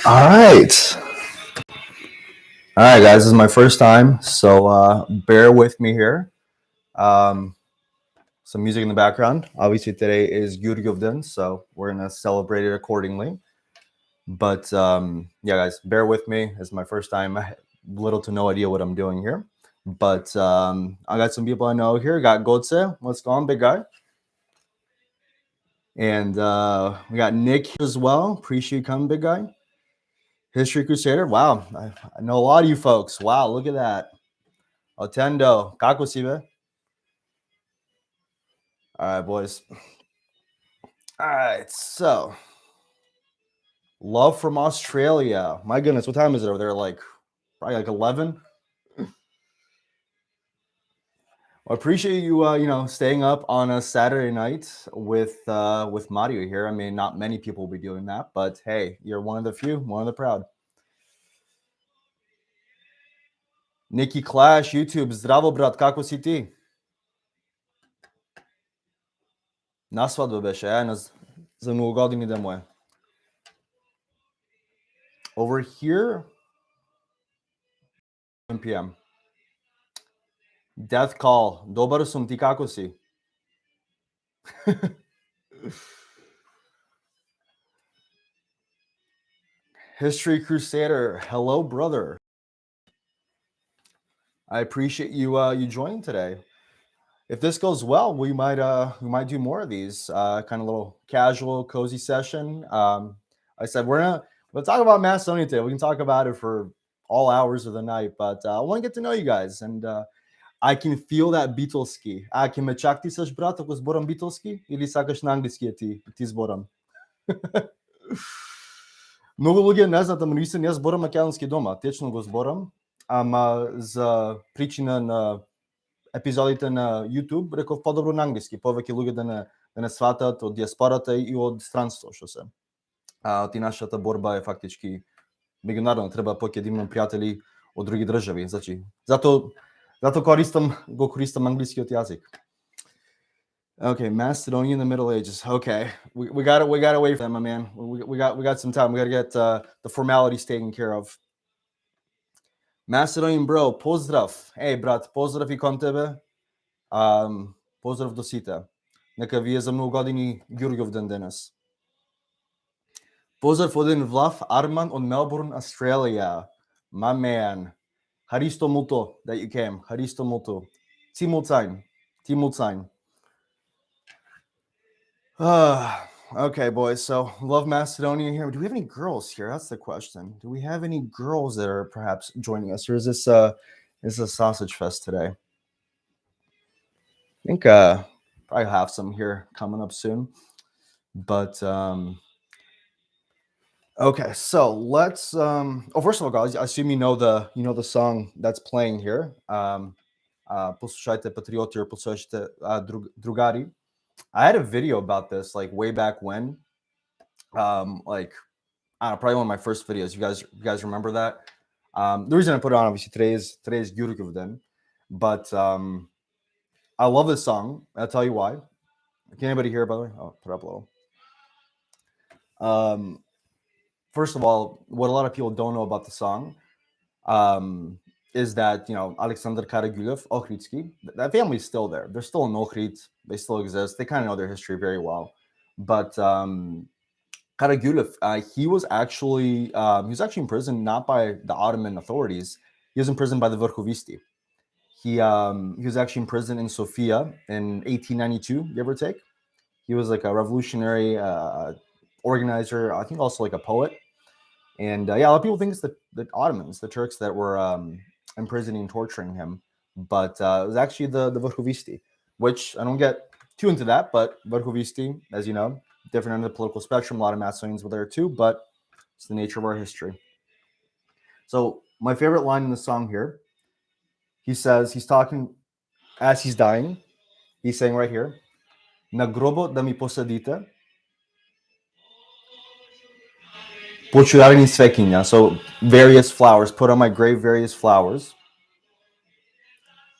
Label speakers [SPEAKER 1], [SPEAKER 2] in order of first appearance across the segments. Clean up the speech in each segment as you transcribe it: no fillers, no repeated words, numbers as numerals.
[SPEAKER 1] All right. All right, guys. This is my first time, so bear with me here. Some music in the background. Obviously, today is Yurgovdan, so we're going to celebrate it accordingly. But yeah, guys, bear with me. It's my first time. I have little to no idea what I'm doing here. But I got some people I know here. Got Godse. What's going on, big guy? And we got Nick here as well. Appreciate you coming, big guy. History Crusader. Wow. I know a lot of you folks. Wow, look at that. Otendo. Kako sibe? All right, boys. All right, so love from Australia. My goodness, what time is it over there? Like probably like 11. I appreciate you, staying up on a Saturday night with Mario here. I mean, not many people will be doing that, but hey, you're one of the few, one of the proud. Nikki Clash, YouTube. Zdravo, brat, kako si ti? Na svadbe беше, za новогодини idemo je. Over here, 1 p.m. Death Call. Dobar sam, ti kako si? History Crusader. Hello, brother. I appreciate you joining today. If this goes well, we might do more of these kind of little casual, cozy session. I said we'll talk about Macedonia today. We can talk about it for all hours of the night, but I want to get to know you guys, and I can feel that Beatleski. А ќе ме чактисаш, брат, ако зборам Beatleski или сакаш на англиски ти зборам? Многу луѓе не знаат, ама наистина јас зборам македонски дома. Течно го зборам, ама за причина на епизодите на YouTube, реков подобро на англиски, повеќе луѓе да не сватат од диаспората и од странство, што се. Ти нашата борба е фактички меѓународна, треба повеќе да имам пријатели од други држави, значи зато го користам англискиот јазик. Okay, Macedonia in the Middle Ages. Okay, we got to wait for them, my man. We got some time. We got to get the formalities taken care of. Macedonian bro, pozdrav. Hey, brat, pozdrav и кон тебе. Поздрав до сите. Нека вие за многу години Ѓурѓовден денес. Поздрав од еден Влав Арман од Мелбурн, Australia. My man. Харисто мулто that you came. Харисто мулто. Ти мулцајн. Okay, boys. So love Macedonia here. Do we have any girls here? That's the question. Do we have any girls that are perhaps joining us, or is this a sausage fest today? I think probably have some here coming up soon. But okay, so let's. First of all, guys, I assume you know the song that's playing here. Послушайте патриоти, or послушайте другари. I had a video about this like way back when. Like I don't know, probably one of my first videos. You guys remember that? The reason I put it on obviously today is Ѓурѓовден, but I love this song. I'll tell you why. Can anybody hear, by the way? Oh, put up a little. First of all, what a lot of people don't know about the song is that Alexander Karagilev, Ohridsky, that family's still there. They're still in Ohrid. They still exist. They kind of know their history very well. But Karagilev, he was actually imprisoned not by the Ottoman authorities. He was imprisoned by the Verkhovisti. He was actually imprisoned in Sofia in 1892, give or take. He was like a revolutionary organizer. I think also like a poet. And a lot of people think it's the Ottomans, the Turks, that were imprisoning and torturing him. But it was actually the Verkhovisti, which I don't get too into that. But Verkhovisti, as you know, different end of the political spectrum. A lot of Macedonians were there too, but it's the nature of our history. So my favorite line in the song here, he says, he's talking as he's dying. He's saying right here, "Na grobo da mi posadite." So various flowers, put on my grave various flowers,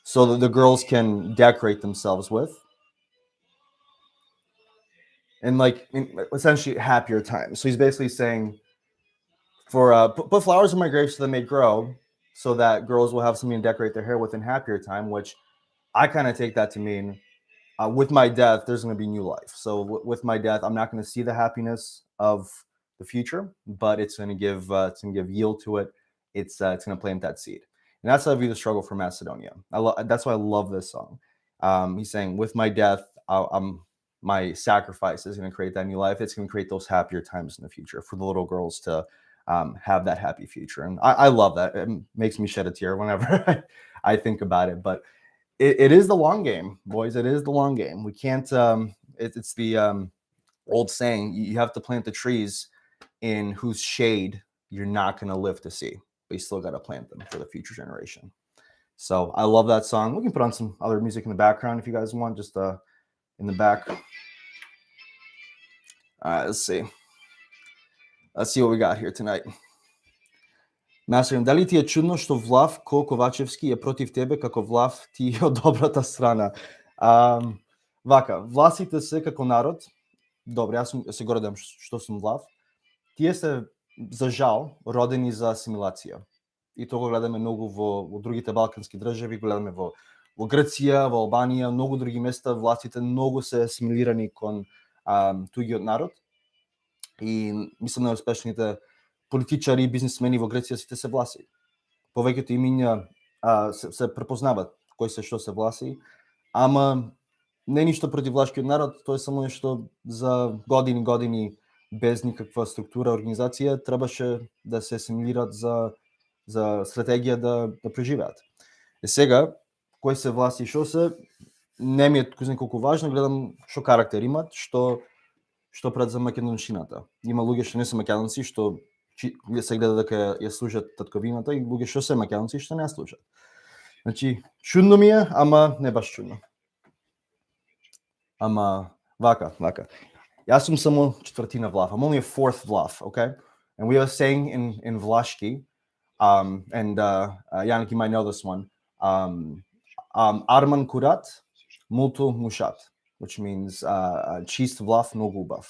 [SPEAKER 1] so that the girls can decorate themselves with, and like essentially happier times. So he's basically saying For put flowers in my grave so they may grow, so that girls will have something to decorate their hair with in happier time. Which I kind of take that to mean with my death, there's going to be new life. So with my death, I'm not going to see the happiness of the future, but it's going to give yield to it. It's going to plant that seed, and that's how I view the struggle for Macedonia. That's why I love this song. He's saying, with my death, my sacrifice is going to create that new life. It's going to create those happier times in the future for the little girls to have that happy future, and I love that. It makes me shed a tear whenever I think about it, but it is the long game, boys. It is the long game. We can't. It's the old saying: you have to plant the trees in whose shade you're not going to live to see, but you still got to plant them for the future generation. So I love that song. We can put on some other music in the background if you guys want, just in the back. All right, let's see. Let's see what we got here tonight. Master, дали ти е чудно што Влав Ко Ковачевски е против тебе како Влав ти е од добрата страна? Вака, власите се како народ, добре, јас се гордам што сум Влав, тие се, за жал, родени за асимилација. И тоа го гледаме многу во другите балкански држави, го гледаме во Грција, во Албанија, многу други места, властите многу се асимилирани кон тугиот народ. И мислам најуспешните политичари и бизнисмени во Грција сите се власи. Повеќето имиња се препознават кои се што се власи, ама не ништо против влашкиот народ, тоа е само нешто за години без никаква структура, организација, требаше да се асимилират за стратегија да преживеат. И сега, кои се власти и што се, не ми е колку важно, гледам што карактер имат, што пред за македонщината. Има луѓе што не се македонци, што се гледа дека ја служат татковината, и луѓе што се македонци што не служат. Значи, чудно ми е, ама не баш чудно. Ама вака. Јас сум само четвртина Влав. I'm only a fourth Vlav, okay? And we have a saying in Vlaški, and Yannick, you might know this one. Arman kurat, multu mushat, which means čist Vlav, no gubav.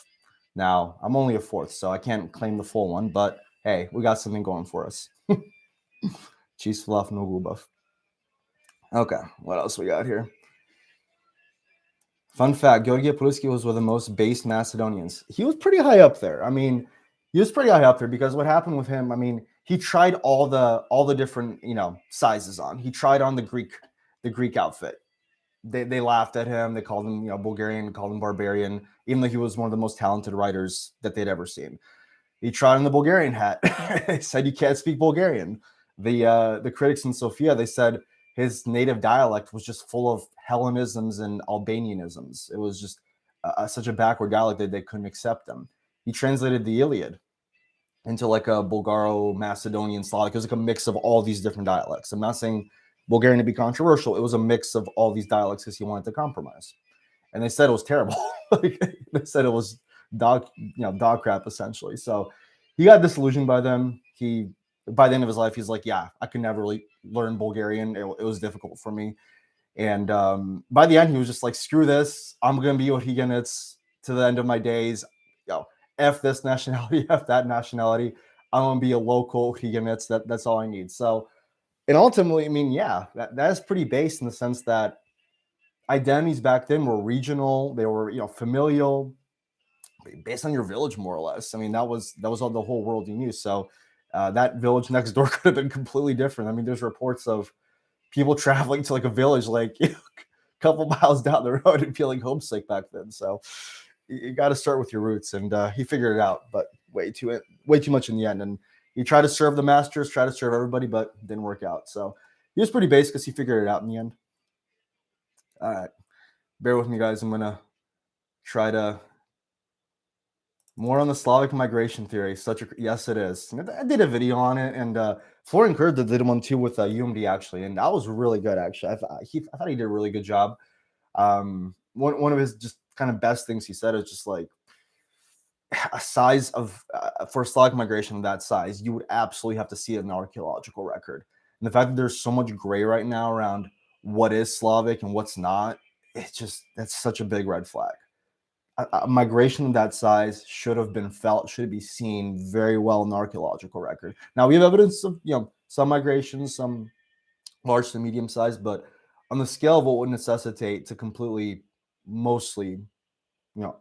[SPEAKER 1] Now, I'm only a fourth, so I can't claim the full one, but hey, we got something going for us. Čist Vlav, no gubav. Okay, what else we got here? Fun fact, Georgi Pruski was one of the most based Macedonians. He was pretty high up there. I mean, he was pretty high up there because what happened with him, I mean, he tried all the different, sizes on. He tried on the Greek outfit. They laughed at him. They called him, Bulgarian, called him barbarian, even though he was one of the most talented writers that they'd ever seen. He tried on the Bulgarian hat. They said you can't speak Bulgarian. The critics in Sofia, they said his native dialect was just full of Hellenisms and Albanianisms. It was just such a backward dialect that they couldn't accept him. He translated the Iliad into like a Bulgaro-Macedonian Slavic. It was like a mix of all these different dialects. I'm not saying Bulgarian to be controversial. It was a mix of all these dialects because he wanted to compromise. And they said it was terrible. They said it was dog crap, essentially. So he got disillusioned by them. By the end of his life, he's like, yeah, I could never really learn Bulgarian. It was difficult for me. And by the end, he was just like, screw this. I'm going to be Ohiganets to the end of my days. F this nationality, F that nationality. I'm going to be a local Ohiganets. That's all I need. So, and ultimately, I mean, yeah, that is pretty based in the sense that identities back then were regional. They were, familial, based on your village, more or less. I mean, that was all the whole world you knew. So that village next door could have been completely different. I mean, there's reports of people traveling to like a village, like a couple miles down the road and feeling homesick back then. So you got to start with your roots, and he figured it out, but way too much in the end. And he tried to serve the masters, tried to serve everybody, but didn't work out. So he was pretty basic because he figured it out in the end. All right, bear with me, guys. I'm gonna try to more on the Slavic migration theory. Yes, it is. I did a video on it, and Florian Kerr did one too with UMD actually, and that was really good. Actually, I thought he did a really good job. One of his just kind of best things he said is just like a size of for Slavic migration of that size, you would absolutely have to see an archaeological record. And the fact that there's so much gray right now around what is Slavic and what's not, that's such a big red flag. a migration of that size should have been felt, should be seen very well in the archaeological record. Now we have evidence of some migrations, some large to medium size, but on the scale of what would necessitate to completely, mostly,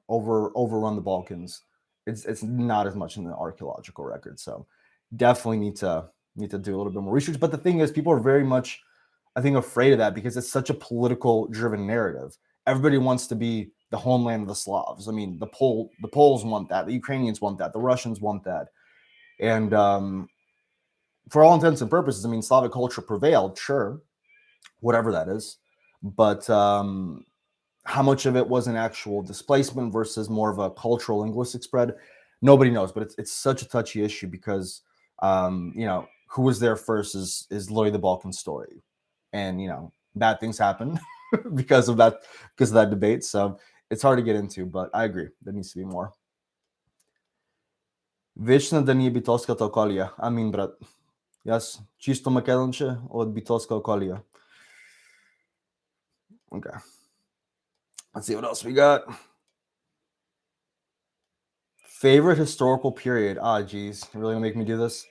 [SPEAKER 1] overrun the Balkans, it's not as much in the archaeological record. So definitely need to do a little bit more research. But the thing is, people are very much, I think, afraid of that because it's such a political driven narrative. Everybody wants to be the homeland of the Slavs. I mean, the Poles want that, the Ukrainians want that, the Russians want that, and for all intents and purposes, I mean, Slavic culture prevailed, sure, whatever that is, but how much of it was an actual displacement versus more of a cultural linguistic spread, nobody knows. But it's such a touchy issue because who was there first is literally the Balkan story, and bad things happen because of that debate. So it's hard to get into, but I agree there needs to be more. Вечно да ни е битовската околија. Амин, брат. Јас чисто македонче од битовска околија. Okay. Let's see what else we got. Favorite historical period. Ah, geez. You really gonna make me do this?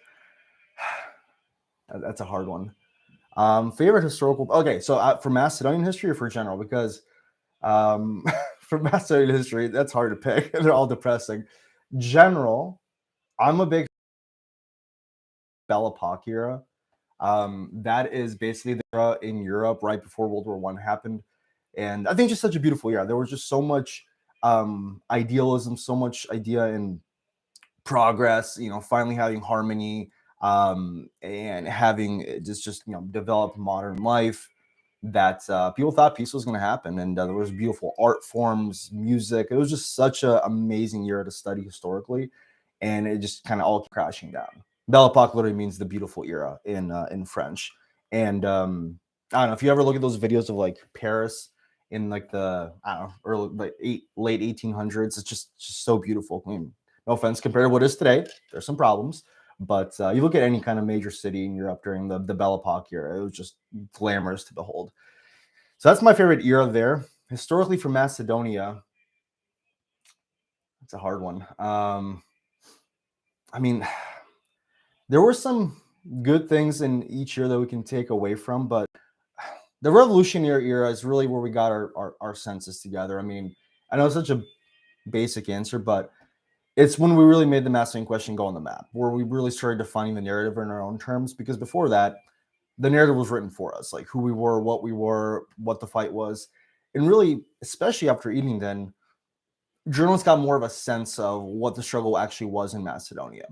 [SPEAKER 1] That's a hard one. Favorite historical. Okay, so for Macedonian history or for general? Because for Macedonian history, that's hard to pick. They're all depressing. General, I'm a big Belle Epoque era. That is basically the era in Europe right before World War I happened. And I think just such a beautiful era. There was just so much idealism, so much idea in progress, finally having harmony, and having just developed modern life, that people thought peace was going to happen. And there was beautiful art forms, music. It was just such an amazing era to study historically. And it just kind of all crashing down. Belle Epoque literally means the beautiful era in French. And I don't know if you ever look at those videos of like Paris in like the late 1800s. It's just so beautiful. I mean, no offense compared to what it is today. There's some problems, but you look at any kind of major city in Europe during the Belle Epoque era, it was just glamorous to behold. So that's my favorite era there. Historically, for Macedonia, it's a hard one. I mean, there were some good things in each year that we can take away from, but the revolutionary era is really where we got our senses together. I mean, I know it's such a basic answer, but it's when we really made the Macedonian question go on the map, where we really started defining the narrative in our own terms. Because before that, the narrative was written for us, like who we were, what the fight was. And really, especially after Edington, journalists got more of a sense of what the struggle actually was in Macedonia.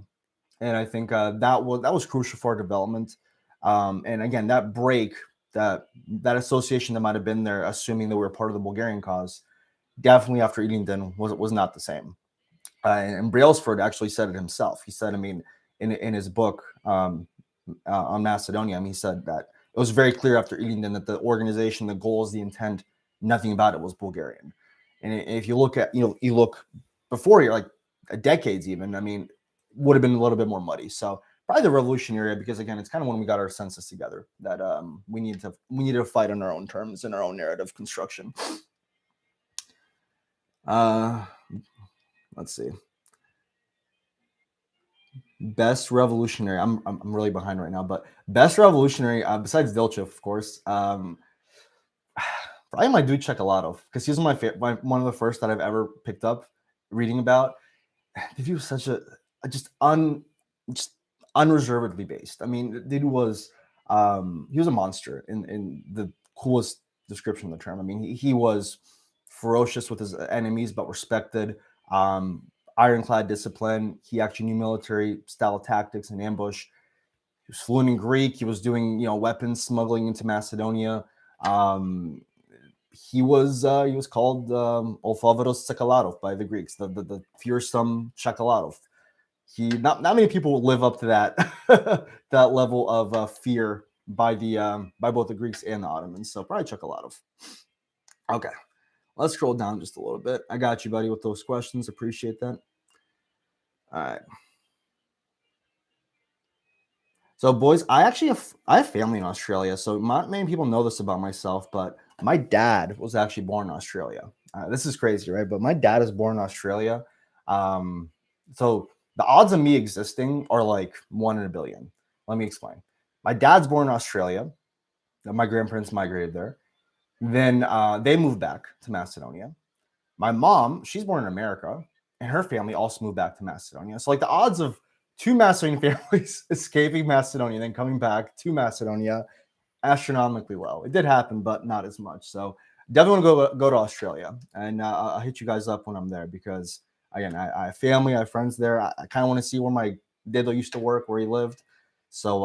[SPEAKER 1] And I think that was crucial for our development. And again, that break, that association that might have been there, assuming that we were part of the Bulgarian cause, definitely after Edington was not the same. And Brailsford actually said it himself. He said, I mean, in his book on Macedonia, I mean, he said that it was very clear after Edington that the organization, the goals, the intent, nothing about it was Bulgarian. And if you look at, you look before here, like decades even, I mean, would have been a little bit more muddy. So probably the revolutionary era, because again, it's kind of when we got our senses together that we need to fight on our own terms in our own narrative construction. Let's see. Best revolutionary. I'm really behind right now, but best revolutionary besides Dilchev, of course. Probably my dude Chekalatov, because he's one of the first that I've ever picked up reading about. The dude was such a just unreservedly based. I mean, the dude was he was a monster in the coolest description of the term. I mean, he was ferocious with his enemies, but respected. Ironclad discipline. He actually knew military style tactics and ambush. He was fluent in Greek. He was doing weapons smuggling into Macedonia. He was called Olfavaros Chekalatov by the Greeks, the fearsome Chekalatov. Not many people live up to that that level of fear by both the Greeks and the Ottomans. So probably Chekalatov. Okay. Let's scroll down just a little bit. I got you, buddy, with those questions. Appreciate that. All right. So, boys, I have family in Australia. So not many people know this about myself, but my dad was actually born in Australia. This is crazy, right? But my dad is born in Australia. So the odds of me existing are like 1 in a billion. Let me explain. My dad's born in Australia. My grandparents migrated there. Then they moved back to Macedonia. My mom, she's born in America, and her family also moved back to Macedonia. So like the odds of 2 Macedonian families escaping Macedonia and then coming back to Macedonia, astronomically low. It did happen, but not as much. So definitely want to go to Australia, and I'll hit you guys up when I'm there because again, I have family, I have friends there. I kind of want to see where my dad used to work, where he lived. So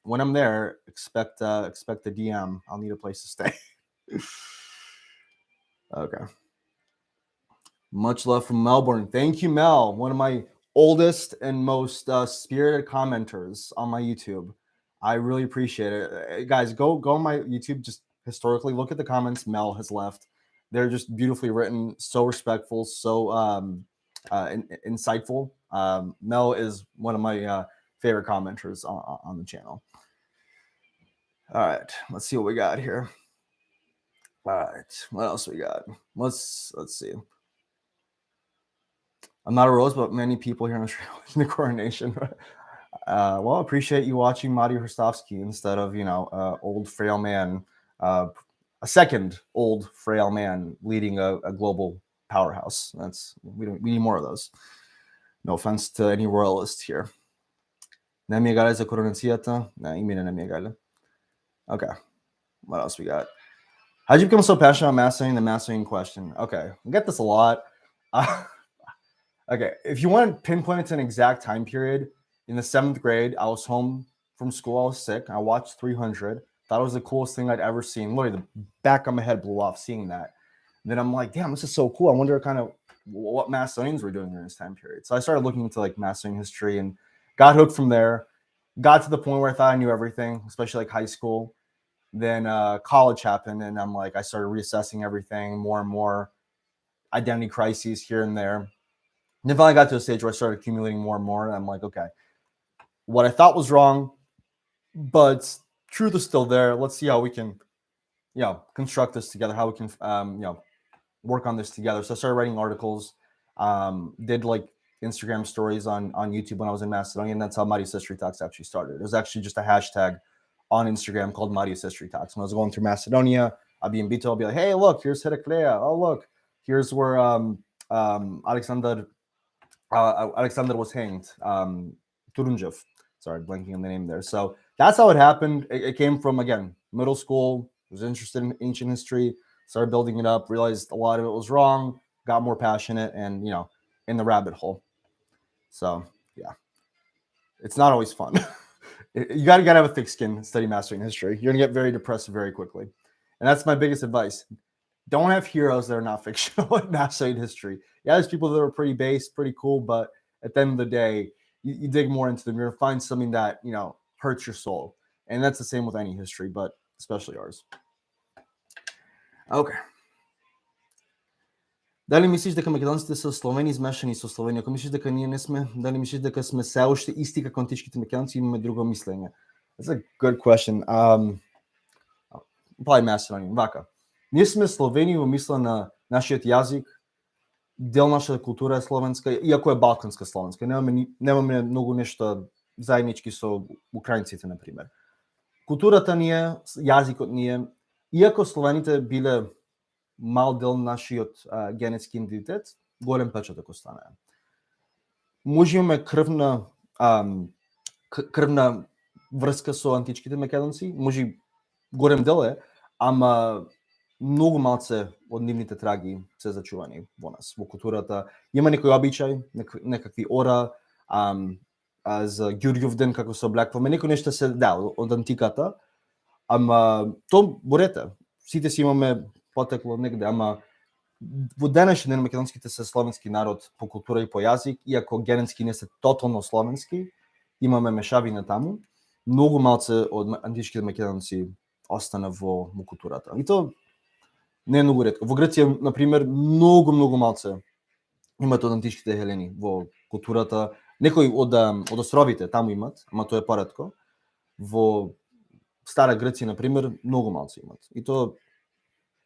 [SPEAKER 1] when I'm there, expect the DM. I'll need a place to stay. Okay. Much love from Melbourne. Thank you, Mel. One of my oldest and most spirited commenters on my YouTube. I really appreciate it. Guys, go on my YouTube. Just historically look at the comments Mel has left. They're just beautifully written, so respectful, so insightful. Mel is one of my favorite commenters on the channel. All right, let's see what we got here. All right, what else we got? Let's see. I'm not a rose, but many people here in Australia watching the coronation. Well, I appreciate you watching Mario Hrstovsky instead of, old frail man, a second old frail man leading a global powerhouse. We need more of those. No offense to any royalists here. Не ми е галя за коронацията. Не ми е галя. Okay. What else we got? How'd you become so passionate about mastering the mastering question? Okay. I get this a lot. Okay, if you want to pinpoint it to an exact time period, in the 7th grade, I was home from school. I was sick. I watched 300. Thought it was the coolest thing I'd ever seen. Literally, the back of my head blew off seeing that. And then I'm like, damn, this is so cool. I wonder kind of what Macedonians were doing during this time period. So I started looking into like Macedonian history and got hooked from there. Got to the point where I thought I knew everything, especially like high school. Then college happened, and I'm like, I started reassessing everything more and more, identity crises here and there. And then finally got to a stage where I started accumulating more and more. And I'm like, okay, what I thought was wrong, but truth is still there. Let's see how we can, construct this together, how we can, work on this together. So I started writing articles, did like Instagram stories on YouTube when I was in Macedonia. And that's how Marius History Talks actually started. It was actually just a hashtag on Instagram called Marius History Talks. When I was going through Macedonia, I'd be in Bito, I'll be like, hey, look, here's Heraclea. Oh, look, here's where Alexander was hanged. Turunjev. Sorry, blanking on the name there. So that's how it happened. It came from, again, middle school. Was interested in ancient history, started building it up, realized a lot of it was wrong, got more passionate, and, in the rabbit hole. So, yeah. It's not always fun. You gotta have a thick skin, study mastering history. You're going to get very depressed very quickly. And that's my biggest advice. Don't have heroes that are not fictional in mastering history. Yeah, there's people that are pretty base, pretty cool, but at the end of the day, you dig more into them. You're going to find something that, hurts your soul. And that's the same with any history, but especially ours. Okay. Дали мислиш дека македонците се словени измешани со Словенија? Ако мислиш дека ние не сме, дали мислиш дека сме се уште исти како античките македонци, имаме друго мислење? That's a good question. Probably Macedonian. Вака. Ние сме Словени во мисла на нашиот јазик, дел нашата култура е словенска, иако е балканска словенска. Немаме многу нешто заеднички со украинците, на пример. Културата ни е, јазикот ни е, иако словените биле мал дел на нашиот генетски идентитет, голем печаток останаа. Може имаме крвна врска со античките македонци, може голем дел е, ама многу малце од нивните траги се зачувани во нас, во културата. Има некој обичај, некакви ора, за Ѓурѓовден како се облекуваме, некој нешто се од антиката, ама то борете. Сите си имаме потекло негде, ама во денешен ден македонските се словенски народ по култура и по јазик, иако генетски не се тотално словенски, имаме мешавина таму, многу малце од античките македонци остана во културата. И то не е многу ретко. Во Грција, на пример, многу малце имат од античките хелени во културата. Некои од островите таму имат, ама тоа е поретко. Во Стара Грција, на пример, многу малце имат. И то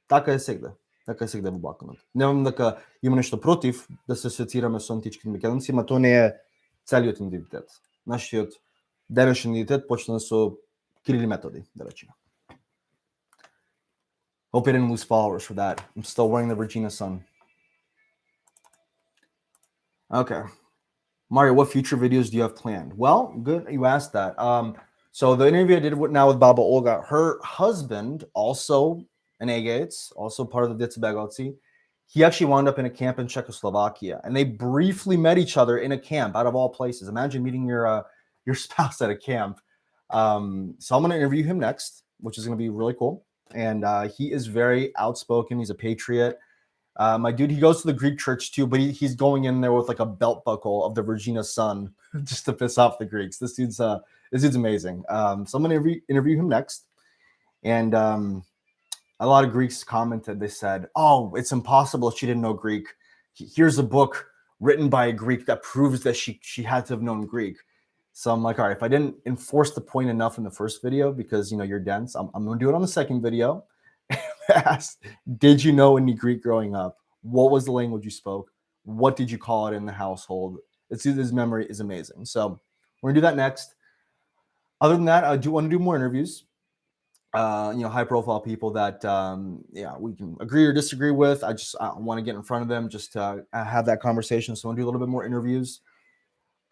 [SPEAKER 1] така е сегде. Така се гледа блакнот. Немам дека има нешто против да се асоциираме со античките македонци, ма тоа не е целиот идентитет. Нашиот денешен идентитет почна со Кирил и Методи, да речеме. Hope I didn't lose followers for that. I'm still wearing the Regina Sun. Okay. Mario, what future videos do you have planned? Well, good you asked that. So the interview I did now with Baba Olga, her husband, also an Agates, also part of the Ditsabegoci, he actually wound up in a camp in Czechoslovakia, and they briefly met each other in a camp, out of all places. Imagine meeting your spouse at a camp. So I'm going to interview him next, which is going to be really cool. And he is very outspoken. He's a patriot. My dude, he goes to the Greek church too, but he's going in there with like a belt buckle of the Regina Sun just to piss off the Greeks. This dude's amazing. So I'm gonna interview him next, and a lot of Greeks commented. They said, "Oh, it's impossible she didn't know Greek. Here's a book written by a Greek that proves that she had to have known Greek." So I'm like, all right, if I didn't enforce the point enough in the first video because you're dense, I'm gonna do it on the second video. Asked, did you know any Greek growing up? What was the language you spoke? What did you call it in the household? His memory is amazing. So we're gonna do that next. Other than that, I do want to do more interviews. High profile people that we can agree or disagree with. I want to get in front of them just to have that conversation. So I want to do a little bit more interviews.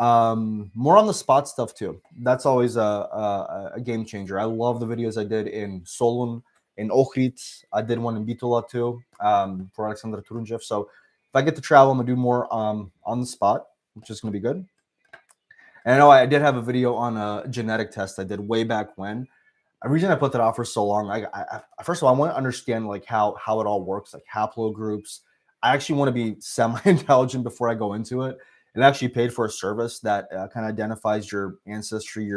[SPEAKER 1] More on the spot stuff too. That's always a game changer. I love the videos I did in Solun, in Ohrid. I did one in Bitola too, for Alexander Turunjev. So if I get to travel, I'm gonna do more on the spot, which is gonna be good. And I know I did have a video on a genetic test I did way back when. The reason I put that off for so long, I first of all, I want to understand like how it all works, like haplogroups. I actually want to be semi-intelligent before I go into it. It actually paid for a service that kind of identifies your ancestry,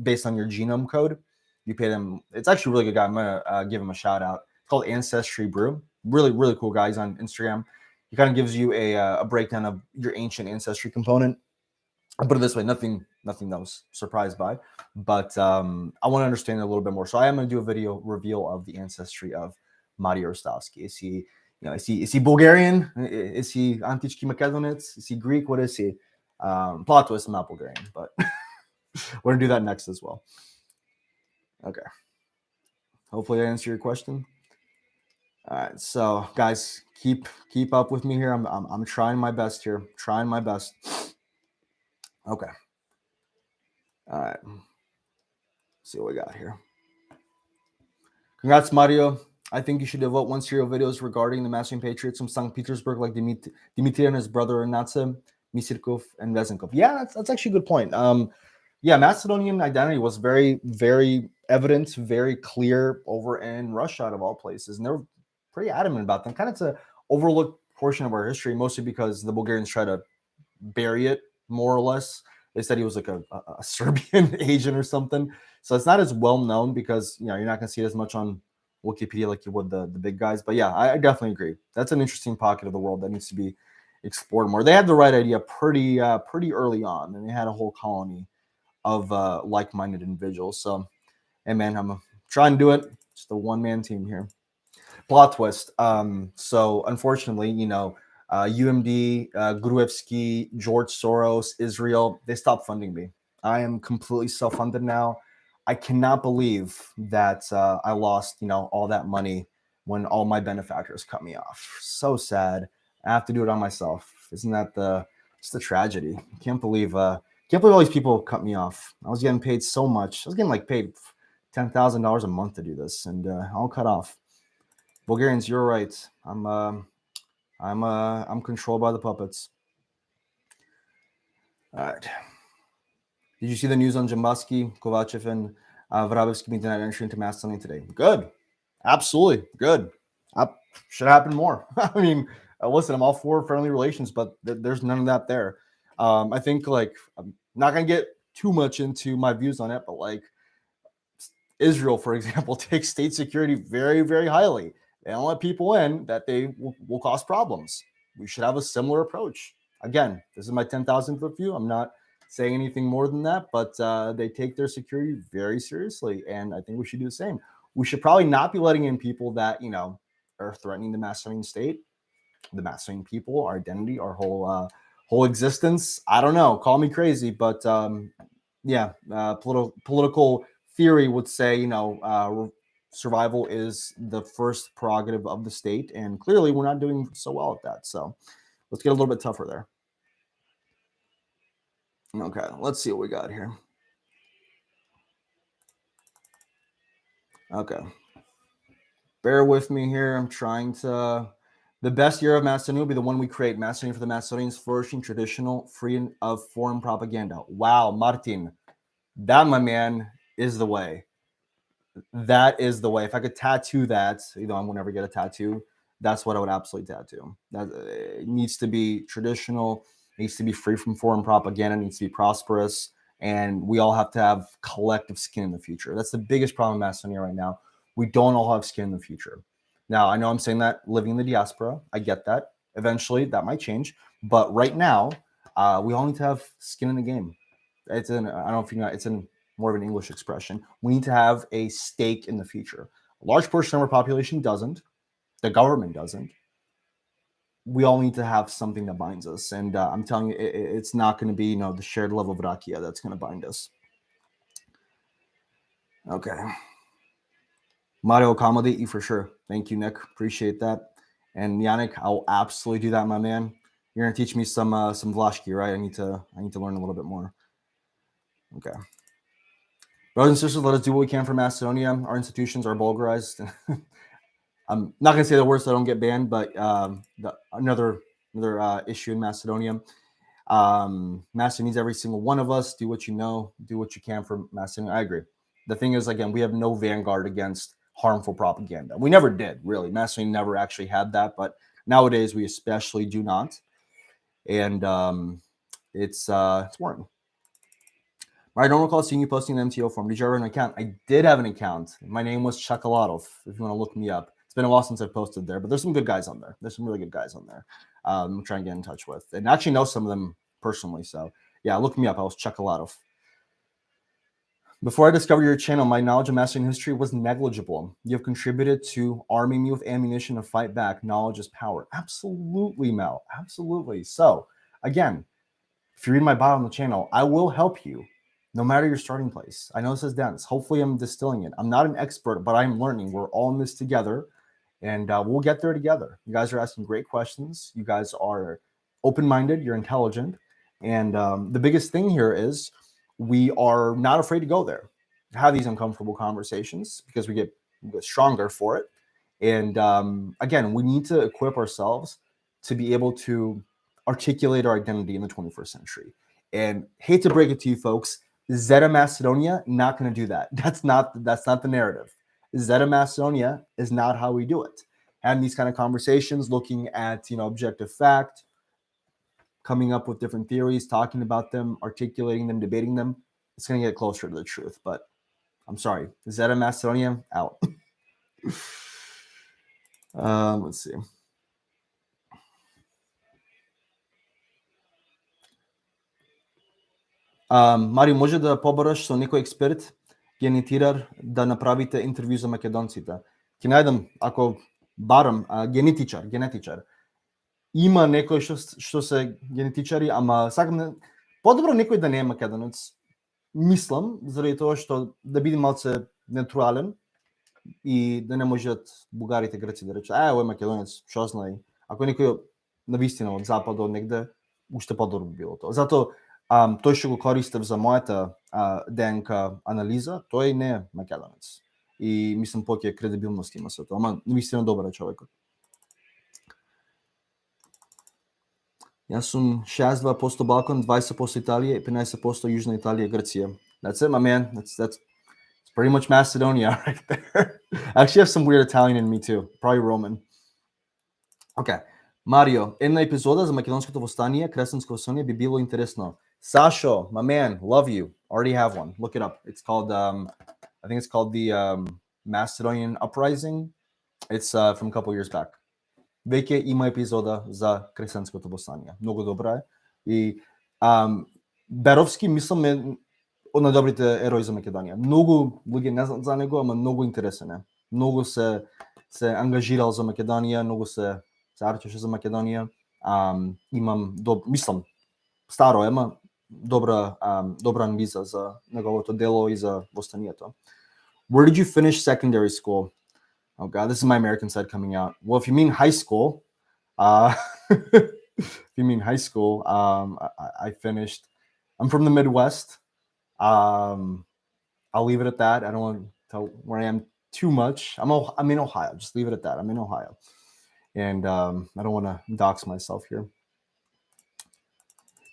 [SPEAKER 1] based on your genome code. You pay them. It's actually a really good guy. I'm gonna give him a shout out. It's called Ancestry Brew. Really, really cool guys on Instagram. He kind of gives you a breakdown of your ancient ancestry component. I'll put it this way: nothing that I was surprised by, but I want to understand it a little bit more. So I am going to do a video reveal of the ancestry of Mario Rostovsky. Is he Bulgarian? Is he Antichki Makedonets? Is he Greek? What is he? Plot twist: I'm not Bulgarian, but we're gonna do that next as well. Okay. Hopefully I answer your question. All right, so guys, keep up with me here. I'm trying my best here. Trying my best. Okay. All right. Let's see what we got here. Congrats, Mario. I think you should devote one serial videos regarding the Macedonian Patriots from St. Petersburg, like Dimitri and his brother Natsa, Misirkov, and Vezenkov. Yeah, that's actually a good point. Macedonian identity was very, very evident, very clear over in Russia, out of all places, and they were pretty adamant about them. Kind of it's an overlooked portion of our history, mostly because the Bulgarians try to bury it more or less. They said he was like a Serbian agent or something. So it's not as well known because you're not going to see it as much on Wikipedia like you would the big guys. But yeah, I definitely agree. That's an interesting pocket of the world that needs to be explored more. They had the right idea pretty early on, and they had a whole colony of like-minded individuals. So, hey man, I'm trying to do it. Just a one-man team here. Plot twist. So unfortunately, UMD, Gruevsky, George Soros, Israel, they stopped funding me. I am completely self-funded now. I cannot believe that I lost, all that money when all my benefactors cut me off. So sad. I have to do it on myself. Isn't that just a tragedy? I can't believe all these people cut me off. I was getting paid so much. I was getting paid $10,000 a month to do this, and all cut off. Bulgarians, you're right. I'm controlled by the puppets. All right. Did you see the news on Jambaski, Kovachev, and Vrabevsky meeting entry into Macedonian today? Good. Absolutely good. Should happen more. I mean, listen, I'm all for friendly relations, but there's none of that there. I think I'm not going to get too much into my views on it, but Israel, for example, takes state security very, very highly. They don't let people in that they will cause problems. We should have a similar approach. Again, this is my 10,000th foot view. I'm not saying anything more than that, but they take their security very seriously, and I think we should do the same. We should probably not be letting in people that are threatening the Macedonian state, the Macedonian people, our identity, our whole existence. I don't know. Call me crazy, but political theory would say, survival is the first prerogative of the state, and clearly we're not doing so well at that. So let's get a little bit tougher there. Okay, let's see what we got here. Okay. Bear with me here. I'm trying to... The best year of Macedonia will be the one we create. Macedonia for the Macedonians, flourishing, traditional, free of foreign propaganda. Wow, Martin. That, my man, is the way. That is the way. If I could tattoo that, I will never get a tattoo. That's what I would absolutely tattoo. That it needs to be traditional, needs to be free from foreign propaganda, needs to be prosperous, and we all have to have collective skin in the future. That's the biggest problem in Macedonia right now. We don't all have skin in the future. Now, I know I'm saying that living in the diaspora, I get that. Eventually, that might change. But right now, we all need to have skin in the game. I don't know if you know, it's in more of an English expression. We need to have a stake in the future. A large portion of our population doesn't. The government doesn't. We all need to have something that binds us. And I'm telling you, it's not going to be, the shared love of Rakia that's going to bind us. Okay. Mario accommodate you for sure. Thank you, Nick. Appreciate that. And Yannick, I'll absolutely do that, my man. You're gonna teach me some Vlashki, right? I need to learn a little bit more. Okay. Brothers and sisters, let us do what we can for Macedonia. Our institutions are Bulgarized. I'm not gonna say the words so I don't get banned, but another issue in Macedonia. Macedonia needs every single one of us. Do what you know. Do what you can for Macedonia. I agree. The thing is, again, we have no vanguard against harmful propaganda. We never did, really. Macedonia never actually had that, but nowadays we especially do not. And it's worrying. I don't recall seeing you posting an MTO form. Did you ever have an account? I did have an account. My name was Chakalatov, if you want to look me up. It's been a while since I've posted there, but there's some good guys on there. There's some really good guys on there. I'm trying to get in touch with, and I actually know some of them personally. So yeah, look me up. I was Chakalatov. Before I discovered your channel, my knowledge of Macedonian history was negligible. You have contributed to arming me with ammunition to fight back. Knowledge is power. Absolutely, Mel. Absolutely. So, again, if you read my bio on the channel, I will help you no matter your starting place. I know this is dense. Hopefully, I'm distilling it. I'm not an expert, but I'm learning. We're all in this together, and we'll get there together. You guys are asking great questions. You guys are open-minded. You're intelligent. And the biggest thing here is we are not afraid to go there, have these uncomfortable conversations, because we get stronger for it. And again, we need to equip ourselves to be able to articulate our identity in the 21st century. And hate to break it to you folks, Zeta Macedonia, not going to do that. That's not the narrative. Zeta Macedonia is not how we do it. Having these kind of conversations, looking at objective fact, coming up with different theories, talking about them, articulating them, debating them, it's going to get closer to the truth. But I'm sorry, Zeta Macedonia, out. Let's see. Марио, може да побараш со некој експерт, генетирар, да направите интервју за македонците? Ќе најдам, ако барам, генетичар. Има некој што се генетичари, ама сакам подобро некој да не е македонец. Мислам, заради тоа што да биде малце неутрален и да не можат бугарите, грци да речат, ој македонец, што знае. Ако некој навистина од западот негде, уште подобро би било тоа. Затоа тој што го користев за мојата ДНК анализа, тој не е македонец. И мислам повеќе кредибилност има со тоа, ама навистина добар е човекот. Јас сум 62% Балкан, 20% Италија и 15% Јужна Италија и Грција. That's it, my man. That's pretty much Macedonia right there. I actually have some weird Italian in me too. Probably Roman. Okay. Марио, една епизода за македонското востание, кресенско восстание би било интересно. Sasho, my man, love you. Already have one. Look it up. It's called, I think it's called the Macedonian Uprising. It's from a couple years back. Веќе има епизода за кресенското восстание. Многу добра е. И Беровски, мислам, е од најдобрите ерои за Македонија. Многу луѓе не знаат за него, ама многу интересен е. Многу се се ангажирал за Македонија, многу се арчеше за Македонија. Имам, мислам, старо ема добра анализа за неговото дело и за востанието. Where did you finish secondary school? Oh God, this is my American side coming out. Well, if you mean high school, if you mean high school, I finished. I'm from the Midwest. I'll leave it at that. I don't want to tell where I am too much. I'm in Ohio. Just leave it at that. I'm in Ohio, and I don't want to dox myself here.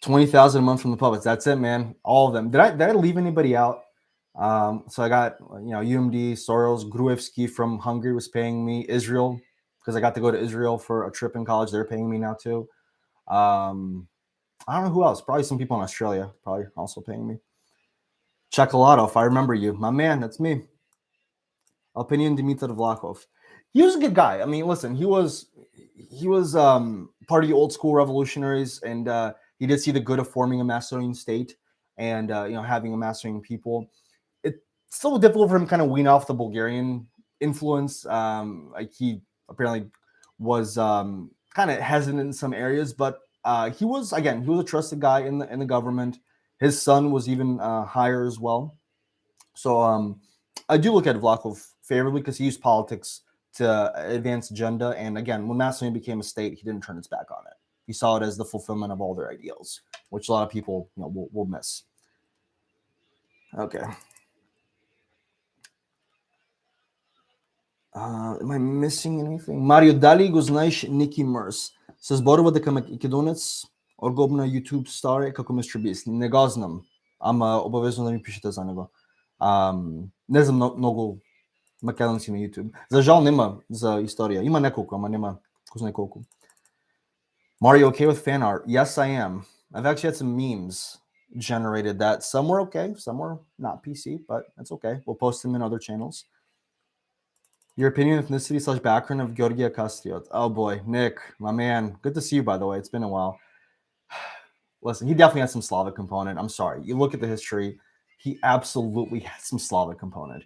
[SPEAKER 1] 20,000 a month from the puppets. That's it, man. All of them. Did I leave anybody out? So I got, UMD, Soros, Gruevski from Hungary was paying me. Israel, because I got to go to Israel for a trip in college. They're paying me now too. I don't know who else. Probably some people in Australia probably also paying me. Chocolato, if I remember you. My man, that's me. Opinion Dimitar Vlachov. He was a good guy. I mean, listen, he was part of the old school revolutionaries, and he did see the good of forming a Macedonian state and having a Macedonian people. It's still difficult for him to kind of wean off the Bulgarian influence. Like he apparently was kind of hesitant in some areas, but he was a trusted guy in the government. His son was even higher as well. So I do look at Vlachov favorably because he used politics to advance agenda. And again, when Macedonia became a state, he didn't turn his back on it. He saw it as the fulfillment of all their ideals, which a lot of people will miss. Okay. Am I missing anything? Mario, дали го знаеш Ники Мерс? Се зборува дека македонец оргоб на YouTube старе како Mr. Beast. Не го знам, ама обавезно да ми пишете за него. Не знам многу македонци на YouTube. За жал нема за историја. Има неколку, ама нема кој знае колку. Mario, okay with fan art? Yes, I am. I've actually had some memes generated that some were okay, some were not PC, but that's okay. We'll post them in other channels. Your opinion, ethnicity / background of Georgia Castriot. Oh boy, Nick, my man. Good to see you, by the way. It's been a while. Listen, he definitely has some Slavic component. I'm sorry. You look at the history, he absolutely has some Slavic component.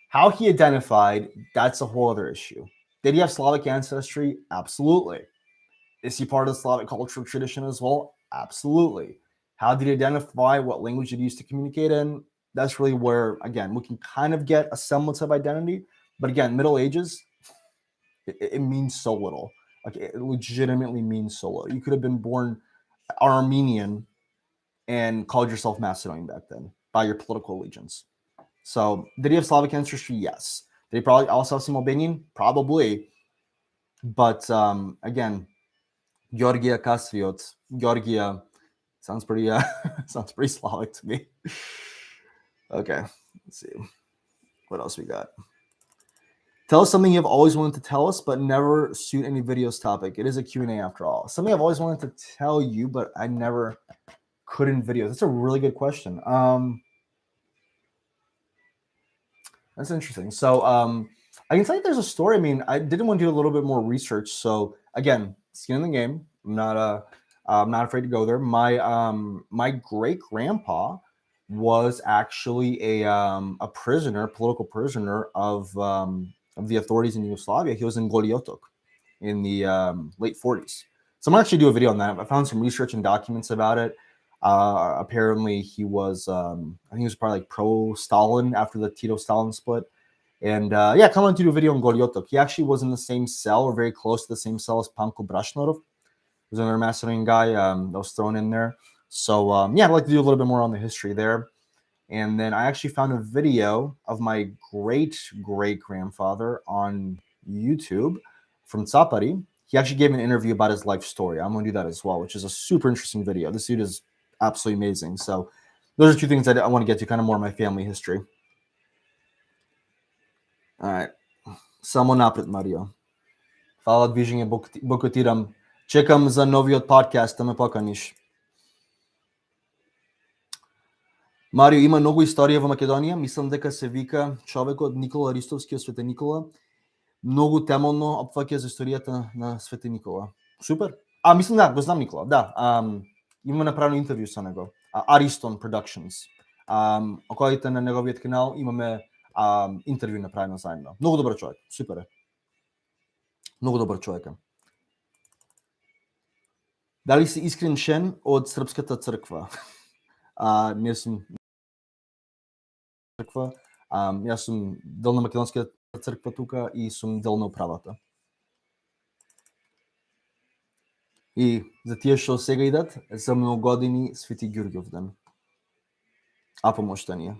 [SPEAKER 1] How he identified, that's a whole other issue. Did he have Slavic ancestry? Absolutely. Is he part of the Slavic cultural tradition as well? Absolutely. How did he identify? What language did he use to communicate in? That's really where, again, we can kind of get a semblance of identity. But again, Middle Ages, it means so little. Like, it legitimately means so little. You could have been born Armenian and called yourself Macedonian back then by your political allegiance. So did he have Slavic ancestry? Yes. Did he probably also have some Albanian? Probably. But again, Georgia Castriot, Georgia sounds pretty Slavic to me. Okay, let's see. What else we got? Tell us something you've always wanted to tell us, but never suit any videos topic. It is a Q&A after all. Something I've always wanted to tell you, but I never could in videos. That's a really good question. That's interesting. So I can tell you there's a story. I mean, I didn't want to do a little bit more research. So again, skin in the game. I'm not afraid to go there. My great grandpa was actually a prisoner, political prisoner of the authorities in Yugoslavia. He was in Goliotok in the late 40s. So I'm gonna actually do a video on that. I found some research and documents about it. Apparently he was, I think he was probably like pro-Stalin after the Tito-Stalin split. And yeah, come on to do a video on Goliotok. He actually was in the same cell or very close to the same cell as Panko Brashnorov. He was another Macedonian guy that was thrown in there. So yeah, I'd like to do a little bit more on the history there. And then I actually found a video of my great-great-grandfather on YouTube from Tsapari. He actually gave an interview about his life story. I'm going to do that as well, which is a super interesting video. This dude is absolutely amazing. So those are two things that I want to get to, kind of more of my family history. All right. Само напред, Марио. Фала движење бокотирам. Чекам за новиот подкаст, да ме поканиш. Марио, има многу историја во Македонија. Мислам дека се вика човекот Никола Ристовски од Свете Никола. Многу темелно опфаќа за историјата на Свете Никола. Супер. Мислам да, го знам Никола. Да. Има направено интервју со него. Ariston Productions. Околите на неговиот канал имаме интервју направено заедно. Многу добар човек. Супер е. Много добър човек. Дали си Искрен Шен от Сръбската църква? Не съм църква. Аз съм дел на Македонската църква тук и съм дел на управата. И за тия, що сега идат, за многогодини Свети Георгиев ден. Напомощание.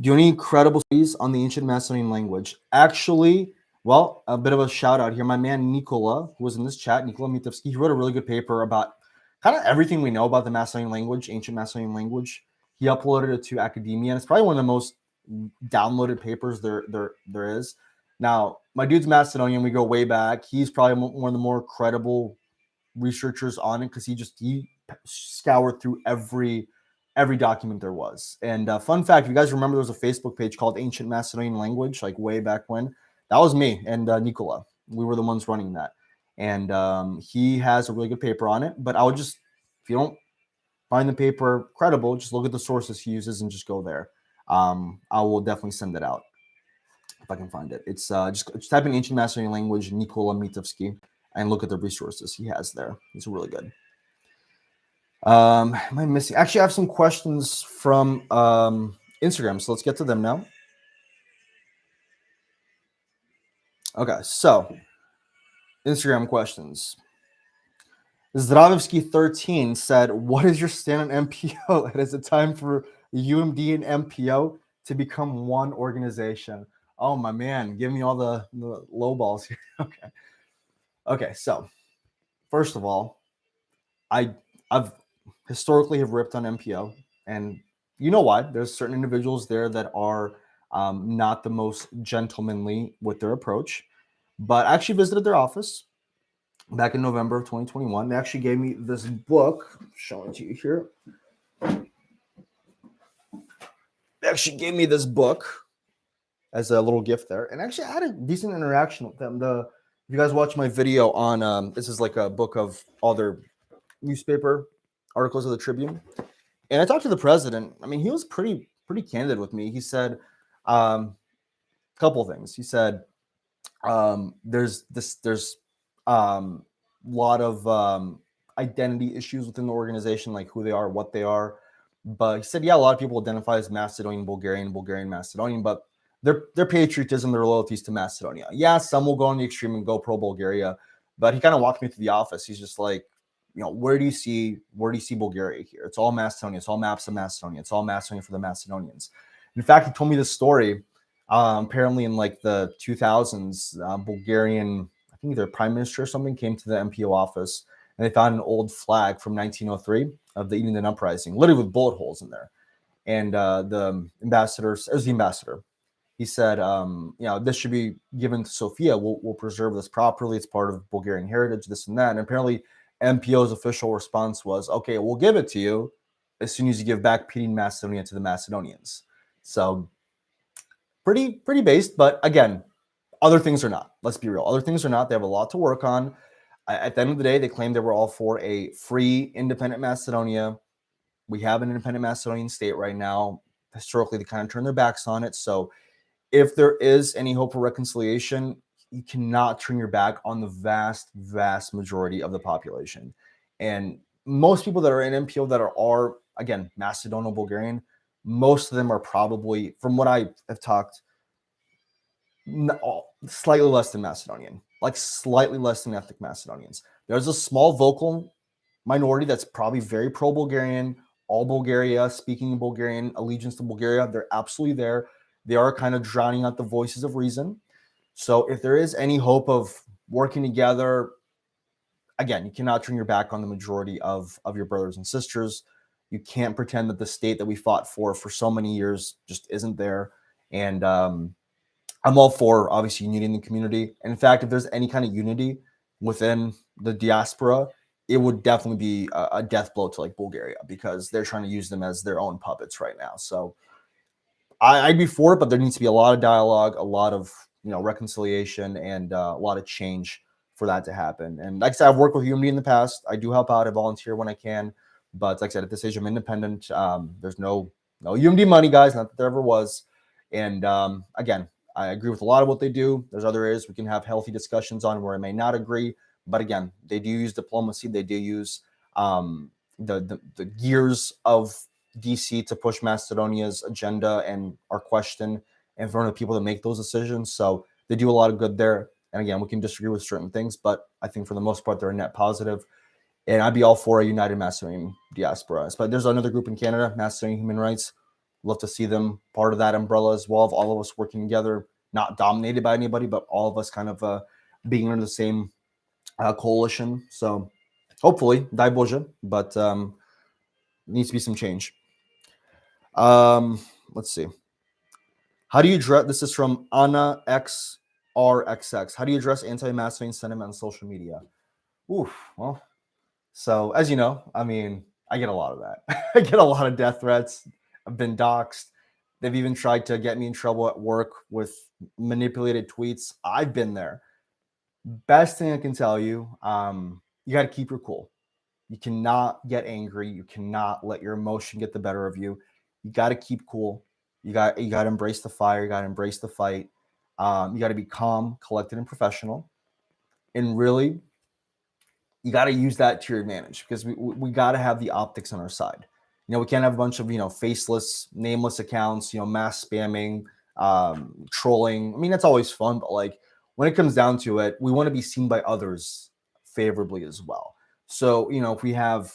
[SPEAKER 1] Do you any incredible stories on the ancient Macedonian language? Actually, well, a bit of a shout out here. My man Nikola, who was in this chat, Nikola Mitevsky, he wrote a really good paper about kind of everything we know about the Macedonian language, ancient Macedonian language. He uploaded it to academia, and it's probably one of the most downloaded papers there is. Now, my dude's Macedonian. We go way back. He's probably one of the more credible researchers on it because he scoured through every document there was. And fun fact, if you guys remember, there was a Facebook page called Ancient Macedonian Language, like way back when. That was me and Nikola. We were the ones running that. And he has a really good paper on it. But I would just, if you don't find the paper credible, just look at the sources he uses and just go there. I will definitely send it out if I can find it. It's just type in Ancient Macedonian Language, Nikola Mitevsky, and look at the resources he has there. It's really good. Am I missing? Actually, I have some questions from Instagram, so let's get to them now. Okay, so Instagram questions. Zdravevsky13 said, "What is your stand on MPO? It is a time for UMD and MPO to become one organization." Oh my man, give me all the low balls here. Okay. So first of all, I've historically have ripped on MPO, and you know why? There's certain individuals there that are not the most gentlemanly with their approach. But I actually visited their office back in November of 2021. They actually gave me this book. I'm showing it to you here. They actually gave me this book as a little gift there, and actually I had a decent interaction with them. If you guys watch my video on this is like a book of all their newspaper articles of the Tribune, and I talked to the president. I mean, he was pretty candid with me. He said a couple of things. He said there's lot of identity issues within the organization, like who they are, what they are. But he said, yeah, a lot of people identify as Macedonian, Bulgarian, Macedonian, but their patriotism, their loyalties to Macedonia. Yeah, some will go on the extreme and go pro Bulgaria, but he kind of walked me through the office. He's just like, where do you see Bulgaria here? It's all Macedonia. It's all maps of Macedonia. It's all Macedonia for the Macedonians. In fact, he told me this story. Apparently, in like the 2000s, Bulgarian, I think either prime minister or something, came to the MPO office, and they found an old flag from 1903 of the Edington Uprising, literally with bullet holes in there. And the ambassador, it was the ambassador. He said, this should be given to Sofia. We'll preserve this properly. It's part of Bulgarian heritage, this and that. And apparently, MPO's official response was, okay, we'll give it to you as soon as you give back Pirin Macedonia to the Macedonians. So pretty based, but again, other things are not. Let's be real. Other things are not. They have a lot to work on. At the end of the day, they claim they were all for a free, independent Macedonia. We have an independent Macedonian state right now. Historically, they kind of turned their backs on it. So if there is any hope for reconciliation, you cannot turn your back on the vast majority of the population. And most people that are in MPO that are again, Macedonian-Bulgarian, most of them are probably, from what I have talked, slightly less than Macedonian, like slightly less than ethnic Macedonians. There's a small vocal minority that's probably very pro-Bulgarian, all Bulgaria, speaking Bulgarian, allegiance to Bulgaria. They're absolutely there. They are kind of drowning out the voices of reason. So if there is any hope of working together, again, you cannot turn your back on the majority of your brothers and sisters. You can't pretend that the state that we fought for so many years just isn't there. And I'm all for, obviously, uniting the community. And in fact, if there's any kind of unity within the diaspora, it would definitely be a death blow to like Bulgaria, because they're trying to use them as their own puppets right now. So I'd be for it, but there needs to be a lot of dialogue, a lot of reconciliation, and a lot of change for that to happen. And like I said, I've worked with UMD in the past. I do help out. I volunteer when I can. But like I said, at this age, I'm independent. There's no UMD money, guys. Not that there ever was. And again, I agree with a lot of what they do. There's other areas we can have healthy discussions on where I may not agree. But again, they do use diplomacy. They do use the gears of DC to push Macedonia's agenda and our question in front of people that make those decisions. So they do a lot of good there. And again, we can disagree with certain things, but I think for the most part, they're a net positive. And I'd be all for a united Macedonian diaspora. But there's another group in Canada, Macedonian Human Rights. Love to see them part of that umbrella as well, of all of us working together, not dominated by anybody, but all of us kind of being under the same coalition. So hopefully, dai Bože, but needs to be some change. Let's see. How do you address, this is from Anna XRXX. How do you address anti-Macedonian sentiment on social media? Oof, well, so as you know, I mean, I get a lot of that. I get a lot of death threats. I've been doxxed. They've even tried to get me in trouble at work with manipulated tweets. I've been there. Best thing I can tell you, you got to keep your cool. You cannot get angry. You cannot let your emotion get the better of you. You got to keep cool. You got to embrace the fire. You got to embrace the fight. You got to be calm, collected, and professional. And really, you got to use that to your advantage, because we got to have the optics on our side. You know, we can't have a bunch of, faceless, nameless accounts, mass spamming, trolling. I mean, that's always fun, but like when it comes down to it, we want to be seen by others favorably as well. So, if we have,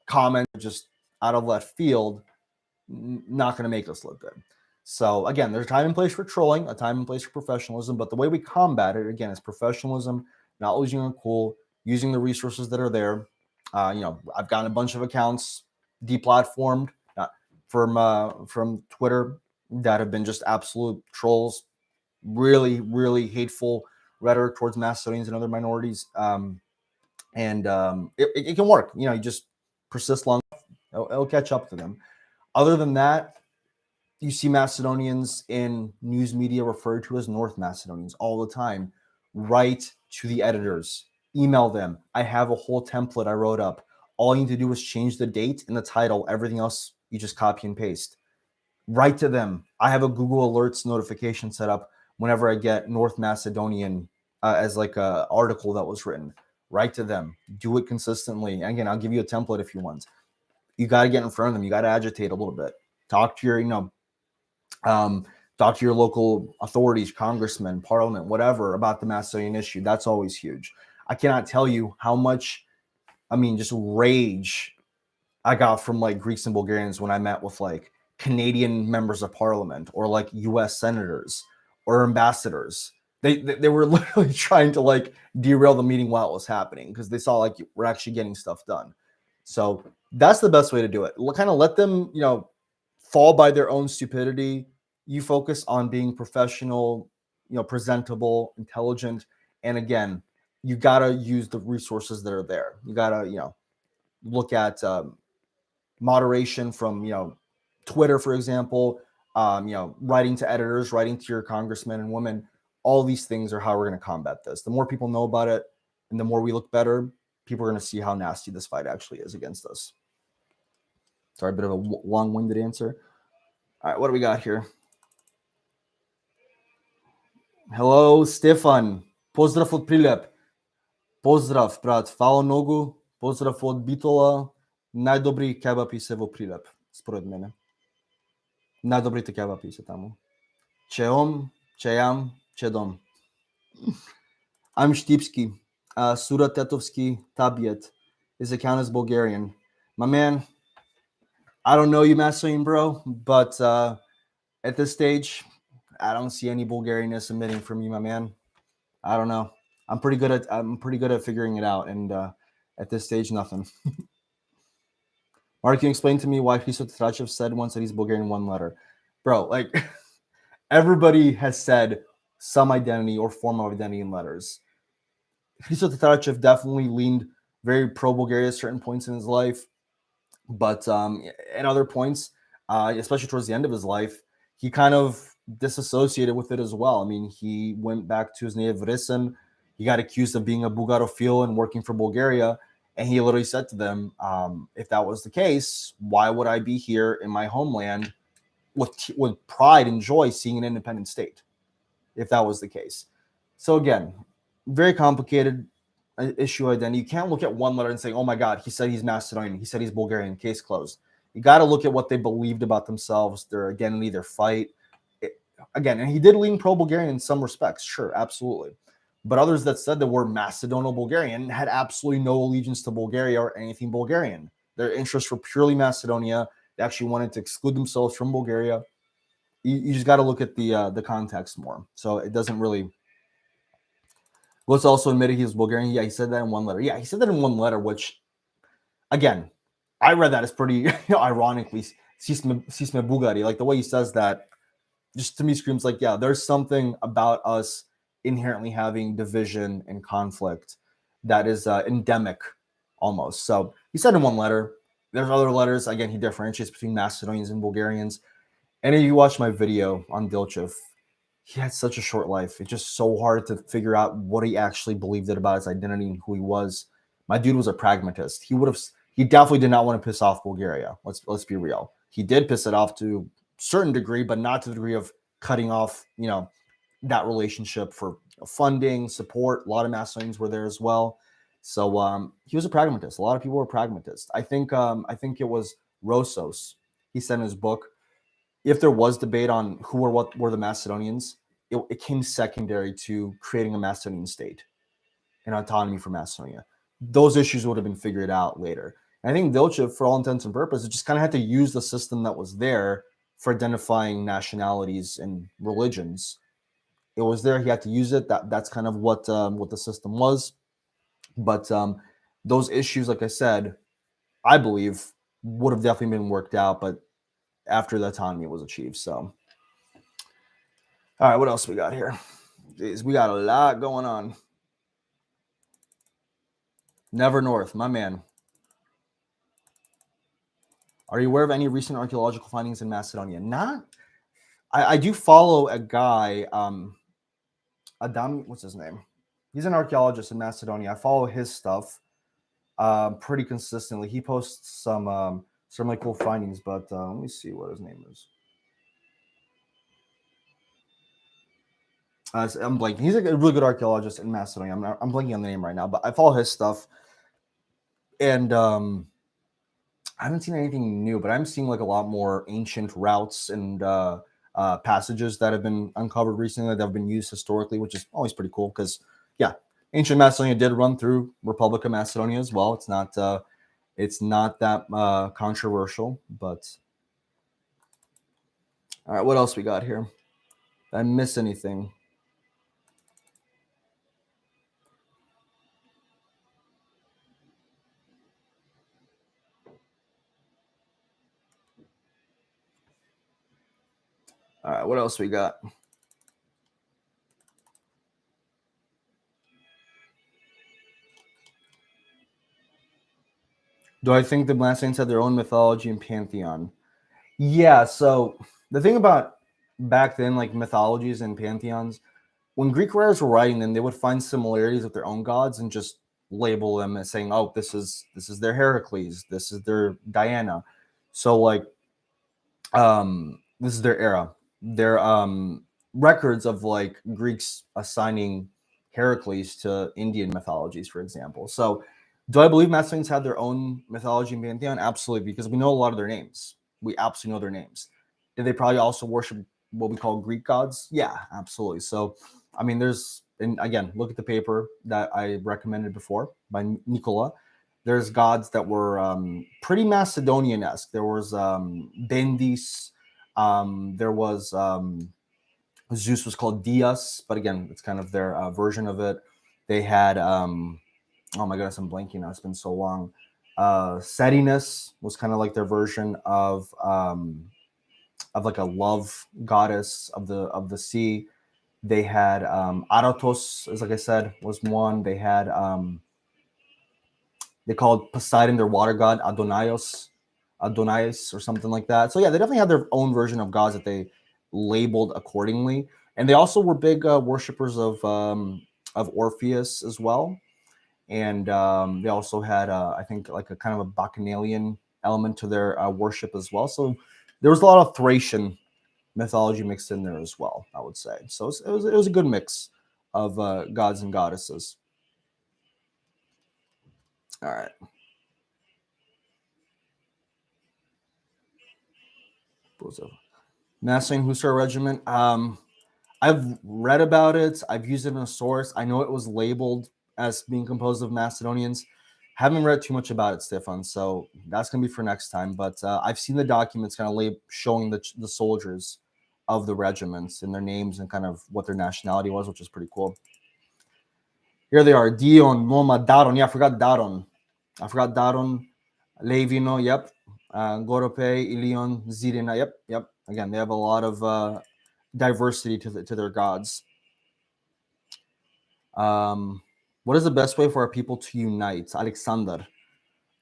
[SPEAKER 1] comment just out of left field, not going to make us look good. So again, there's a time and place for trolling, a time and place for professionalism, but the way we combat it, again, is professionalism, not losing our cool, using the resources that are there. I've gotten a bunch of accounts deplatformed from Twitter that have been just absolute trolls, really, really hateful rhetoric towards Macedonians and other minorities. It can work. You just persist long enough, it'll catch up to them. Other than that, you see Macedonians in news media referred to as North Macedonians all the time. Write to the editors, email them. I have a whole template I wrote up. All you need to do is change the date and the title. Everything else, you just copy and paste. Write to them. I have a Google Alerts notification set up whenever I get North Macedonian as like a article that was written. Write to them. Do it consistently. Again, I'll give you a template if you want. You got to get in front of them. You got to agitate a little bit. Talk to your, talk to your local authorities, congressmen, parliament, whatever, about the Macedonian issue. That's always huge. I cannot tell you how much, just rage I got from like Greeks and Bulgarians when I met with like Canadian members of parliament or like US senators or ambassadors. They were literally trying to like derail the meeting while it was happening because they saw like we're actually getting stuff done. So that's the best way to do it. Kind of let them, fall by their own stupidity. You focus on being professional, presentable, intelligent. And again, you got to use the resources that are there. You got to, look at moderation from, Twitter, for example, writing to editors, writing to your congressmen and women. All these things are how we're going to combat this. The more people know about it and the more we look better, people are going to see how nasty this fight actually is against us. Sorry, a bit of a long-winded answer. All right, what do we got here? Hello, Stefan. Pozdrav od Prilep. Pozdrav, brat. Hvala mnogo. Pozdrav od Bitola. Najdobri kebapi se vo Prilep, spored mene. Najdobrite kebapi se tamo. Čeom, čejam, čedom. I'm Štipski. Sura Tetovski Tabiet. His account is Bulgarian. My man, I don't know you, Macedonian bro, but at this stage, I don't see any Bulgarianness emitting from you, my man. I don't know. I'm pretty good at figuring it out, and at this stage, nothing. Mark, can you explain to me why Hristo Tatrachev said once that he's Bulgarian in one letter? Bro, like everybody has said some identity or form of identity in letters. Hristo Tatrachev definitely leaned very pro-Bulgaria at certain points in his life, but at other points, especially towards the end of his life, he kind of disassociated with it as well. I mean, he went back to his native Risen. He got accused of being a Bulgarophile and working for Bulgaria. And he literally said to them, if that was the case, why would I be here in my homeland, with pride and joy seeing an independent state, if that was the case. So again, very complicated issue identity. You can't look at one letter and say, "Oh my God, he said he's Macedonian. He said he's Bulgarian. Case closed." You got to look at what they believed about themselves, their identity, their fight. Again, and he did lean pro-Bulgarian in some respects, sure, absolutely. But others that said they were Macedono-Bulgarian had absolutely no allegiance to Bulgaria or anything Bulgarian. Their interests were purely Macedonia. They actually wanted to exclude themselves from Bulgaria. You just got to look at the context more. So it doesn't really. Let's also admit he was Bulgarian. Yeah, he said that in one letter. Yeah, he said that in one letter, which, again, I read that as pretty ironically, Sisme Bugari. Like the way he says that, just to me screams like, yeah, there's something about us inherently having division and conflict that is endemic almost. So he said in one letter. There's other letters. Again, he differentiates between Macedonians and Bulgarians. And if you watch my video on Dilchev, he had such a short life. It's just so hard to figure out what he actually believed about his identity and who he was. My dude was a pragmatist. He definitely did not want to piss off Bulgaria. Let's be real. He did piss it off to a certain degree, but not to the degree of cutting off, that relationship for funding, support. A lot of Macedonians were there as well. So he was a pragmatist. A lot of people were pragmatists. I think it was Rossos. He said in his book, if there was debate on who or what were the Macedonians, it came secondary to creating a Macedonian state and autonomy for Macedonia. Those issues would have been figured out later. And I think Dilchev, for all intents and purposes, just kind of had to use the system that was there for identifying nationalities and religions. It was there. He had to use it. That's kind of what the system was. But those issues, like I said, I believe would have definitely been worked out, but after the autonomy was achieved. So, all right, what else we got here? Jeez, we got a lot going on. Never North, my man. Are you aware of any recent archaeological findings in Macedonia? Not. I do follow a guy, Adam. What's his name? He's an archaeologist in Macedonia. I follow his stuff pretty consistently. He posts some really cool findings, but let me see what his name is. I'm blanking. He's a really good archaeologist in Macedonia. I'm blanking on the name right now, but I follow his stuff, and I haven't seen anything new, but I'm seeing like a lot more ancient routes and passages that have been uncovered recently that have been used historically, which is always pretty cool because, yeah, ancient Macedonia did run through Republic of Macedonia as well. It's not that controversial, but all right, what else we got here? Did I miss anything? All right, what else we got? Do I think the Macedonians had their own mythology and pantheon? Yeah, so the thing about back then, like mythologies and pantheons, when Greek writers were writing them, they would find similarities with their own gods and just label them as saying, "Oh, this is their Heracles, this is their Diana." So like, this is their era. Their records of like Greeks assigning Heracles to Indian mythologies, for example. So, do I believe Macedonians had their own mythology and pantheon? Absolutely, because we know a lot of their names. We absolutely know their names. Did they probably also worship what we call Greek gods? Yeah, absolutely. So, I mean, and again, look at the paper that I recommended before by Nicola. There's gods that were pretty Macedonian-esque. There was Bendis. There was Zeus was called Dias, but again, it's kind of their version of it. They had oh my goodness, I'm blanking now. It's been so long. Setinus was kind of like their version of like a love goddess of the sea. They had Aratos, as like I said, was one. They had they called Poseidon their water god, Adonaios or something like that. So yeah, they definitely had their own version of gods that they labeled accordingly, and they also were big worshippers of Orpheus as well. And they also had, I think, like a kind of a bacchanalian element to their worship as well. So there was a lot of Thracian mythology mixed in there as well, I would say. So it was a good mix of gods and goddesses. All right. Macedonian Hussar Regiment. I've read about it. I've used it in a source. I know it was labeled as being composed of Macedonians. Haven't read too much about it, Stefan. So that's gonna be for next time. But I've seen the documents kind of showing the soldiers of the regiments and their names and kind of what their nationality was, which is pretty cool. Here they are: Dion, Noma, Daron. Yeah, I forgot Daron. Levino. Yep. Gorope, Ilion, Zirina. Yep. Again, they have a lot of diversity to their gods. What is the best way for our people to unite? Alexander.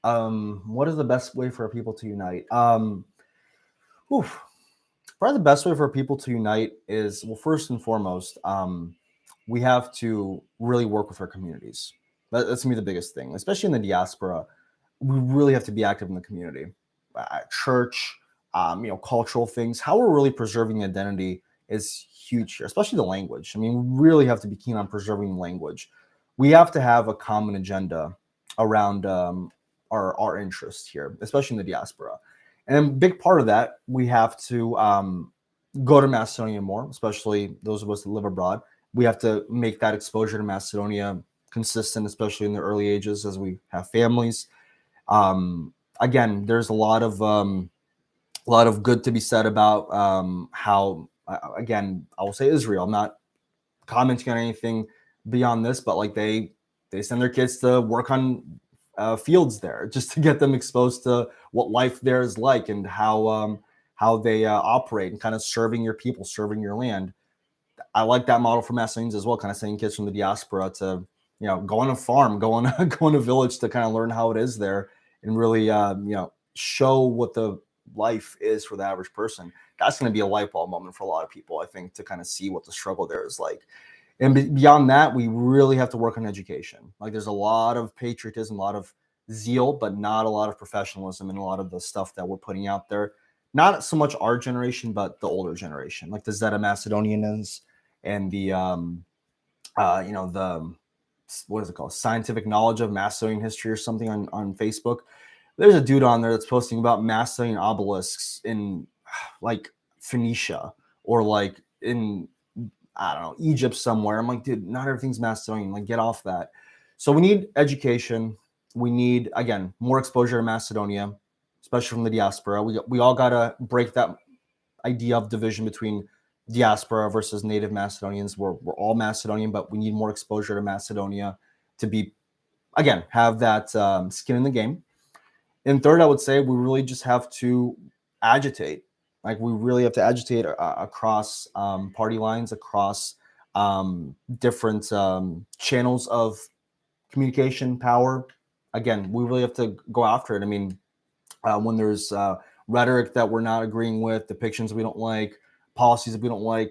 [SPEAKER 1] What is the best way for our people to unite? Probably the best way for people to unite is, well, first and foremost, we have to really work with our communities. That's gonna be the biggest thing, especially in the diaspora. We really have to be active in the community, church, cultural things. How we're really preserving identity is huge here, especially the language. I mean, we really have to be keen on preserving the language. We have to have a common agenda around our interests here, especially in the diaspora. And a big part of that, we have to go to Macedonia more, especially those of us that live abroad. We have to make that exposure to Macedonia consistent, especially in the early ages as we have families. Again, there's a lot of good to be said about how, again, I will say Israel. I'm not commenting on anything beyond this, but like they send their kids to work on fields there just to get them exposed to what life there is like and how they operate and kind of serving your people, serving your land. I like that model for Macedonians as well, kind of sending kids from the diaspora to, go on a farm, go on a village to kind of learn how it is there and really, show what the life is for the average person. That's going to be a light bulb moment for a lot of people, I think, to kind of see what the struggle there is like. And beyond that, we really have to work on education. Like there's a lot of patriotism, a lot of zeal, but not a lot of professionalism in a lot of the stuff that we're putting out there. Not so much our generation, but the older generation, like the Zeta Macedonians and the, the, what is it called? Scientific Knowledge of Macedonian History or something on Facebook. There's a dude on there that's posting about Macedonian obelisks in like Phoenicia or like in, I don't know, Egypt somewhere. I'm like, dude, not everything's Macedonian. Like, get off that. So we need education. We need, again, more exposure to Macedonia, especially from the diaspora. We all got to break that idea of division between diaspora versus native Macedonians. We're all Macedonian, but we need more exposure to Macedonia to be, again, have that skin in the game. And third, I would say we really just have to agitate. Like we really have to agitate across party lines, across different channels of communication, power. Again, we really have to go after it. I mean, when there's rhetoric that we're not agreeing with, depictions we don't like, policies that we don't like,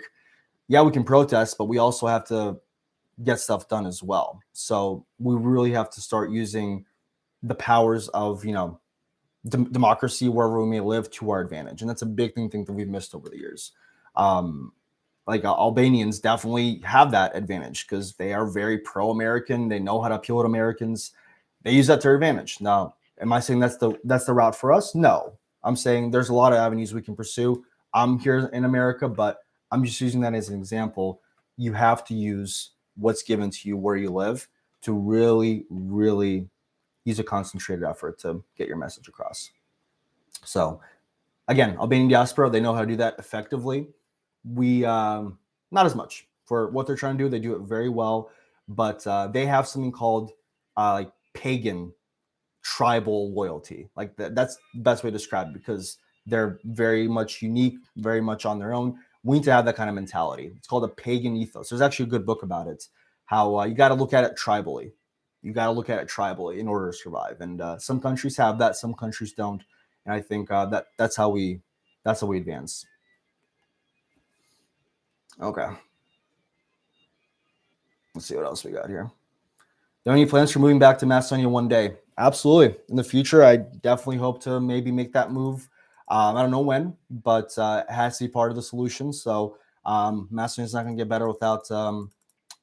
[SPEAKER 1] yeah, we can protest, but we also have to get stuff done as well. So we really have to start using the powers of, democracy wherever we may live to our advantage. And that's a big thing that we've missed over the years. Albanians definitely have that advantage because they are very pro-American. They know how to appeal to Americans. They use that to their advantage. Now, am I saying that's the route for us? No. I'm saying there's a lot of avenues we can pursue. I'm here in America, but I'm just using that as an example. You have to use what's given to you where you live to really, really use a concentrated effort to get your message across. So again, Albanian diaspora, they know how to do that effectively. We, not as much for what they're trying to do. They do it very well, but they have something called like pagan tribal loyalty. Like that's the best way to describe it because they're very much unique, very much on their own. We need to have that kind of mentality. It's called a pagan ethos. There's actually a good book about it, how you got to look at it tribally. You got to look at it tribally in order to survive. And some countries have that, some countries don't. And I think that's how we advance. Okay. Let's see what else we got here. Do you have any plans for moving back to Macedonia one day? Absolutely. In the future, I definitely hope to maybe make that move. I don't know when, but it has to be part of the solution. So Macedonia is not going to get better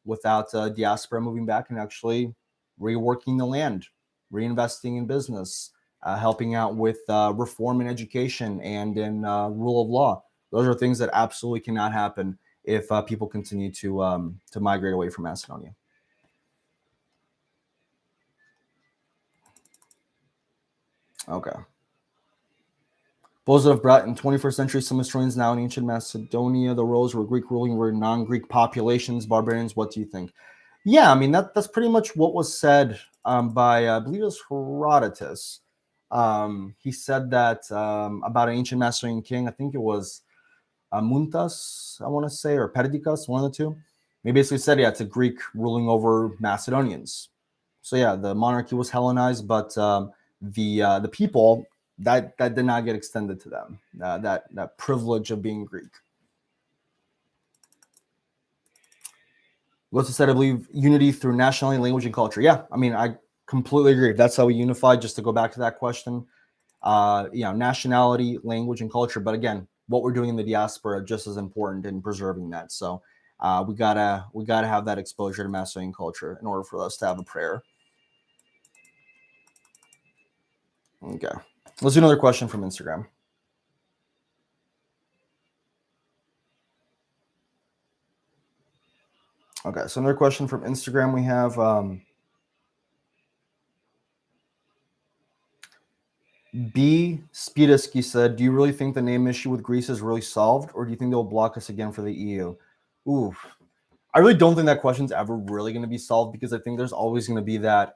[SPEAKER 1] without diaspora moving back and actually reworking the land, reinvesting in business, helping out with reform in education and in rule of law. Those are things that absolutely cannot happen if people continue to migrate away from Macedonia. Okay. Those that have brought in 21st century, some historians now in ancient Macedonia, the roles were Greek ruling, were non-Greek populations, barbarians. What do you think? Yeah, I mean that's pretty much what was said by I believe it was Herodotus. He said that about an ancient Macedonian king. I think it was Muntas, I want to say, or Perdiccas, one of the two. He basically said, yeah, it's a Greek ruling over Macedonians. So yeah, the monarchy was Hellenized, but the people that did not get extended to them. That privilege of being Greek. Luther said, I believe unity through nationality, language, and culture. Yeah, I mean, I completely agree. That's how we unify. Just to go back to that question, nationality, language, and culture. But again, what we're doing in the diaspora just as important in preserving that. So we gotta have that exposure to Macedonian culture in order for us to have a prayer. Okay, let's do another question from Instagram. Okay, so another question from Instagram we have. B. Spiedisky said, do you really think the name issue with Greece is really solved, or do you think they'll block us again for the EU? Ooh, I really don't think that question's ever really going to be solved, because I think there's always going to be that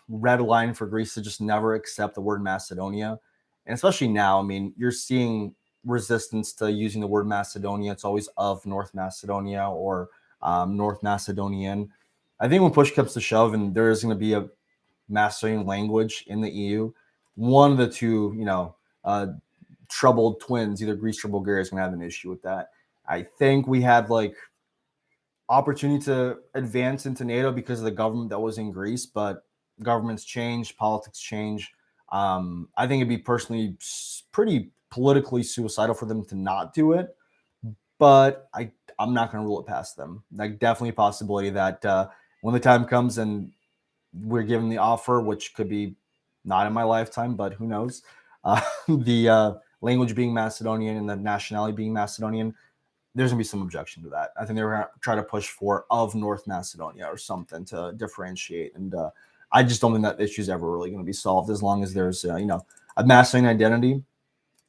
[SPEAKER 1] red line for Greece to just never accept the word Macedonia. And especially now, I mean, you're seeing resistance to using the word Macedonia. It's always of North Macedonia or North Macedonian. I think when push comes to shove and there is going to be a Macedonian language in the EU, one of the two, troubled twins, either Greece or Bulgaria, is going to have an issue with that. I think we had like opportunity to advance into NATO because of the government that was in Greece, but governments change, politics change. I think it'd be personally pretty politically suicidal for them to not do it, but I'm not going to rule it past them. Like, definitely a possibility that when the time comes and we're given the offer, which could be not in my lifetime, but who knows, the language being Macedonian and the nationality being Macedonian, there's gonna be some objection to that. I think they're gonna try to push for of North Macedonia or something to differentiate. And I just don't think that issue is ever really going to be solved as long as there's a Macedonian identity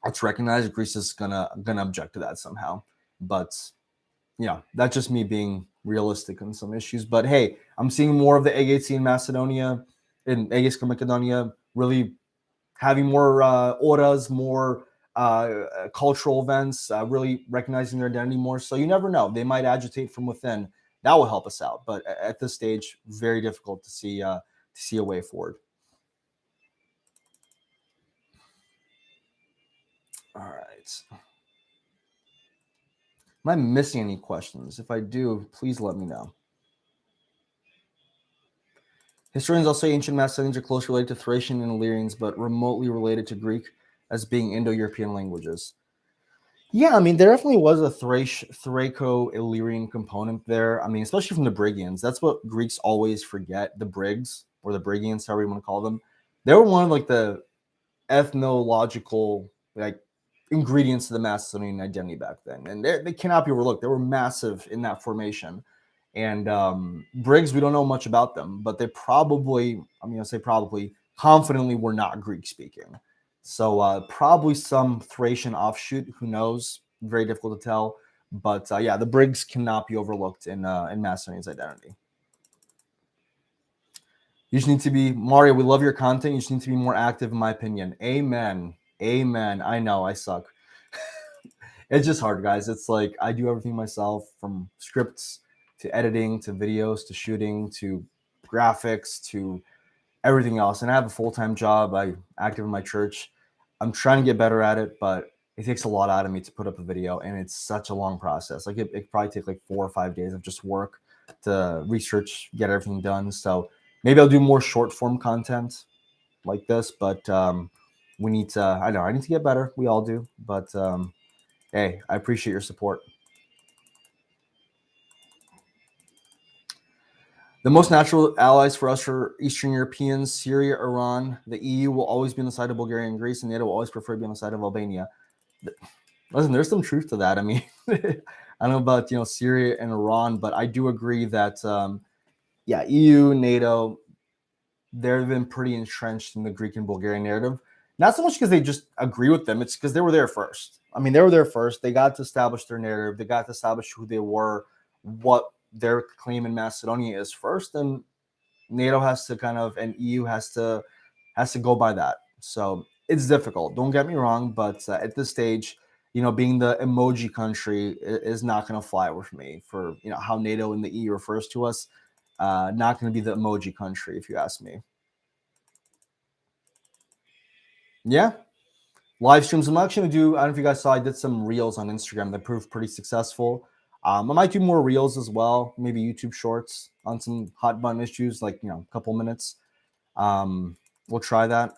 [SPEAKER 1] that's recognized. Greece is gonna object to that somehow. But that's just me being realistic on some issues. But hey, I'm seeing more of the Aegean in Macedonia, in Aegean Macedonia, really having more auras, more cultural events, really recognizing their identity more. So you never know; they might agitate from within. That will help us out. But at this stage, very difficult to see a way forward. All right. Am I missing any questions? If I do, please let me know. Historians also say ancient Macedonians are closely related to Thracian and Illyrians, but remotely related to Greek as being Indo-European languages. Yeah, I mean, there definitely was a Thraco-Illyrian component there. I mean, especially from the Brygians. That's what Greeks always forget, the Briggs, or the Brygians, however you want to call them. They were one of like the ethnological ingredients to the Macedonian identity back then, and they cannot be overlooked. They were massive in that formation. And Briggs, we don't know much about them, but they probably, I say probably, confidently were not Greek speaking. So probably some Thracian offshoot. Who knows? Very difficult to tell. But the Briggs cannot be overlooked in Macedonian's identity. You just need to be, Mario, we love your content. You just need to be more active, in my opinion. Amen. Amen. I know I suck. It's just hard, guys. It's like I do everything myself, from scripts to editing to videos to shooting to graphics to everything else. And I have a full-time job. I'm active in my church. I'm trying to get better at it, but it takes a lot out of me to put up a video, and it's such a long process. Like it probably take like 4 or 5 days of just work to research, get everything done. So maybe I'll do more short form content like this, but we need to. I know I need to get better. We all do, but hey, I appreciate your support. The most natural allies for us are Eastern Europeans, Syria, Iran. The EU will always be on the side of Bulgaria and Greece, and NATO will always prefer to be on the side of Albania. Listen, there's some truth to that. I mean, I don't know about Syria and Iran, but I do agree that yeah, EU, NATO, they've been pretty entrenched in the Greek and Bulgarian narrative. Not so much because they just agree with them; it's because they were there first. I mean, they were there first. They got to establish their narrative. They got to establish who they were, what their claim in Macedonia is first, and NATO has to and EU has to go by that. So it's difficult. Don't get me wrong, but at this stage, being the emoji country is not going to fly with me for how NATO and the EU refers to us. Not going to be the emoji country, if you ask me. Yeah, live streams. I'm actually going to do. I don't know if you guys saw. I did some reels on Instagram that proved pretty successful. I might do more reels as well. Maybe YouTube Shorts on some hot button issues, like a couple minutes. We'll try that.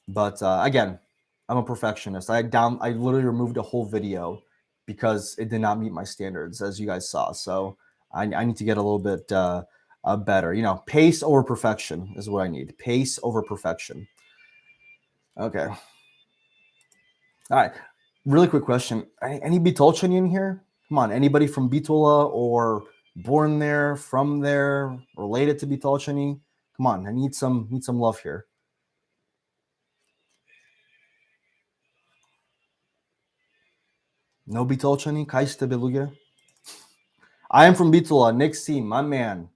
[SPEAKER 1] But again, I'm a perfectionist. I literally removed a whole video because it did not meet my standards, as you guys saw. So I need to get a little bit better. Pace over perfection is what I need. Pace over perfection. Okay. All right. Really quick question. Any Bitolchani in here? Come on. Anybody from Bitola or born there, from there, related to Bitolchani? Come on. I need some love here. No Bitolchani? Kaiste Beluga? I am from Bitola. Nick C, my man.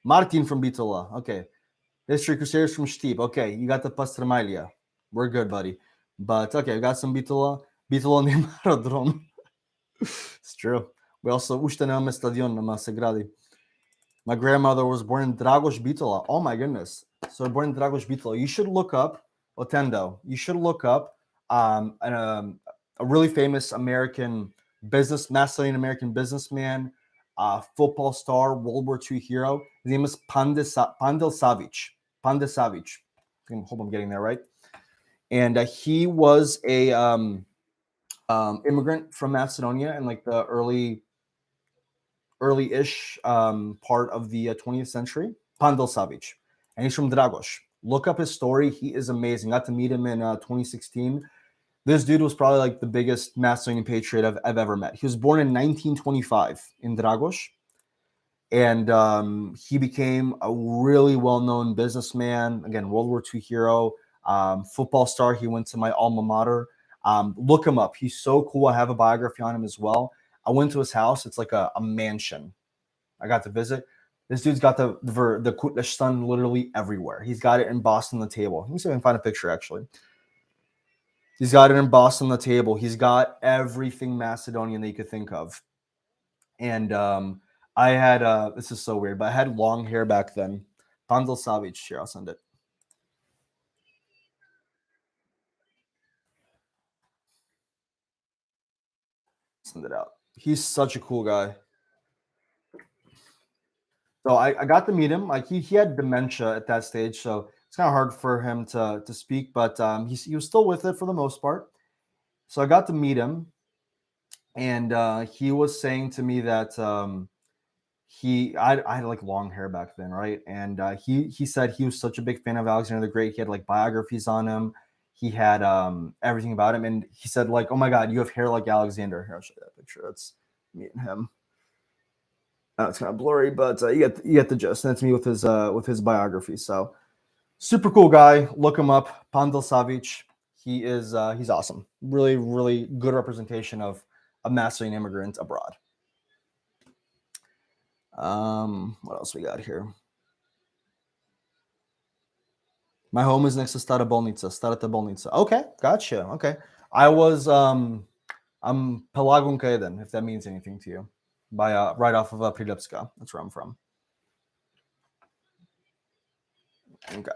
[SPEAKER 1] Martin from Bitola. Okay. History Crusaders from Steve. Okay, you got the Pastramalia. We're good, buddy. But okay, we got some Bitola. Bitola nema aerodrom. It's true. We also ušte nemame stadion, nama se gradi. My grandmother was born in Dragoš Bitola. Oh my goodness. So born in Dragoš Bitola. You should look up Otendo. You should look up a really famous American Macedonian American businessman, football star, World War II hero. His name is Pandil Savic. Pandil Savic. I hope I'm getting that right. And he was a immigrant from Macedonia in like the early-ish part of the 20th century. Pandil Savic, and he's from Dragoš. Look up his story. He is amazing. Got to meet him in 2016. This dude was probably like the biggest Macedonian patriot I've ever met. He was born in 1925 in Dragoš, and he became a really well-known businessman. Again, World War II hero, football star. He went to my alma mater. Look him up. He's so cool. I have a biography on him as well. I went to his house. It's like a mansion. I got to visit. This dude's got the Kutlesh literally everywhere. He's got it in Boston on the table. Let me see if I can find a picture, actually. He's got it in Boston on the table. He's got everything Macedonian that you could think of. And I had, this is so weird, but I had long hair back then. Pandil Savic, here, I'll send it. Send it out. He's such a cool guy. So I got to meet him. Like he had dementia at that stage, so it's kind of hard for him to speak, but he was still with it for the most part. So I got to meet him, and he was saying to me that I had like long hair back then, right? And he said he was such a big fan of Alexander the Great. He had like biographies on him. He had everything about him, and he said like, "Oh my God, you have hair like Alexander." Here, I'll show you that picture. That's me and him. It's kind of blurry, but you get the gist. That's me with his biography. So super cool guy. Look him up, Pandil Savic. He's awesome. Really, really good representation of a Macedonian immigrant abroad. What else we got here? My home is next to Stara Bolnica. Okay, gotcha. Okay, I'm Pelagunka Eden, if that means anything to you. By right off of Prilipska. That's where I'm from. Okay.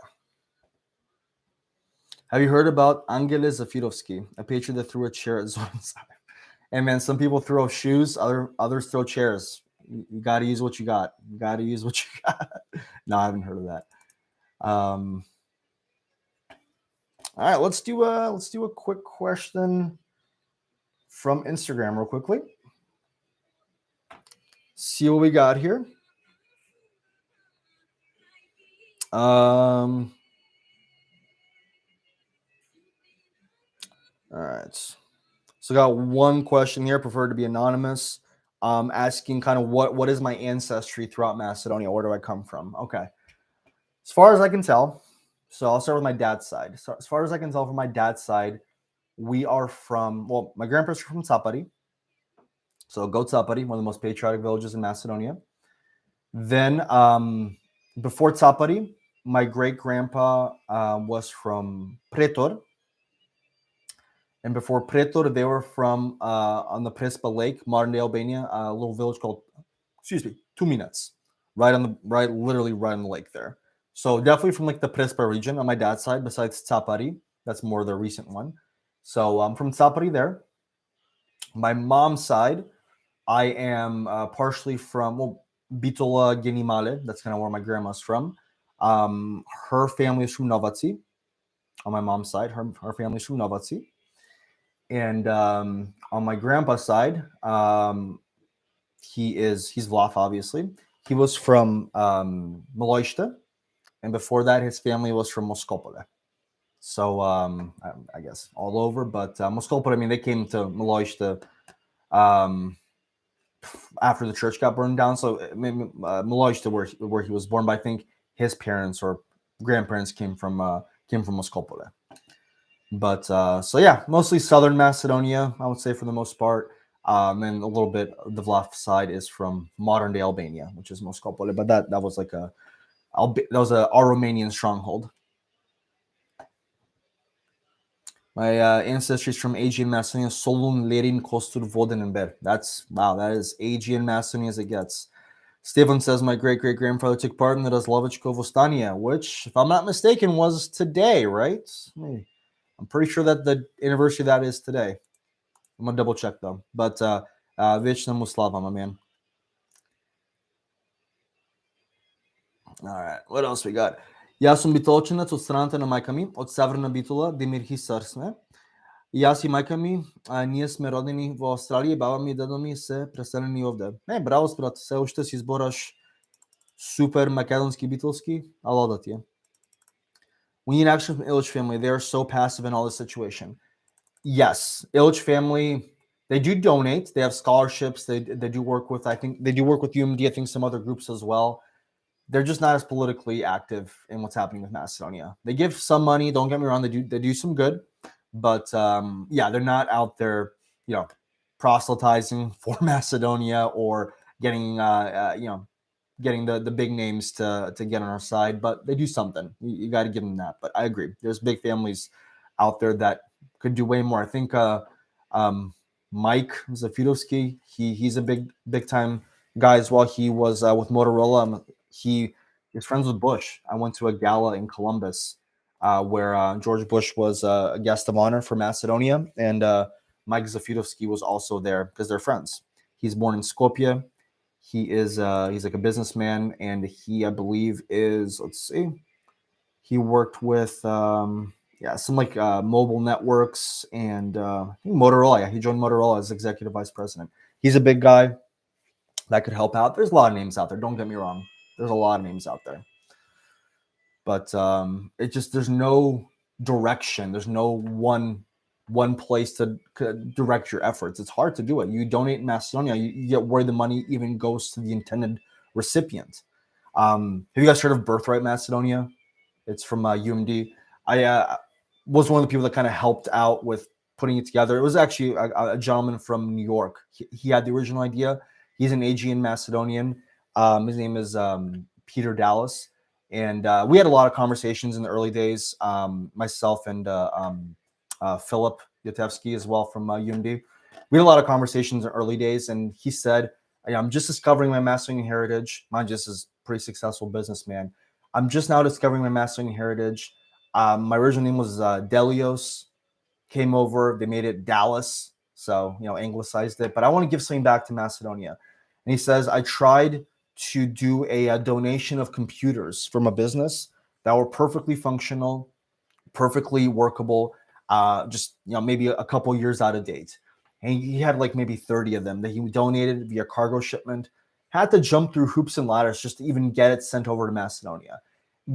[SPEAKER 1] Have you heard about Angele Zafirovsky, a patriot that threw a chair at Zoran's side? And man, some people throw shoes, others throw chairs. You got to use what you got. You got to use what you got. No, I haven't heard of that. All right, let's do a quick question from Instagram real quickly. See what we got here. All right. So got one question here, preferred to be anonymous, asking kind of what is my ancestry throughout Macedonia? Where do I come from? Okay. As far as I can tell, so I'll start with my dad's side. So as far as I can tell from my dad's side, we are from, well, my grandparents are from Tapari. So go Tapari, one of the most patriotic villages in Macedonia. Then before Tapari, my great grandpa was from Pretor. And before Pretor, they were from on the Prespa Lake, modern day Albania, a little village called, excuse me, 2 minutes, literally right on the lake there. So definitely from like the Prespa region on my dad's side, besides Tapari. That's more the recent one. So I'm from Tapari there. My mom's side, I am partially from, well, Bitola Genimale. That's kind of where my grandma's from. Her family is from Novaci on my mom's side. Her family's from Novaci. And on my grandpa's side, he's Vlach, obviously. He was from Maloiste, and before that, his family was from Moskopole. So I guess all over, but Moskopole, I mean, they came to Maloiste after the church got burned down. So Maloiste, where he was born, but I think his parents or grandparents came from Moskopole. But so yeah, mostly southern Macedonia, I would say for the most part. And a little bit of the Vlach side is from modern day Albania, which is Moskopole. But that was like a Romanian stronghold. My ancestry is from Aegean Macedonia, Solun, Lerin, Kostur, Vodenenberg. That is Aegean Macedonia as it gets. Steven says my great great grandfather took part in the Razlovichko Vostania, which, if I'm not mistaken, was today, right? I'm pretty sure that the anniversary of that is today. I'm gonna double check though. But Vishna Muslava, my man. All right, what else we got? Јас сум битолчинец од страната на мајка ми, од Северна Битола, Демирхисар сме. Јас и мајка ми, ние сме родени во Австралија, баба ми и дедо ми се преселени овде. Браво, брат, се уште си избораш супер македонски битолски, ало да ти е. We need action from Illich family. They are so passive in all this situation. Yes, Illich family, they do donate. They have scholarships. They do work with, I think, they do work with UMD, I think some other groups as well. They're just not as politically active in what's happening with Macedonia. They give some money. Don't get me wrong. They do some good, but yeah, they're not out there, proselytizing for Macedonia or getting, getting the big names to get on our side. But they do something. You got to give them that. But I agree. There's big families out there that could do way more. I think Mike Zafidovsky, he's a big time guy as well. He was with Motorola. He is friends with Bush. I went to a gala in Columbus where George Bush was a guest of honor for Macedonia, and Mike Zafidovsky was also there because they're friends. He's born in Skopje. He is he's like a businessman, and he, I believe, is, let's see, he worked with some like mobile networks and I think Motorola. Yeah, he joined Motorola as executive vice president. He's a big guy that could help out. There's a lot of names out there. Don't get me wrong. There's a lot of names out there. But it just, there's no direction. There's no one place to direct your efforts. It's hard to do it. You donate in Macedonia, you get where the money even goes to the intended recipient. Have you guys heard of Birthright Macedonia? It's from UMD. I was one of the people that kind of helped out with putting it together. It was actually a gentleman from New York. He had the original idea. He's an Aegean Macedonian. His name is Peter Dallas. And we had a lot of conversations in the early days, myself and Philip Yatevsky as well from UMD. We had a lot of conversations in the early days, and he said, I'm just discovering my Macedonian heritage. Mine just is a pretty successful businessman. I'm just now discovering my Macedonian heritage. My original name was Delios. Came over, they made it Dallas, so anglicized it. But I want to give something back to Macedonia. And he says, I tried to do a donation of computers from a business that were perfectly functional, perfectly workable, just maybe a couple years out of date. And he had like maybe 30 of them that he donated via cargo shipment. Had to jump through hoops and ladders just to even get it sent over to Macedonia.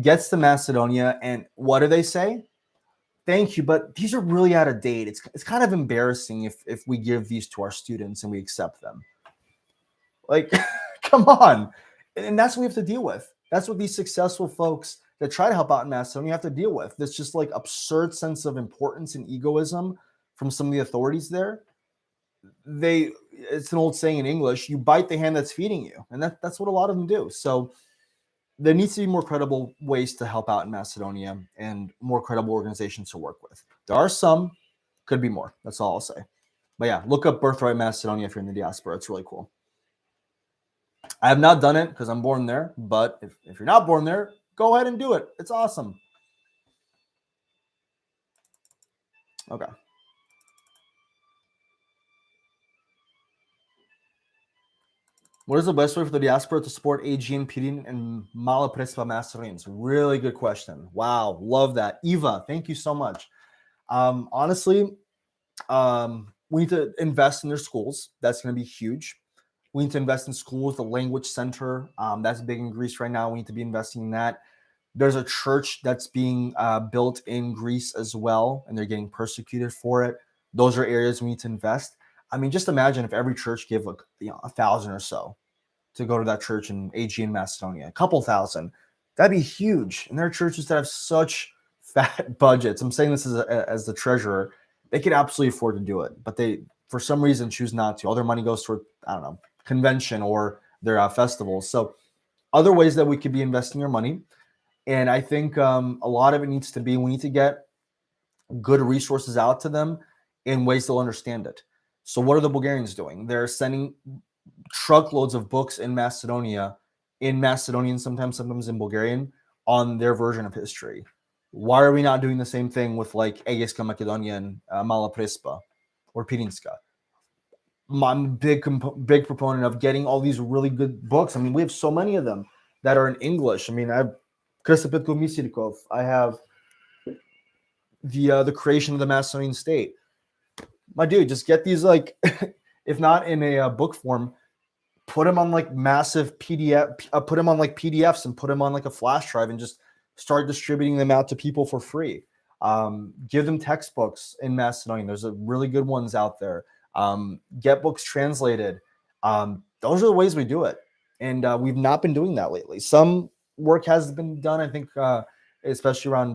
[SPEAKER 1] Gets to Macedonia, and what do they say? Thank you, but these are really out of date. It's kind of embarrassing if we give these to our students and we accept them. Like, come on. And that's what we have to deal with. That's what these successful folks that try to help out in Macedonia have to deal with. This just like absurd sense of importance and egoism from some of the authorities there. It's an old saying in English, you bite the hand that's feeding you. And that's what a lot of them do. So there needs to be more credible ways to help out in Macedonia and more credible organizations to work with. There are some, could be more. That's all I'll say. But yeah, look up Birthright Macedonia if you're in the diaspora. It's really cool. I have not done it because I'm born there, but if you're not born there, go ahead and do it. It's awesome. Okay. What is the best way for the diaspora to support Aegean, Pirin, and Mala Prespa Macedonians? Really good question. Wow, love that. Eva, thank you so much. Honestly, we need to invest in their schools. That's going to be huge. We need to invest in schools, the language center. That's big in Greece right now. We need to be investing in that. There's a church that's being built in Greece as well, and they're getting persecuted for it. Those are areas we need to invest. I mean, just imagine if every church gave like 1,000 or so to go to that church in Aegean Macedonia, a couple thousand. That'd be huge. And there are churches that have such fat budgets. I'm saying this as the treasurer. They could absolutely afford to do it, but they, for some reason, choose not to. All their money goes toward, I don't know, convention or their festivals. So other ways that we could be investing our money. And I think a lot of it needs to be, we need to get good resources out to them in ways they'll understand it. So what are the Bulgarians doing? They're sending truckloads of books in Macedonian, sometimes in Bulgarian, on their version of history. Why are we not doing the same thing with like Aegeska Macedonia and Mala Prespa or Pirinska? I'm a big proponent of getting all these really good books. I mean, we have so many of them that are in English. I mean, I have Kristapetko Misirikov. I have the creation of the Macedonian state. My dude, just get these, like, if not in a book form, put them on like massive PDF, put them on like PDFs and put them on like a flash drive and just start distributing them out to people for free. Give them textbooks in Macedonian. There's a really good ones out there. Get books translated. Those are the ways we do it. And we've not been doing that lately. Some work has been done, I think, especially around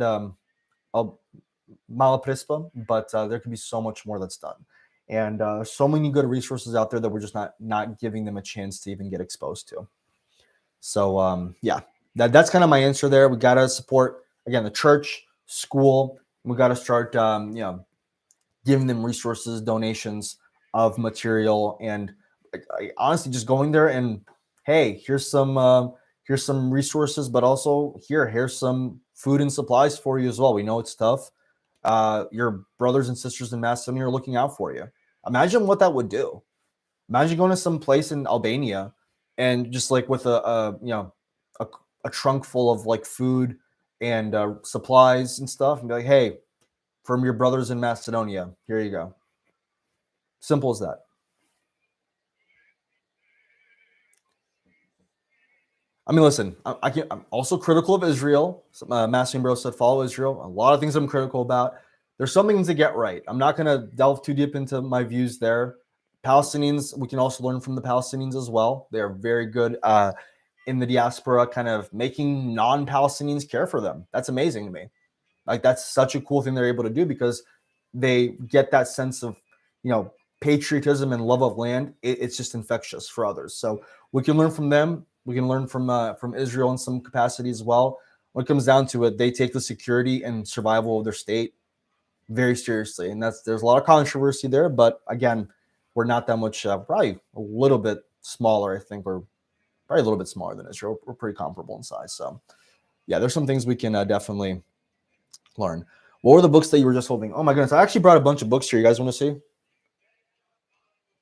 [SPEAKER 1] Mala Prespa, but there could be so much more that's done. And so many good resources out there that we're just not giving them a chance to even get exposed to. So yeah, that's kind of my answer there. We got to support, again, the church, school. We got to start giving them resources, donations of material, and honestly just going there and, hey, here's some resources, but also here's some food and supplies for you as well. We know it's tough. Your brothers and sisters in Macedonia are looking out for you. Imagine what that would do. Imagine going to some place in Albania and just like with a trunk full of like food and supplies and stuff, and be like, hey, from your brothers in Macedonia, here you go. Simple as that. I mean, listen, I'm also critical of Israel. Macedonian Bro said, follow Israel. A lot of things I'm critical about. There's some things to get right. I'm not going to delve too deep into my views there. Palestinians, we can also learn from the Palestinians as well. They're very good in the diaspora, kind of making non-Palestinians care for them. That's amazing to me. Like, that's such a cool thing they're able to do because they get that sense of, patriotism and love of land. It's just infectious for others. So we can learn from them. We can learn from Israel in some capacity as well. When it comes down to it, they take the security and survival of their state very seriously, and there's a lot of controversy there. But again, we're not that much. Probably a little bit smaller. I think we're probably a little bit smaller than Israel. We're pretty comparable in size. So yeah, there's some things we can definitely learn. What were the books that you were just holding? Oh my goodness, I actually brought a bunch of books here. You guys want to see?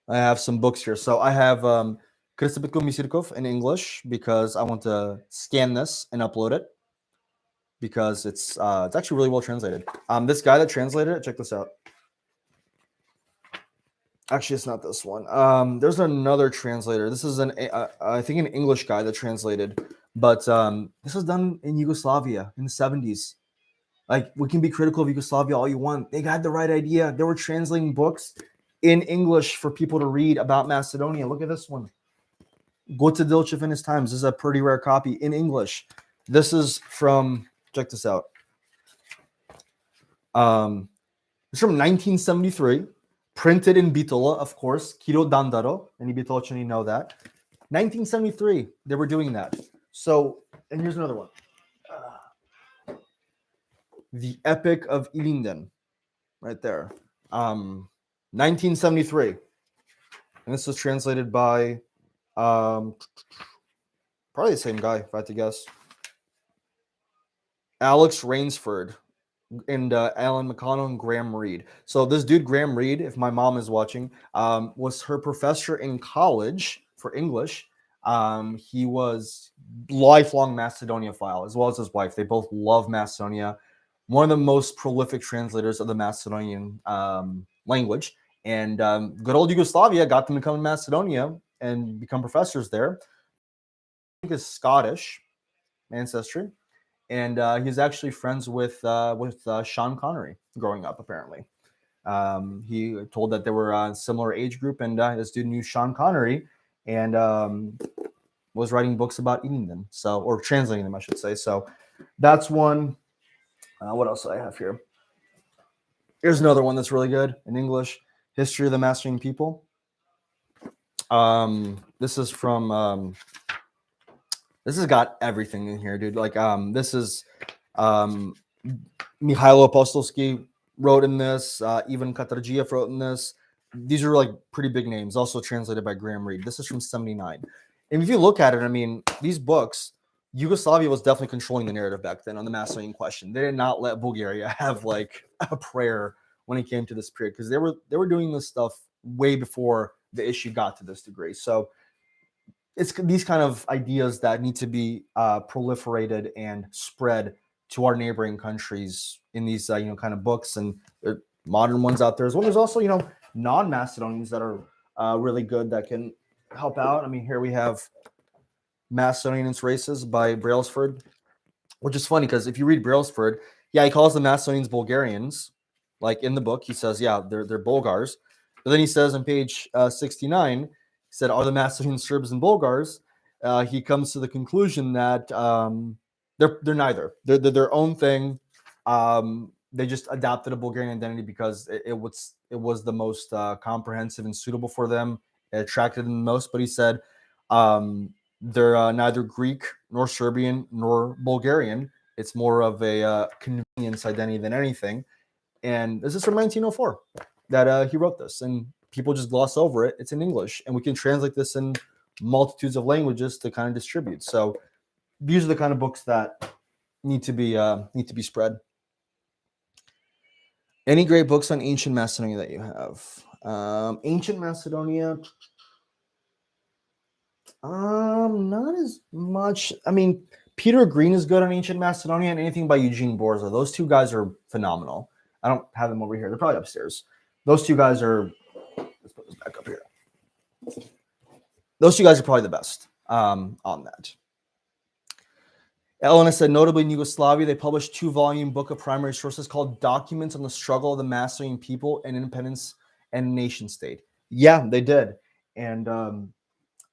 [SPEAKER 1] I have some books here. So I have Kristapetko Misirikov in English because I want to scan this and upload it. because it's actually really well translated. This guy that translated it, check this out. Actually, it's not this one. There's another translator. This is I think an English guy that translated, but this was done in Yugoslavia in the 70s. Like, we can be critical of Yugoslavia all you want. They got the right idea. They were translating books in English for people to read about Macedonia. Look at this one. Goethe Dilchev in his times. This is a pretty rare copy in English. This is from, check this out. It's from 1973, printed in Bitola, of course. Kiro Dandaro. Any Bitolchani know that. 1973, they were doing that. So, and here's another one. The Epic of Ilinden, right there. 1973. And this was translated by probably the same guy, if I had to guess. Alex Rainsford and Alan McConnell and Graham Reed. So this dude, Graham Reed, if my mom is watching, was her professor in college for English. He was lifelong Macedonia-phile, as well as his wife. They both love Macedonia. One of the most prolific translators of the Macedonian language. And good old Yugoslavia got them to come to Macedonia and become professors there. I think is Scottish ancestry. And he's actually friends with Sean Connery growing up, apparently. He told that they were a similar age group, and this dude knew Sean Connery and was writing books about eating them, or translating them, I should say. So that's one. What else do I have here? Here's another one that's really good in English. History of the Macedonian People. This is from... this has got everything in here, dude. Like, this is Mihailo Apostolsky wrote in this. Ivan Katarjiev wrote in this. These are like pretty big names, also translated by Graham Reed. This is from 79. And if you look at it, I mean, these books, Yugoslavia was definitely controlling the narrative back then on the Macedonian question. They did not let Bulgaria have like a prayer when it came to this period, because they were doing this stuff way before the issue got to this degree. So it's these kind of ideas that need to be proliferated and spread to our neighboring countries in these kind of books, and there are modern ones out there as well. There's also non-Macedonians that are really good that can help out. I mean, here we have Macedonian and its Races by Brailsford, which is funny because if you read Brailsford, he calls the Macedonians Bulgarians. Like in the book, he says, they're Bulgars. But then he says on page 69, he said, are the Macedonian Serbs and Bulgars? He comes to the conclusion that they're neither. They're their own thing. They just adopted a Bulgarian identity because it was the most comprehensive and suitable for them. It attracted them the most. But he said they're neither Greek nor Serbian nor Bulgarian. It's more of a convenience identity than anything. And this is from 1904 that he wrote this, and people just gloss over it. It's in English, and we can translate this in multitudes of languages to kind of distribute. So these are the kind of books that need to be spread. Any great books on ancient Macedonia that you have? Ancient Macedonia, not as much. I mean, Peter Green is good on ancient Macedonia, and anything by Eugene Borza. Those two guys are phenomenal. I don't have them over here. They're probably upstairs. Those two guys are, let's put this back up here. Those two guys are probably the best on that. Elena said, notably in Yugoslavia, they published 2-volume book of primary sources called Documents on the Struggle of the Macedonian People and Independence and Nation State. Yeah, they did. And let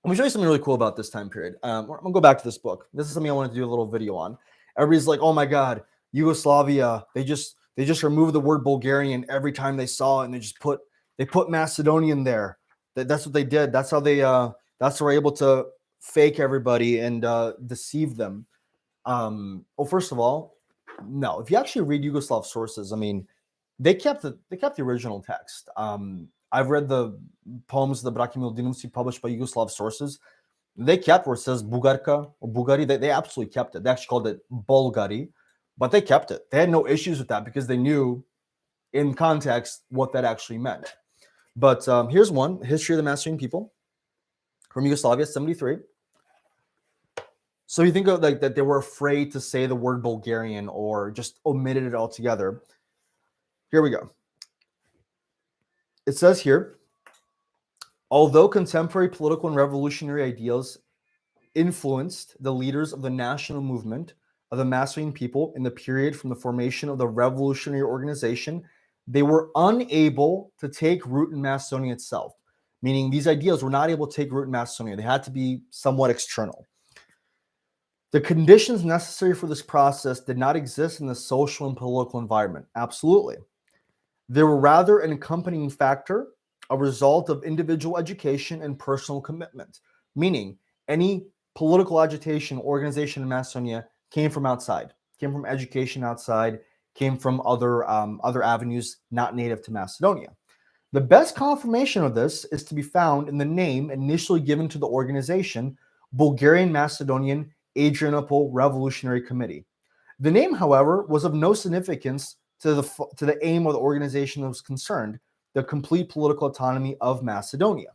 [SPEAKER 1] me show you something really cool about this time period. I'm going to go back to this book. This is something I wanted to do a little video on. Everybody's like, oh my God, Yugoslavia, they just removed the word Bulgarian every time they saw it, and they put Macedonian there. That's what they did. That's how they were able to fake everybody and deceive them. Well, first of all, no. If you actually read Yugoslav sources, I mean, they kept the original text. I've read the poems the Brakimil Dinusi published by Yugoslav sources. They kept where it says Bugarka or Bugari. They absolutely kept it. They actually called it Bulgari. But they kept it. They had no issues with that because they knew in context what that actually meant. But here's one, History of the Macedonian People from Yugoslavia, 73. So you think of like that they were afraid to say the word Bulgarian or just omitted it altogether. Here we go. It says here, although contemporary political and revolutionary ideals influenced the leaders of the national movement of the Macedonian people in the period from the formation of the revolutionary organization, they were unable to take root in Macedonia itself, meaning these ideas were not able to take root in Macedonia. They had to be somewhat external. The conditions necessary for this process did not exist in the social and political environment. Absolutely. They were rather an accompanying factor, a result of individual education and personal commitment, meaning any political agitation organization in Macedonia came from outside, came from education outside, came from other avenues not native to Macedonia. The best confirmation of this is to be found in the name initially given to the organization, Bulgarian Macedonian Adrianople Revolutionary Committee. The name, however, was of no significance to the aim of the organization that was concerned, the complete political autonomy of Macedonia.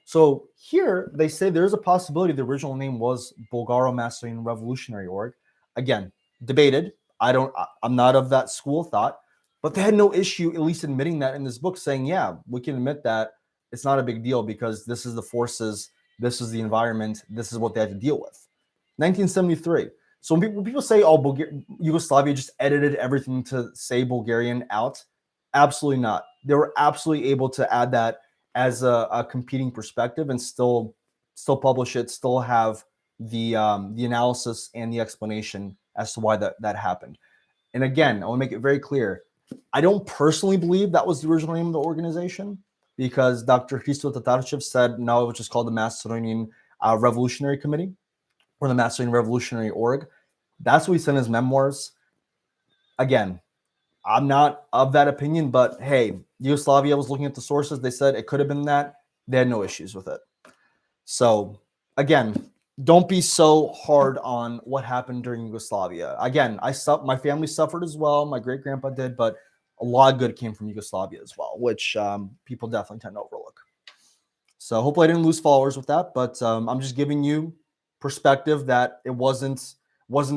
[SPEAKER 1] So here they say there's a possibility the original name was Bulgaro-Macedonian Revolutionary Org. Again, debated. I'm not of that school of thought, but they had no issue at least admitting that in this book, saying, yeah, we can admit that it's not a big deal because this is the forces, this is the environment, this is what they had to deal with. 1973. So when people say, oh, Yugoslavia just edited everything to say Bulgarian out, absolutely not. They were absolutely able to add that as a competing perspective and still publish it, still have the analysis and the explanation as to why that happened. And again, I want to make it very clear, I don't personally believe that was the original name of the organization because Dr. Hristo Tatarchev said no, it was just called the Macedonian Revolutionary Committee or the Macedonian Revolutionary Org. That's what he said in his memoirs. Again, I'm not of that opinion, but hey, Yugoslavia was looking at the sources. They said it could have been that. They had no issues with it. So again, don't be so hard on what happened during Yugoslavia. Again, my family suffered as well. My great grandpa did, but a lot of good came from Yugoslavia as well, which people definitely tend to overlook. So hopefully I didn't lose followers with that, but I'm just giving you perspective that it wasn't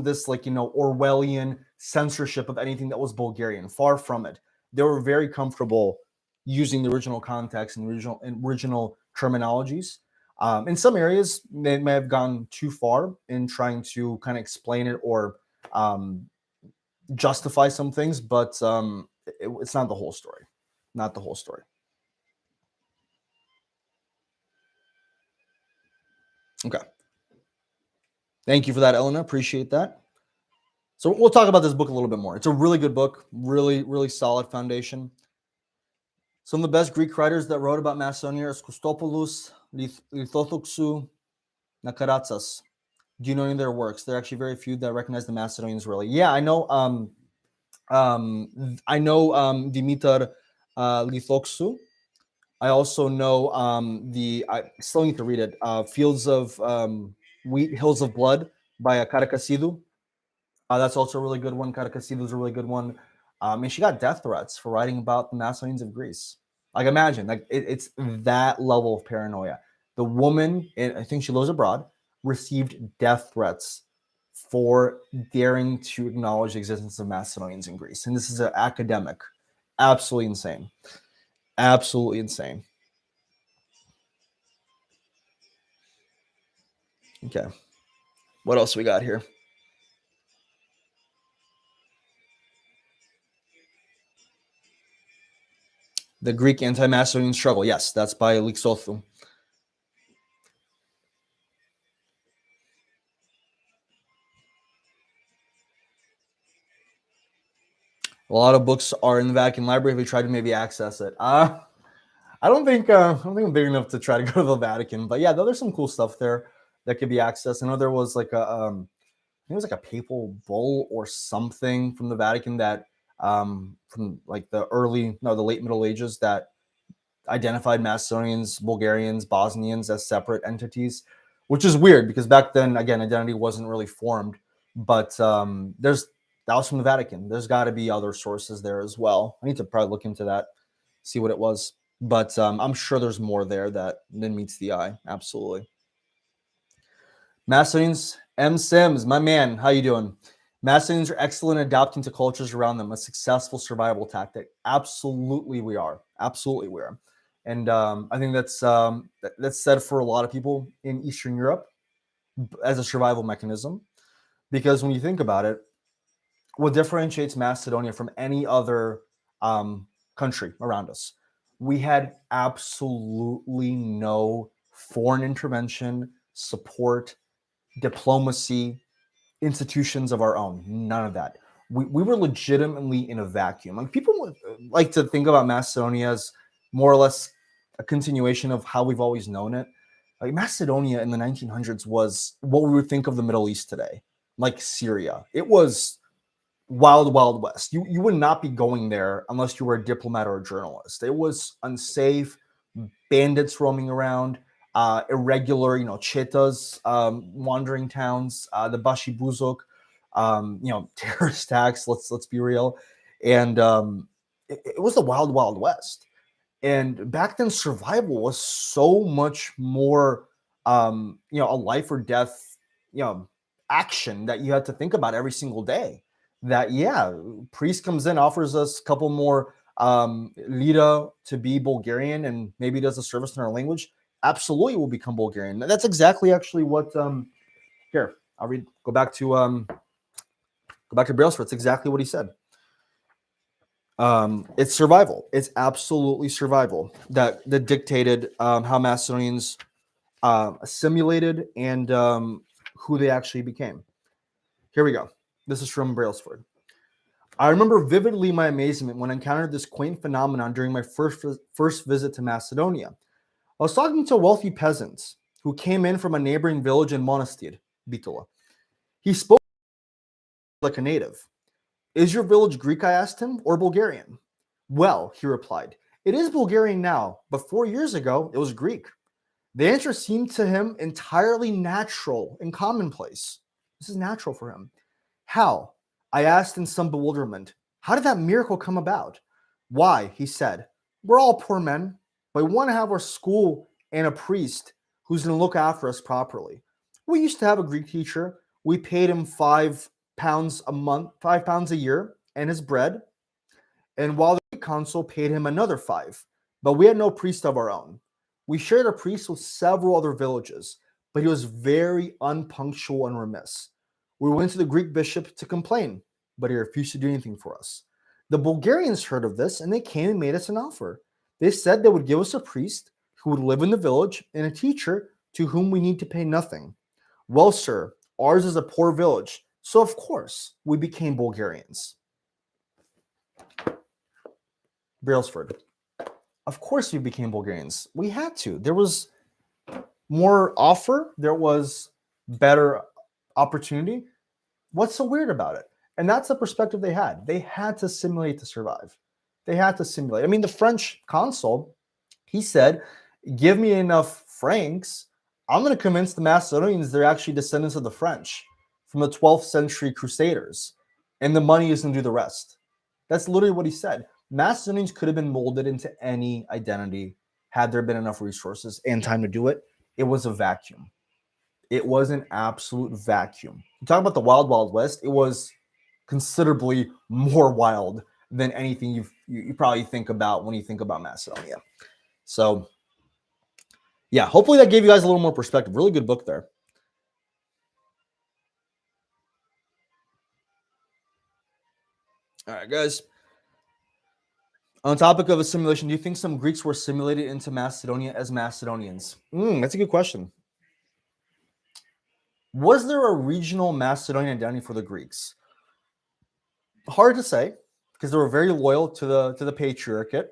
[SPEAKER 1] this like, Orwellian censorship of anything that was Bulgarian. Far from it. They were very comfortable using the original context and original terminologies. In some areas, they may have gone too far in trying to kind of explain it or justify some things, but it's not the whole story. Not the whole story. Okay. Thank you for that, Elena. Appreciate that. So we'll talk about this book a little bit more. It's a really good book, really, really solid foundation. Some of the best Greek writers that wrote about Macedonia are Kostopoulos, Lithothoksu, Nakaratsas. Do you know any of their works? There are actually very few that recognize the Macedonians really. Yeah, I know. Dimitar Lithoksu. I also know I still need to read it. Fields of Wheat, Hills of Blood by Karakasidu. That's also a really good one. Karakasidu is a really good one. And she got death threats for writing about the Macedonians of Greece. Like, imagine, like it's that level of paranoia. The woman, I think she lives abroad, received death threats for daring to acknowledge the existence of Macedonians in Greece. And this is an academic. Absolutely insane. Absolutely insane. Okay. What else we got here? The Greek anti-Macedonian struggle. Yes, that's by Lixothou. A lot of books are in the Vatican Library. If we try to maybe access it, I don't think I'm big enough to try to go to the Vatican. But yeah, there's some cool stuff there that could be accessed. I know there was like I think it was like a papal bull or something from the Vatican that from like the late Middle Ages that identified Macedonians, Bulgarians, Bosnians as separate entities, which is weird because back then, again, identity wasn't really formed. But that was from the Vatican. There's got to be other sources there as well. I need to probably look into that, see what it was. But I'm sure there's more there than meets the eye. Absolutely. Macedonians, M. Sims, my man, how you doing? Macedonians are excellent at adapting to cultures around them, a successful survival tactic. Absolutely, we are. Absolutely, we are. And I think that's said for a lot of people in Eastern Europe as a survival mechanism. Because when you think about it, what differentiates Macedonia from any other country around us, we had absolutely no foreign intervention, support, diplomacy, institutions of our own. None of that. We were legitimately in a vacuum. And people like to think about Macedonia as more or less a continuation of how we've always known it. Like Macedonia in the 1900s was what we would think of the Middle East today, like Syria. It was wild, wild west. You would not be going there unless you were a diplomat or a journalist. It was unsafe, bandits roaming around, irregular, chetas, wandering towns, the Bashi Buzuk, terrorist attacks. Let's be real, and it was the wild, wild west. And back then, survival was so much more, a life or death, action that you had to think about every single day. That priest comes in, offers us a couple more lira to be Bulgarian, and maybe does a service in our language. Absolutely, will become Bulgarian. That's exactly actually what. Here, I'll read. Go back to Brailsford. It's exactly what he said. It's survival. It's absolutely survival that dictated how Macedonians assimilated and who they actually became. Here we go. This is from Brailsford. I remember vividly my amazement when I encountered this quaint phenomenon during my first visit to Macedonia. I was talking to a wealthy peasant who came in from a neighboring village in Monastir, Bitola. He spoke like a native. Is your village Greek, I asked him, or Bulgarian? Well, he replied, it is Bulgarian now, but 4 years ago, it was Greek. The answer seemed to him entirely natural and commonplace. This is natural for him. How? I asked in some bewilderment. How did that miracle come about? Why, he said, we're all poor men, but we want to have our school and a priest who's going to look after us properly. We used to have a Greek teacher. We paid him £5 a month, £5 a year, and his bread. And while the Greek consul paid him another 5, but we had no priest of our own. We shared a priest with several other villages, but he was very unpunctual and remiss. We went to the Greek bishop to complain, but he refused to do anything for us. The Bulgarians heard of this, and they came and made us an offer. They said they would give us a priest who would live in the village and a teacher to whom we need to pay nothing. Well, sir, ours is a poor village, so of course we became Bulgarians. Brailsford. Of course we became Bulgarians. We had to. There was more offer. There was better opportunity. What's so weird about it? And that's the perspective they had. They had to simulate to survive. They had to simulate. I mean, the French consul, he said, give me enough francs, I'm going to convince the Macedonians they're actually descendants of the French from the 12th century Crusaders, and the money is going to do the rest. That's literally what he said. Macedonians could have been molded into any identity had there been enough resources and time to do it. It was a vacuum. It was an absolute vacuum. You talk about the wild, wild west. It was considerably more wild than anything you probably think about when you think about Macedonia. So, yeah, hopefully that gave you guys a little more perspective. Really good book there. All right, guys. On topic of assimilation, do you think some Greeks were assimilated into Macedonia as Macedonians? That's a good question. Was there a regional Macedonian identity for the Greeks? Hard to say, because they were very loyal to the Patriarchate,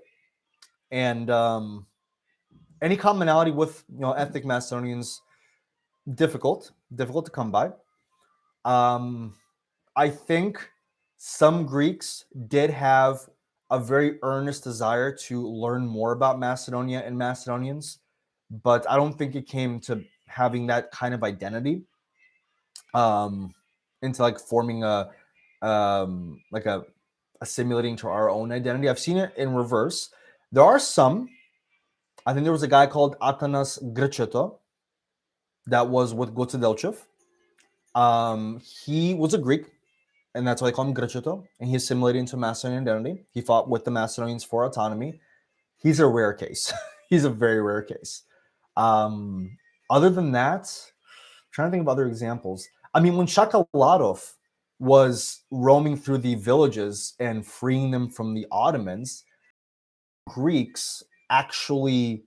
[SPEAKER 1] and any commonality with ethnic Macedonians difficult to come by. I think some Greeks did have a very earnest desire to learn more about Macedonia and Macedonians, but I don't think it came to having that kind of identity into like forming a assimilating to our own identity. I've seen it in reverse. There are some. I think there was a guy called Atanas that was with Goce Delchev. He was a Greek, and that's why they call him Grcheto, and he assimilated into Macedonian identity. He fought with the Macedonians for autonomy. He's a rare case. He's a very rare case. Other than that, I'm trying to think of other examples. I mean, when Shakalatov was roaming through the villages and freeing them from the Ottomans, Greeks actually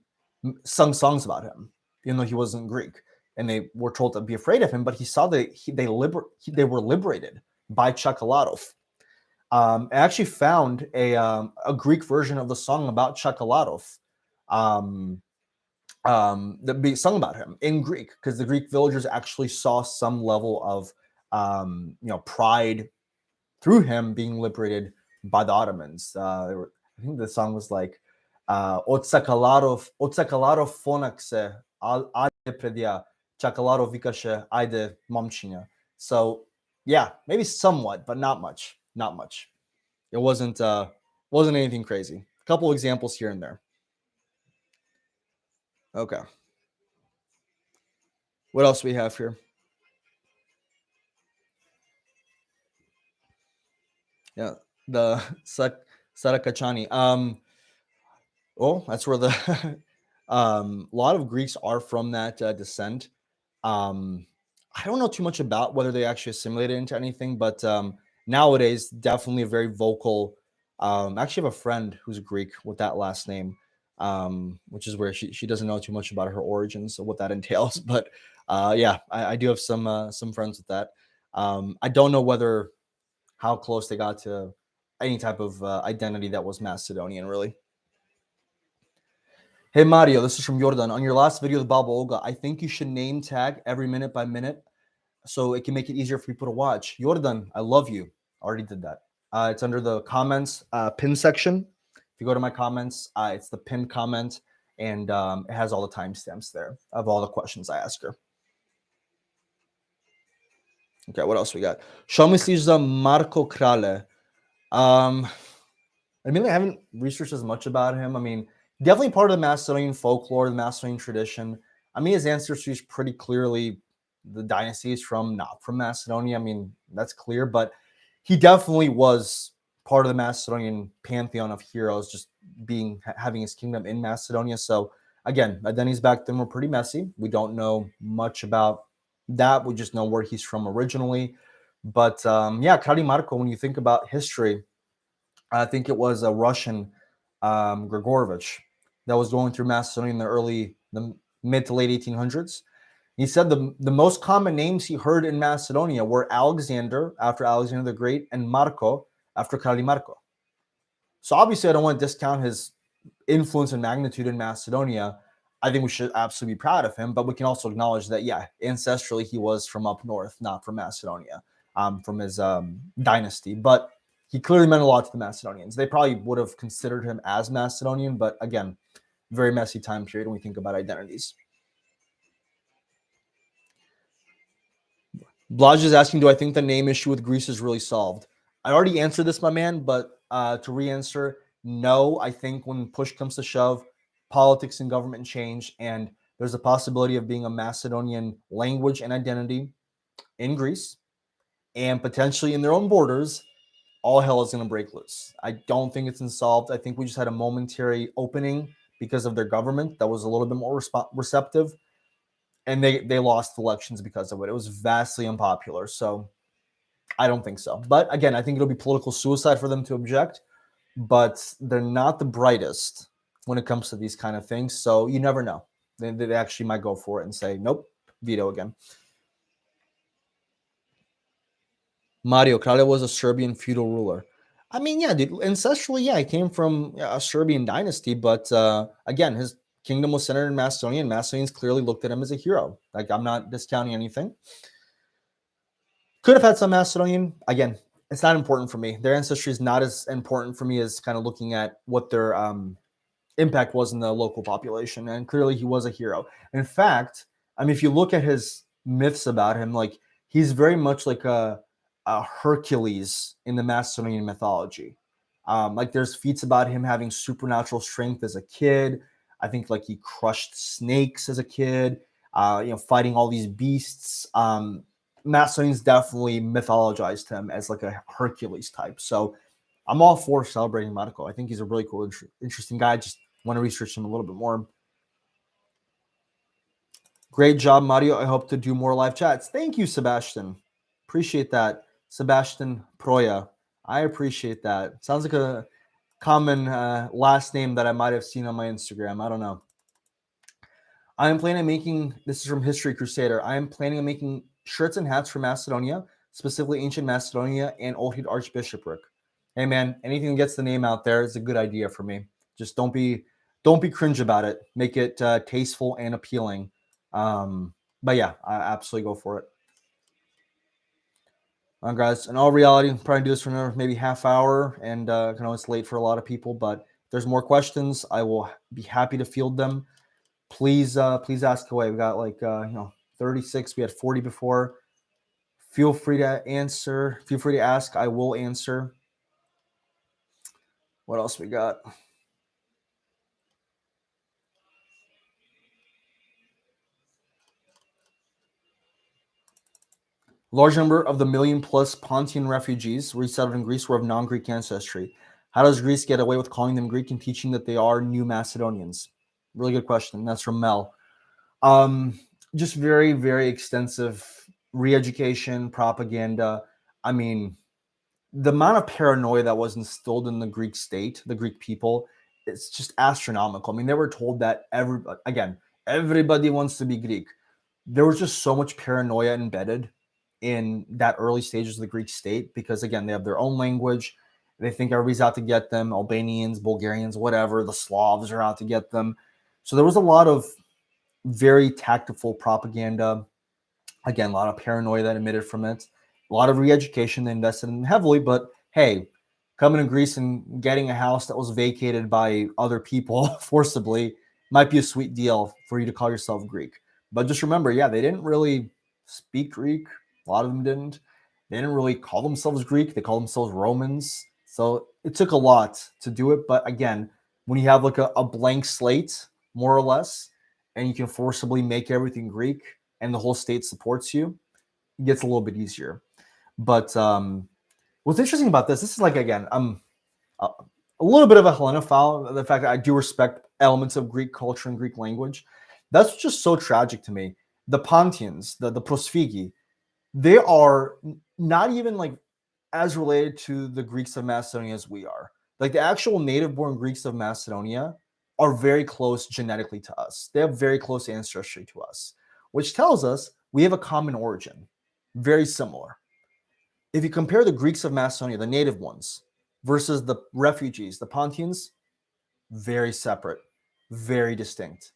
[SPEAKER 1] sung songs about him, even though he wasn't Greek. And they were told to be afraid of him, but he saw that they were liberated by Shakalatov. I actually found a Greek version of the song about Shakalatov that be sung about him in Greek, because the Greek villagers actually saw some level of pride through him being liberated by the Ottomans. I think the song was like Otsakalarov Fonakse Ade Predia Chakalarov Vikashe Ide Momchina. So yeah, maybe somewhat, but not much. Not much. It wasn't anything crazy. A couple examples here and there. Okay. What else do we have here? Yeah, the Sarakachani. That's where the a lot of Greeks are from that descent. I don't know too much about whether they actually assimilated into anything, but nowadays, definitely a very vocal. I actually have a friend who's Greek with that last name, which is where she doesn't know too much about her origins, so what that entails. But yeah, I do have some friends with that. I don't know how close they got to any type of identity that was Macedonian, really. Hey Mario, this is from Jordan. On your last video with Baba Olga, I think you should name tag every minute by minute so it can make it easier for people to watch. Jordan, I love you. Already did that. It's under the comments pin section. If you go to my comments, it's the pinned comment, and it has all the timestamps there of all the questions I ask her. Okay, what else we got? Show me Marco Krale. I mean, I haven't researched as much about him. I mean, definitely part of the Macedonian folklore, the Macedonian tradition. I mean, his ancestry is pretty clearly the dynasty is not from Macedonia. I mean, that's clear, but he definitely was part of the Macedonian pantheon of heroes, just having his kingdom in Macedonia. So again, identities back then were pretty messy. We don't know much about that. We just know where he's from originally. But yeah, Kari Marko, when you think about history, I think it was a Russian Grigorovich that was going through Macedonia in the mid to late 1800s. He said the most common names he heard in Macedonia were Alexander, after Alexander the Great, and Marco, after Karamarko. So obviously, I don't want to discount his influence and magnitude in Macedonia. I think we should absolutely be proud of him, but we can also acknowledge that, yeah, ancestrally, he was from up north, not from Macedonia, from his dynasty. But he clearly meant a lot to the Macedonians. They probably would have considered him as Macedonian, but again, very messy time period when we think about identities. Blaj is asking, do I think the name issue with Greece is really solved? I already answered this, my man, but to re-answer, no. I think when push comes to shove, politics and government change, and there's a possibility of being a Macedonian language and identity in Greece, and potentially in their own borders, all hell is going to break loose. I don't think it's unsolved. I think we just had a momentary opening because of their government that was a little bit more receptive, and they lost elections because of it. It was vastly unpopular, so I don't think so. But again, I think it'll be political suicide for them to object, but they're not the brightest when it comes to these kind of things, so you never know. They actually might go for it and say, nope, veto again. Mario Kralj was a Serbian feudal ruler. I mean, yeah, dude, ancestrally, yeah, he came from a Serbian dynasty, but again, his kingdom was centered in Macedonia, and Macedonians clearly looked at him as a hero. Like, I'm not discounting anything. Could have had some Macedonian. Again, it's not important for me. Their ancestry is not as important for me as kind of looking at what their impact was in the local population. And clearly, he was a hero. In fact, I mean, if you look at his myths about him, like, he's very much like a Hercules in the Macedonian mythology. Like, there's feats about him having supernatural strength as a kid. I think like he crushed snakes as a kid. fighting all these beasts. Macedonians definitely mythologized him as like a Hercules type. So I'm all for celebrating Marco. I think he's a really cool, interesting guy. Just want to research him a little bit more. Great job, Mario. I hope to do more live chats. Thank you, Sebastian. Appreciate that. Sebastian Proya. I appreciate that. Sounds like a common last name that I might have seen on my Instagram. I don't know. I am planning on making, this is from History Crusader, I am planning on making shirts and hats for Macedonia, specifically ancient Macedonia and Ohrid Archbishopric. Hey man, anything that gets the name out there is a good idea for me. Just don't be cringe about it. Make it tasteful and appealing. But yeah, I absolutely go for it. Guys, in all reality, I'm probably do this for another maybe half hour, and I know it's late for a lot of people, but if there's more questions, I will be happy to field them. Please ask away. We got like 36. We had 40 before. Feel free to answer. Feel free to ask. I will answer. What else we got? Large number of the million-plus Pontian refugees resettled in Greece were of non-Greek ancestry. How does Greece get away with calling them Greek and teaching that they are new Macedonians? Really good question. That's from Mel. Just very, very extensive re-education, propaganda. I mean, the amount of paranoia that was instilled in the Greek state, the Greek people, it's just astronomical. I mean, they were told that everybody wants to be Greek. There was just so much paranoia embedded in that early stages of the Greek state because, again, they have their own language. They think everybody's out to get them. Albanians, Bulgarians, whatever. The Slavs are out to get them. So there was a lot of very tactful propaganda. Again, a lot of paranoia that emitted from it. A lot of re-education they invested in heavily. But hey, coming to Greece and getting a house that was vacated by other people forcibly might be a sweet deal for you to call yourself Greek. But just remember, yeah, they didn't really speak Greek. A lot of them didn't. They didn't really call themselves Greek. They called themselves Romans. So it took a lot to do it. But again, when you have like a blank slate, more or less, and you can forcibly make everything Greek and the whole state supports you, it gets a little bit easier. But what's interesting about this is like, again, I'm a little bit of a Hellenophile, the fact that I do respect elements of Greek culture and Greek language. That's just so tragic to me. The Pontians, the Prosphigi, they are not even like as related to the Greeks of Macedonia as we are. Like the actual native-born Greeks of Macedonia are very close genetically to us. They have very close ancestry to us, which tells us we have a common origin, very similar. If you compare the Greeks of Macedonia, the native ones, versus the refugees, the Pontians, very separate, very distinct.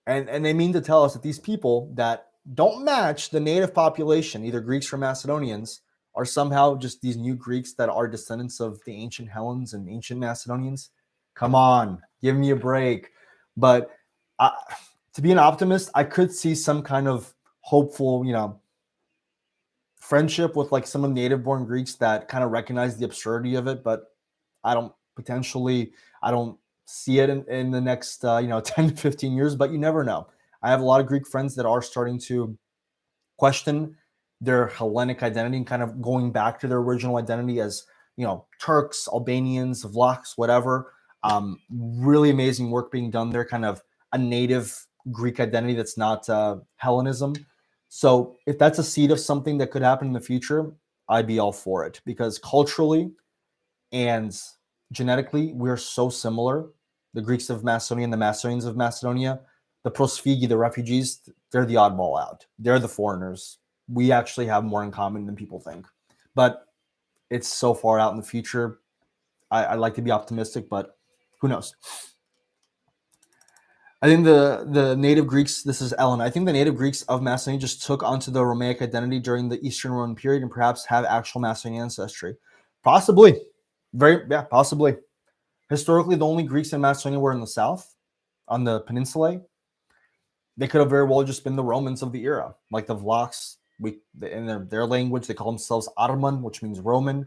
[SPEAKER 1] And they mean to tell us that these people that don't match the native population, either Greeks or Macedonians, are somehow just these new Greeks that are descendants of the ancient Hellenes and ancient Macedonians. Come on, give me a break. But to be an optimist, I could see some kind of hopeful, friendship with like some of the native-born Greeks that kind of recognize the absurdity of it. But I don't see it in the next 10 to 15 years, but you never know. I have a lot of Greek friends that are starting to question their Hellenic identity and kind of going back to their original identity as Turks, Albanians, Vlachs, whatever. Really amazing work being done there, kind of a native Greek identity that's not Hellenism. So if that's a seed of something that could happen in the future, I'd be all for it, because culturally and genetically, we're so similar. The Greeks of Macedonia and the Macedonians of Macedonia, the Prosphigi, the refugees, they're the oddball out. They're the foreigners. We actually have more in common than people think. But it's so far out in the future. I like to be optimistic, but who knows? I think the native Greeks, this is Ellen, I think the native Greeks of Macedonia just took onto the Romaic identity during the Eastern Roman period and perhaps have actual Macedonian ancestry. Possibly. Possibly. Historically, the only Greeks in Macedonia were in the south, on the peninsula. They could have very well just been the Romans of the era, like the Vlachs. In their language, they call themselves Arman, which means Roman.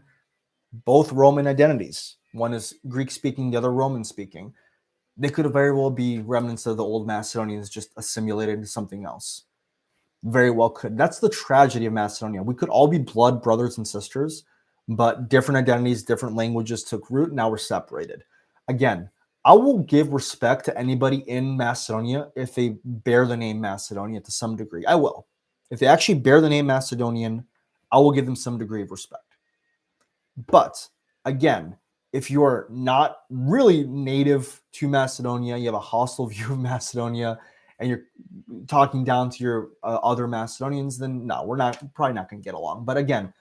[SPEAKER 1] Both Roman identities. One is Greek-speaking, the other Roman-speaking. They could very well be remnants of the old Macedonians just assimilated into something else. Very well could. That's the tragedy of Macedonia. We could all be blood brothers and sisters, but different identities, different languages took root. Now we're separated. Again, I will give respect to anybody in Macedonia if they bear the name Macedonia to some degree. I will. If they actually bear the name Macedonian, I will give them some degree of respect. But again, if you're not really native to Macedonia, you have a hostile view of Macedonia, and you're talking down to your other Macedonians, then no, we're probably not going to get along. But again,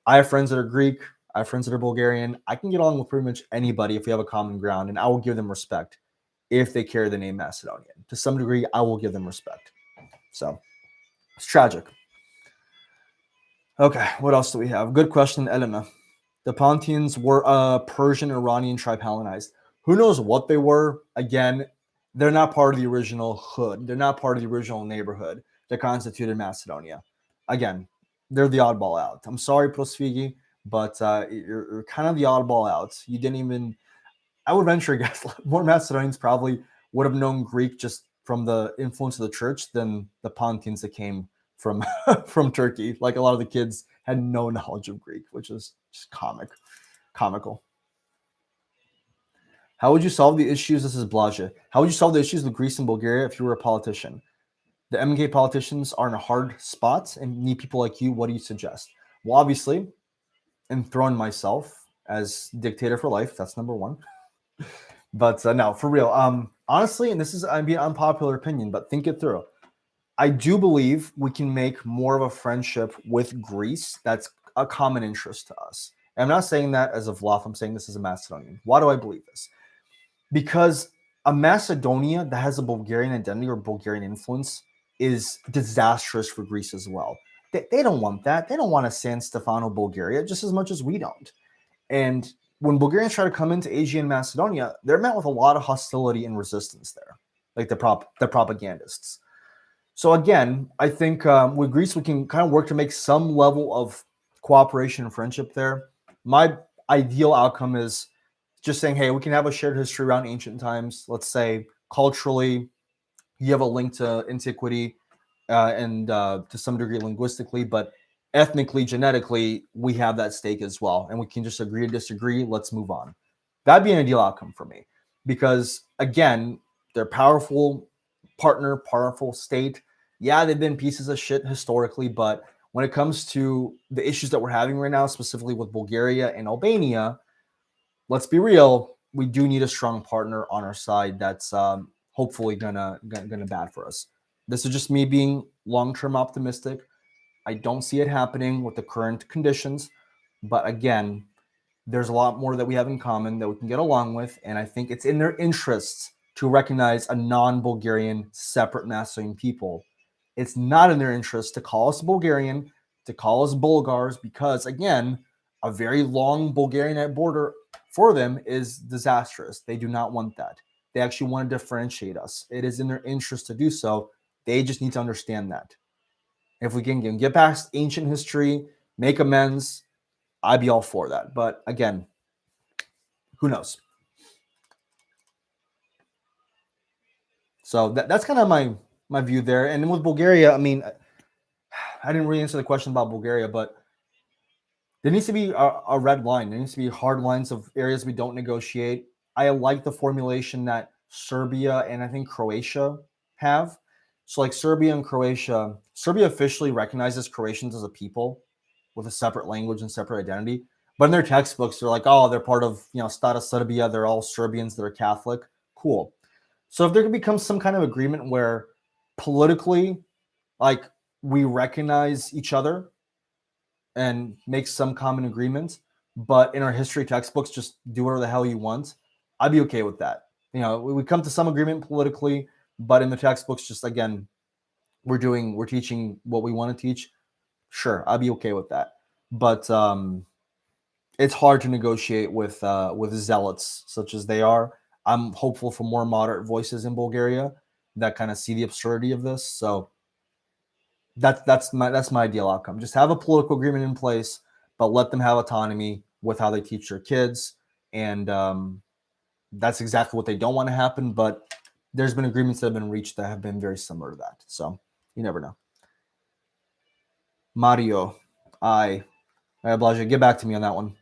[SPEAKER 1] I have friends that are Greek. I have friends that are Bulgarian. I can get along with pretty much anybody if we have a common ground, and I will give them respect if they carry the name Macedonian. To some degree, I will give them respect. So it's tragic. Okay, what else do we have? Good question, Elena. The Pontians were Persian, Iranian, tribe Hellenized. Who knows what they were? Again, they're not part of the original hood. They're not part of the original neighborhood that constituted Macedonia. Again, they're the oddball out. I'm sorry, Prosvigi, but you're kind of the oddball out. You didn't even, I would venture a guess, more Macedonians probably would have known Greek just from the influence of the church than the Pontians that came from from Turkey. Like a lot of the kids had no knowledge of Greek, which is just comical. How would you solve the issues? This is Blaja. How would you solve the issues with Greece and Bulgaria if you were a politician? The MK politicians are in a hard spot and need people like you. What do you suggest? Well, obviously, enthrone myself as dictator for life. That's number one. But no, for real. Honestly, and this is an unpopular opinion, but think it through. I do believe we can make more of a friendship with Greece that's a common interest to us. And I'm not saying that as a Vlach. I'm saying this as a Macedonian. Why do I believe this? Because a Macedonia that has a Bulgarian identity or Bulgarian influence is disastrous for Greece as well. They don't want that. They don't want a San Stefano Bulgaria just as much as we don't. And when Bulgarians try to come into Asia and Macedonia, they're met with a lot of hostility and resistance there, like the propagandists. So again, I think with Greece, we can kind of work to make some level of cooperation and friendship there. My ideal outcome is just saying, hey, we can have a shared history around ancient times. Let's say culturally, you have a link to antiquity and to some degree linguistically, but ethnically, genetically, we have that stake as well. And we can just agree to disagree. Let's move on. That'd be an ideal outcome for me because, again, they're powerful partner, powerful state. Yeah, they've been pieces of shit historically, but when it comes to the issues that we're having right now, specifically with Bulgaria and Albania, let's be real, we do need a strong partner on our side that's hopefully gonna bat for us. This is just me being long-term optimistic. I don't see it happening with the current conditions, but again, there's a lot more that we have in common that we can get along with, and I think it's in their interests to recognize a non-Bulgarian separate Macedonian people. It's not in their interest to call us Bulgarian, to call us Bulgars, because again, a very long Bulgarian border for them is disastrous. They do not want that. They actually want to differentiate us. It is in their interest to do so. They just need to understand that. If we can get past ancient history, make amends, I'd be all for that. But again, who knows? So that's kind of my view there. And then with Bulgaria, I mean, I didn't really answer the question about Bulgaria, but there needs to be a red line. There needs to be hard lines of areas we don't negotiate. I like the formulation that Serbia and I think Croatia have. So like Serbia and Croatia, Serbia officially recognizes Croatians as a people with a separate language and separate identity. But in their textbooks, they're like, oh, they're part of, Stata Serbia. They're all Serbians. They're Catholic. Cool. So if there can become some kind of agreement where politically, like we recognize each other and make some common agreement, but in our history textbooks, just do whatever the hell you want, I'd be okay with that. We come to some agreement politically, but in the textbooks, just again, we're teaching what we want to teach. Sure, I'd be okay with that. But it's hard to negotiate with zealots such as they are. I'm hopeful for more moderate voices in Bulgaria that kind of see the absurdity of this. So that's my ideal outcome. Just have a political agreement in place, but let them have autonomy with how they teach their kids, and that's exactly what they don't want to happen, but there's been agreements that have been reached that have been very similar to that. So you never know. Mario, Blaja, get back to me on that one.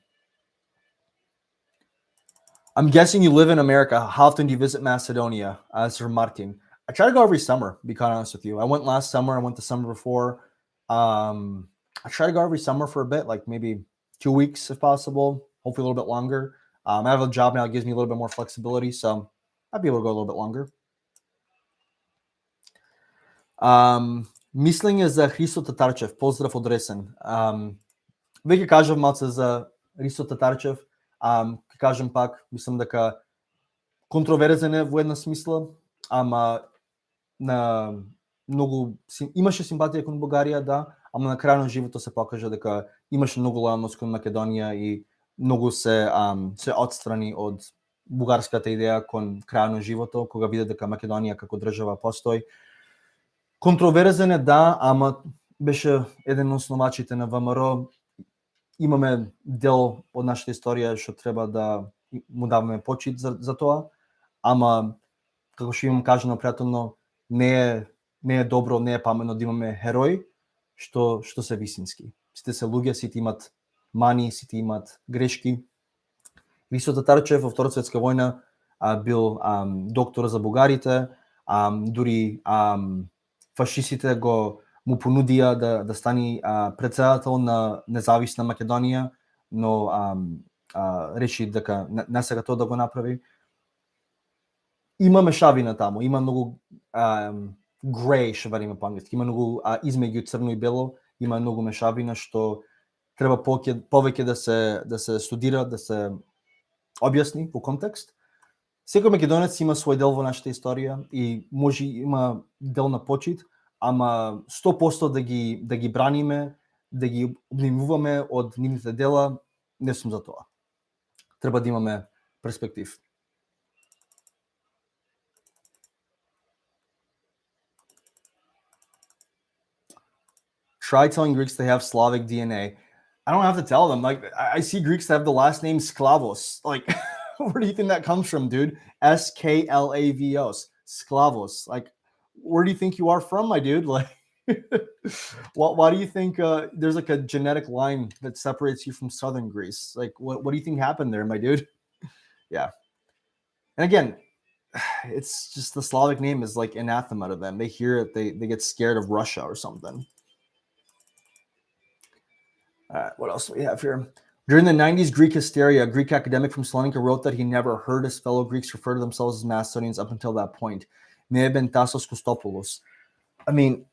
[SPEAKER 1] I'm guessing you live in America. How often do you visit Macedonia? As for Martin, I try to go every summer. To be quite honest with you, I went last summer. I went the summer before. I try to go every summer for a bit, like maybe 2 weeks if possible. Hopefully a little bit longer. I have a job now that gives me a little bit more flexibility, so I'd be able to go a little bit longer. Мислење за Христо Татарчев. Поздрав од Ресен. Веќе кажав малце за Христо Татарчев. Ќе кажем пак, мислам дека контроверзен е во една смисла, ама на многу имаше симпатија кон Бугарија, да, ама на крај на животот се покажа дека имаше многу лојалност кон Македонија и многу се отстрани од бугарската идеја кон крај на животот, кога виде дека Македонија како држава постои. Контроверзен е, да, ама беше еден од основачите на ВМРО. Имаме дел од нашата историја што треба да му даваме почит за тоа, ама како што имам кажано претhodно, не е добро, не е памено да имаме херои што се вистински. Сите се луѓе, сите имат мани, сите имат грешки. Христо Татарчев во Втората светска војна бил доктор за бугарите, дури фашистите му понудија да стани председател на независна Македонија, но реши дека не сега тоа да го направи. Има мешавина таму, има многу грей, што велиме по англиски, има многу измеѓу црно и бело, има многу мешавина што треба повеќе да се студира, да се објасни во контекст. Секој македонец има свој дел во нашата историја и може има дел на почит, ама 100% да ги браниме, да ги обнимуваме од нивните дела, не сум за тоа. Треба да имаме перспектив. Try telling Greeks they have Slavic DNA. I don't have to tell them. Like, I see Greeks that have the last name Sklavos. Like, where do you think that comes from, dude? Sklavos. Sklavos. Like, where do you think you are from, my dude? Like, why do you think there's like a genetic line that separates you from southern Greece? Like, what do you think happened there, my dude? Yeah. And again, it's just the Slavic name is like anathema to them. They hear it, they get scared of Russia or something. What else do we have here? During the 90s Greek hysteria, a Greek academic from Salonika wrote that he never heard his fellow Greeks refer to themselves as Macedonians up until that point. May have been Tassos Kostopoulos. I mean,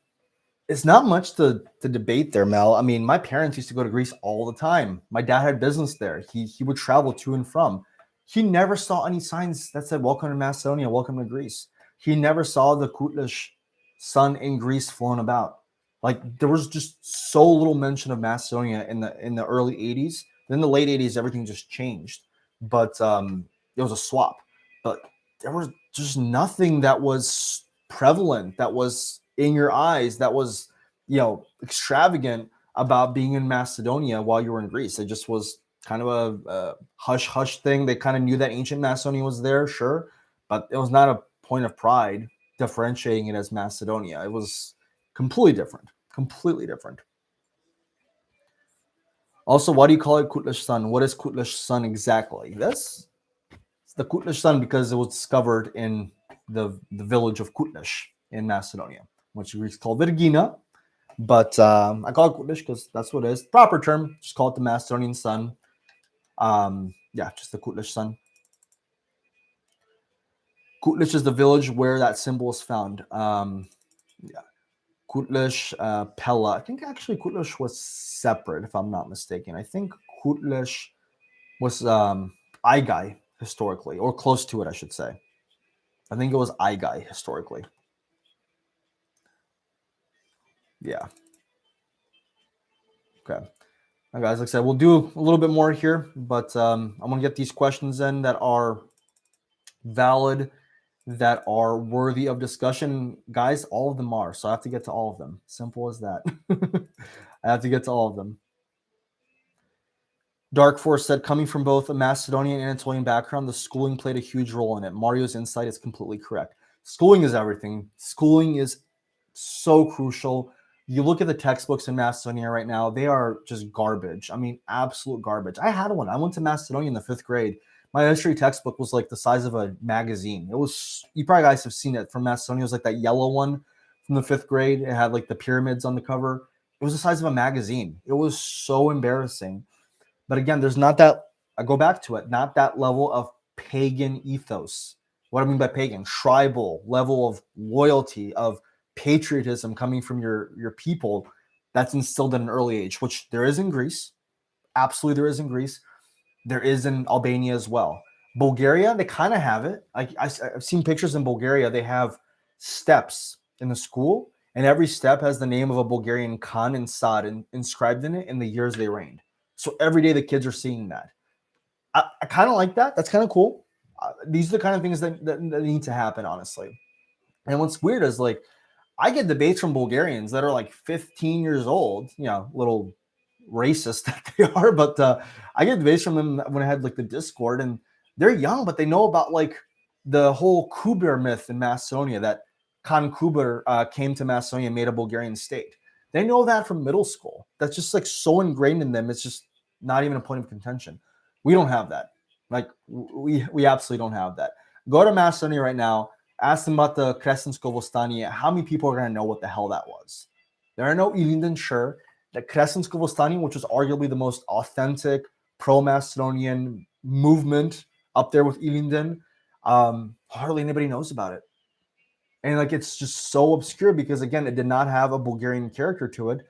[SPEAKER 1] it's not much to debate there, Mel. I mean, my parents used to go to Greece all the time. My dad had business there. He would travel to and from. He never saw any signs that said, welcome to Macedonia, welcome to Greece. He never saw the Kutlish sun in Greece flown about. Like, there was just so little mention of Macedonia in the early 80s. Then the late 80s, everything just changed. But it was a swap. But there was just nothing that was prevalent, that was in your eyes, that was, extravagant about being in Macedonia while you were in Greece. It just was kind of a hush-hush thing. They kind of knew that ancient Macedonia was there, sure. But it was not a point of pride differentiating it as Macedonia. It was completely different. Also, why do you call it Kutlish Sun? What is Kutlish Sun exactly? It's the Kutlish Sun because it was discovered in the village of Kutlish in Macedonia, which Greeks call Vergina. But I call it Kutlish because that's what it is. Proper term, just call it the Macedonian sun. Just the Kutlish Sun. Kutlish is the village where that symbol is found. Kutlish, Pella. I think actually Kutlish was separate, if I'm not mistaken. I think Kutlish was Aigai historically, or close to it, I should say. I think it was Aigai historically. Yeah. Okay. Now, guys, like I said, we'll do a little bit more here, but I'm going to get these questions in that are valid, that are worthy of discussion. Guys, all of them are. So I have to get to all of them. Simple as that. I have to get to all of them. Dark Force said, coming from both a Macedonian and Anatolian background, the schooling played a huge role in it. Mario's insight is completely correct. Schooling is everything. Schooling is so crucial. You look at the textbooks in Macedonia right now, they are just garbage. I mean, absolute garbage. I had one. I went to Macedonia in the 5th grade. My history textbook was like the size of a magazine. It was, you probably guys have seen it from Macedonia. It was like that yellow one from the 5th grade. It had like the pyramids on the cover. It was the size of a magazine. It was so embarrassing. But again, there's not that, I go back to it, not that level of pagan ethos. What I mean by pagan, tribal level of loyalty, of patriotism coming from your people that's instilled at an early age, which there is in Greece. Absolutely, there is in Greece. There is in Albania as well. Bulgaria, they kind of have it. I've seen pictures in Bulgaria. They have steps in the school, and every step has the name of a Bulgarian Khan and Sad inscribed in it in the years they reigned. So every day the kids are seeing that. I kind of like that. That's kind of cool. These are the kind of things that need to happen, honestly. And what's weird is like I get debates from Bulgarians that are like 15 years old, little racist that they are, but I get debates from them when I had like the Discord, and they're young, but they know about like the whole Kubir myth in Macedonia, that Khan Kubir came to Macedonia and made a Bulgarian state. They know that from middle school. That's just like so ingrained in them. It's just not even a point of contention. We don't have that. Like we absolutely don't have that. Go to Macedonia right now. Ask them about the Kresensko Vostanie. How many people are going to know what the hell that was? There are no Ilinden, sure. The Kresensko Vostanie, which was arguably the most authentic pro-Macedonian movement up there with Ilinden, hardly anybody knows about it. And like it's just so obscure because, again, it did not have a Bulgarian character to it.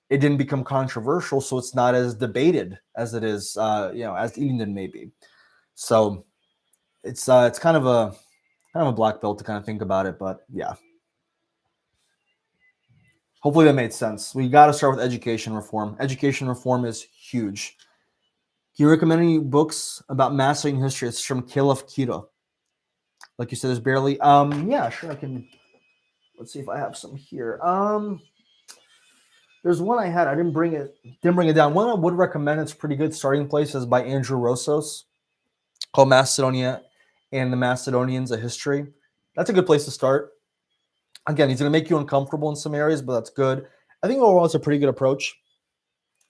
[SPEAKER 1] It didn't become controversial, so it's not as debated as it is, as Ilinden may be. So it's kind of a black belt to kind of think about it, but yeah. Hopefully that made sense. We got to start with education reform. Education reform is huge. Can you recommend any books about Macedonian history? It's from Kilov Kiro. Like you said, there's barely. Yeah, sure. I can. Let's see if I have some here. There's one I had. I didn't bring it down. One I would recommend. It's pretty good starting place is by Andrew Rossos, called Macedonia and the Macedonians: A History. That's a good place to start. Again, he's going to make you uncomfortable in some areas, but that's good. I think overall it's a pretty good approach.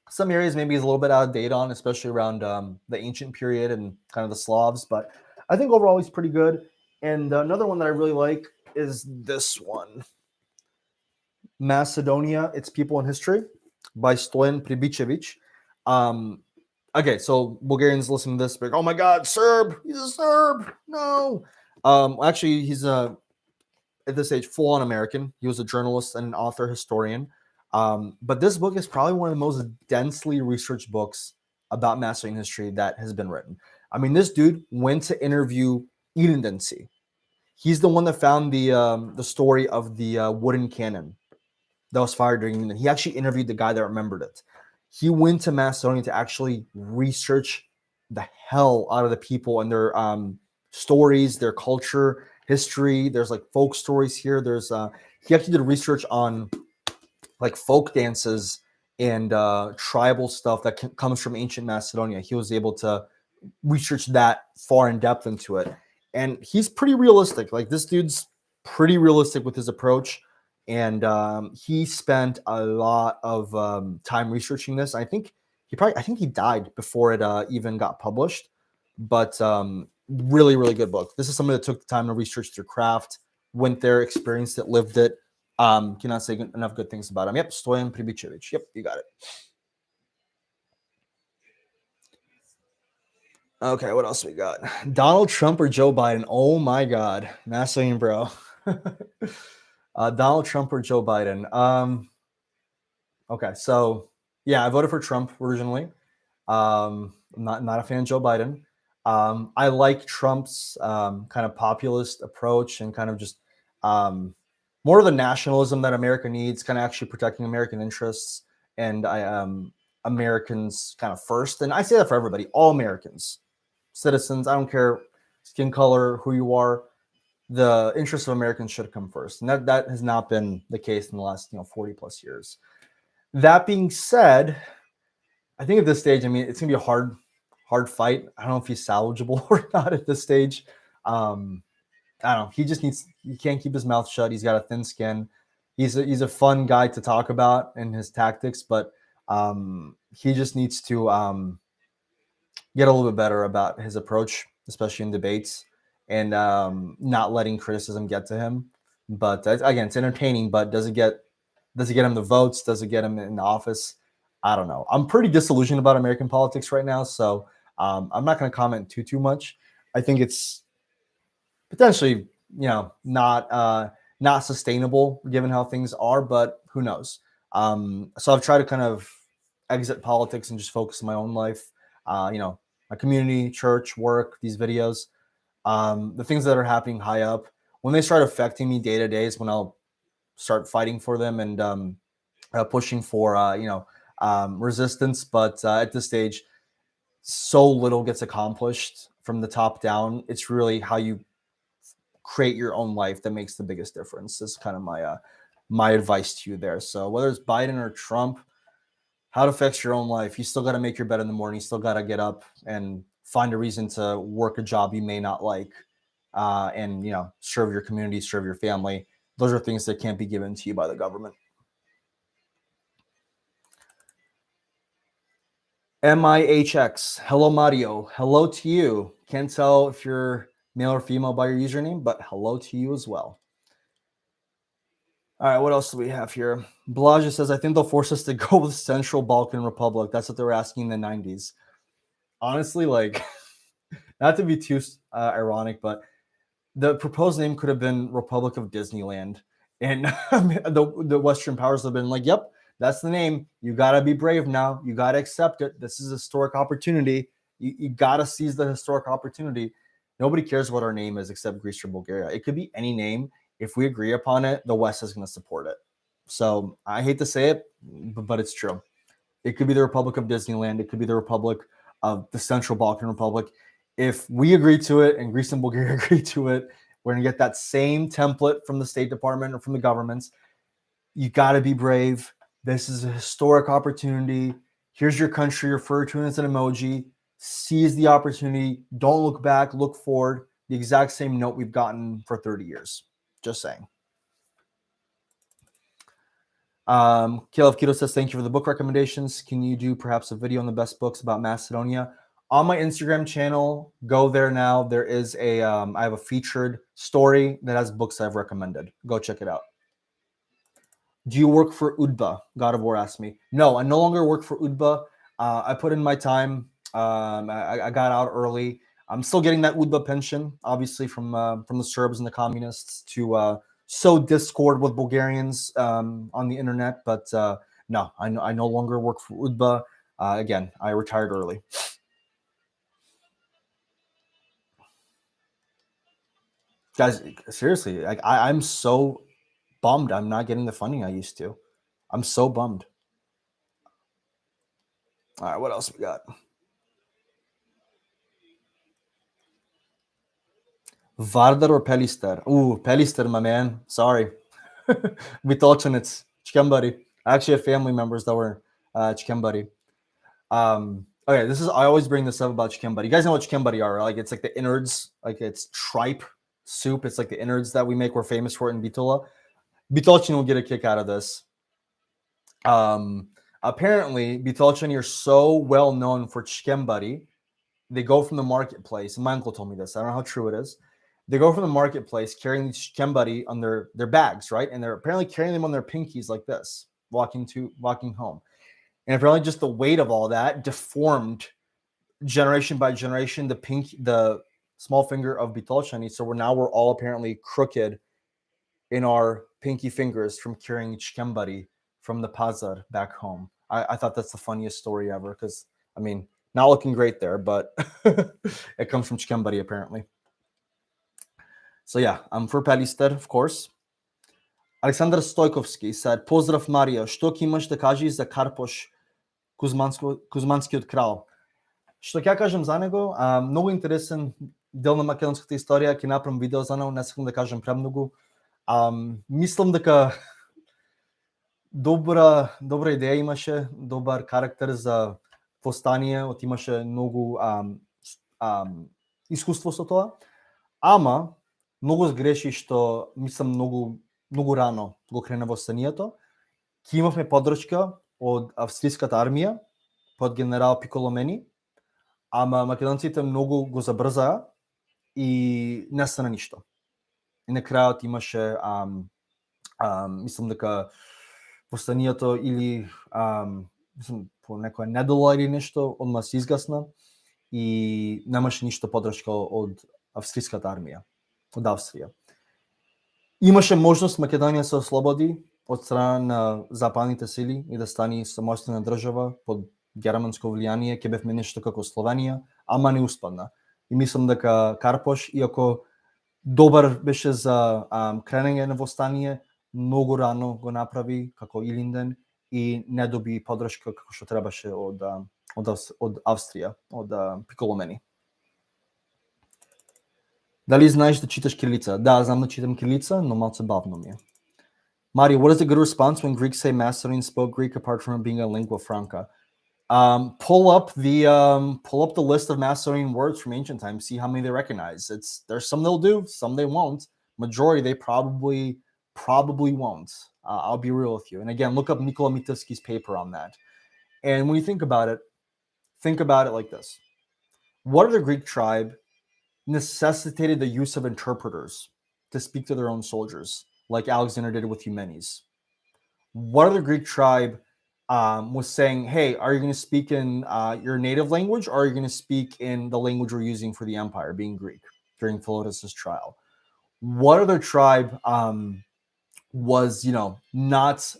[SPEAKER 1] Some areas maybe is a little bit out of date on, especially around the ancient period and kind of the Slavs, but I think overall he's pretty good. And another one that I really like is this one, Macedonia, Its People and History by Stoyan Pribicevic. Okay, so Bulgarians listen to this, like, oh my God, Serb, he's a Serb. No. Actually, he's at this age full-on American. He was a journalist and an author, historian. But this book is probably one of the most densely researched books about Macedonian history that has been written. I mean, this dude went to interview Ilindenci. He's the one that found the story of the wooden cannon that was fired during Ilinden. He actually interviewed the guy that remembered it. He went to Macedonia to actually research the hell out of the people and their stories, their culture, history. There's like folk stories here. There's he actually did research on like folk dances and tribal stuff that comes from ancient Macedonia. He was able to research that far in depth into it. And he's pretty realistic. Like this dude's pretty realistic with his approach. And he spent a lot of time researching this. I think he died before it even got published. But really, really good book. This is somebody that took the time to research their craft, went there, experienced it, lived it. Cannot say enough good things about him. Yep, Stoyan Pribicevic. Yep, you got it. Okay, what else we got? Donald Trump or Joe Biden? Oh my God, Macedonian bro. Donald Trump or Joe Biden? Okay, so yeah, I voted for Trump originally. I'm not a fan of Joe Biden. I like Trump's kind of populist approach and kind of just more of the nationalism that America needs, kind of actually protecting American interests and Americans kind of first. And I say that for everybody, all Americans, citizens. I don't care skin color, who you are. The interests of Americans should come first, and that has not been the case in the last 40 plus years. That being said, I think at this stage, I mean, it's gonna be a hard fight. I don't know if he's salvageable or not at this stage. I don't know. He can't keep his mouth shut. He's got a thin skin. He's a fun guy to talk about in his tactics, but he just needs to get a little bit better about his approach, especially in debates, and not letting criticism get to him. But again, it's entertaining. But does it get him the votes? Does it get him in the office? I don't know. I'm pretty disillusioned about American politics right now, so I'm not going to comment too much. I think it's potentially, not sustainable given how things are, but who knows? So I've tried to kind of exit politics and just focus on my own life. My community, church, work, these videos, the things that are happening high up. When they start affecting me day to day is when I'll start fighting for them and pushing for resistance. But at this stage, so little gets accomplished from the top down. It's really how you create your own life that makes the biggest difference. Is kind of my advice to you there. So whether it's Biden or Trump, how it affects your own life, you still got to make your bed in the morning. You still got to get up and find a reason to work a job you may not like, and serve your community, serve your family. Those are things that can't be given to you by the government. MIHX, hello Mario, hello to you. Can't tell if you're male or female by your username, but hello to you as well. All right, what else do we have here? Blaja says, I think they'll force us to go with Central Balkan Republic. That's what they were asking in the 90s. Honestly, like, not to be too ironic, but the proposed name could have been Republic of Disneyland. And the Western powers have been like, yep, that's the name. You got to be brave now. You got to accept it. This is a historic opportunity. You got to seize the historic opportunity. Nobody cares what our name is except Greece or Bulgaria. It could be any name. If we agree upon it, the West is going to support it. So I hate to say it, but it's true. It could be the Republic of Disneyland. It could be the Republic of the Central Balkan Republic. If we agree to it and Greece and Bulgaria agree to it, we're going to get that same template from the State Department or from the governments. You got to be brave. This is a historic opportunity. Here's your country. Refer to it as an emoji. Seize the opportunity. Don't look back. Look forward. The exact same note we've gotten for 30 years. Just saying. Caleb Keto says, thank you for the book recommendations. Can you do perhaps a video on the best books about Macedonia? On my Instagram channel, go there now. There is I have a featured story that has books I've recommended. Go check it out. Do you work for UDBA? God of War asked me. No, I no longer work for UDBA. I put in my time. I got out early. I'm still getting that UDBA pension, obviously from the Serbs and the communists to sow discord with Bulgarians on the internet. But no, I no longer work for UDBA. Again, I retired early. Guys, seriously, like I'm so bummed I'm not getting the funding I used to. I'm so bummed. All right, what else we got? Vardar or Pelister? Ooh, Pelister, my man. Sorry. Vitolchanets, Chikembari. I actually have family members that were Chikembari. Okay, I always bring this up about Chikembari. You guys know what Chikembari are, right? Like it's like the innards, like it's tripe soup. It's like the innards that we make. We're famous for it in Bitola. Bitolchin will get a kick out of this. Apparently, Bitolchani are so well known for Chikembari. They go from the marketplace. And my uncle told me this. I don't know how true it is. They go from the marketplace carrying Chikembari on their bags, right? And they're apparently carrying them on their pinkies like this, walking home. And apparently just the weight of all that deformed generation by generation the small finger of Bitolchani. So we're all apparently crooked in our pinky fingers from carrying Chikembari from the Pazar back home. I thought that's the funniest story ever because, I mean, not looking great there, but it comes from Chikembari apparently. So yeah, I'm for Pelister, of course. Alexander Stojkovski said, Pozdrav Mario, što imaš da kažeš za Karpoš Kuzmanski od Kralj? Što ja kažem za него, много интересен дел на македонската историја, ќе направам видео за него, не сакам да кажем премногу. Мислам дека добра идеја имаше, добар карактер за восстание, имаше многу искуство со тоа, ама многу сгреши што мислам многу рано го крена восстанието. Ки имавме поддршка од австриската армија под генерал Пиколомени, ама македонците многу го забрзаа и не стана ништо. И на крајот имаше мислам дека восстанието или мислам по некоја недела или нешто одма се изгасна и немаше ништо поддршка од австриската армија, од Австрија. Имаше можност Македонија се ослободи од страна на западните сили и да стане самостојна држава под германско влијание, ќе бевме нешто како Словенија, ама не успадна. И мислам дека Карпош, иако добар беше за кренење на восстание, многу рано го направи како Илинден и не доби поддршка како што требаше од Австрија, од Пиколомени. Дали знаеш да читаш кирилица? Да, знам да читам кирилица, но малце бавно ми е. Mario, what is a good response when Greeks say Macedonians spoke Greek apart from being a lingua franca? Pull up the list of Macedonian words from ancient times. See how many they recognize. There's some they'll do, some they won't. Majority they probably won't. I'll be real with you. And again, look up Nikola Mitovsky's paper on that. And when you think about it like this: what other Greek tribe necessitated the use of interpreters to speak to their own soldiers, like Alexander did with Eumenes? What other Greek tribe was saying, hey, are you going to speak in your native language, or are you going to speak in the language we're using for the empire, being Greek, during Philotas's trial? What other tribe was, not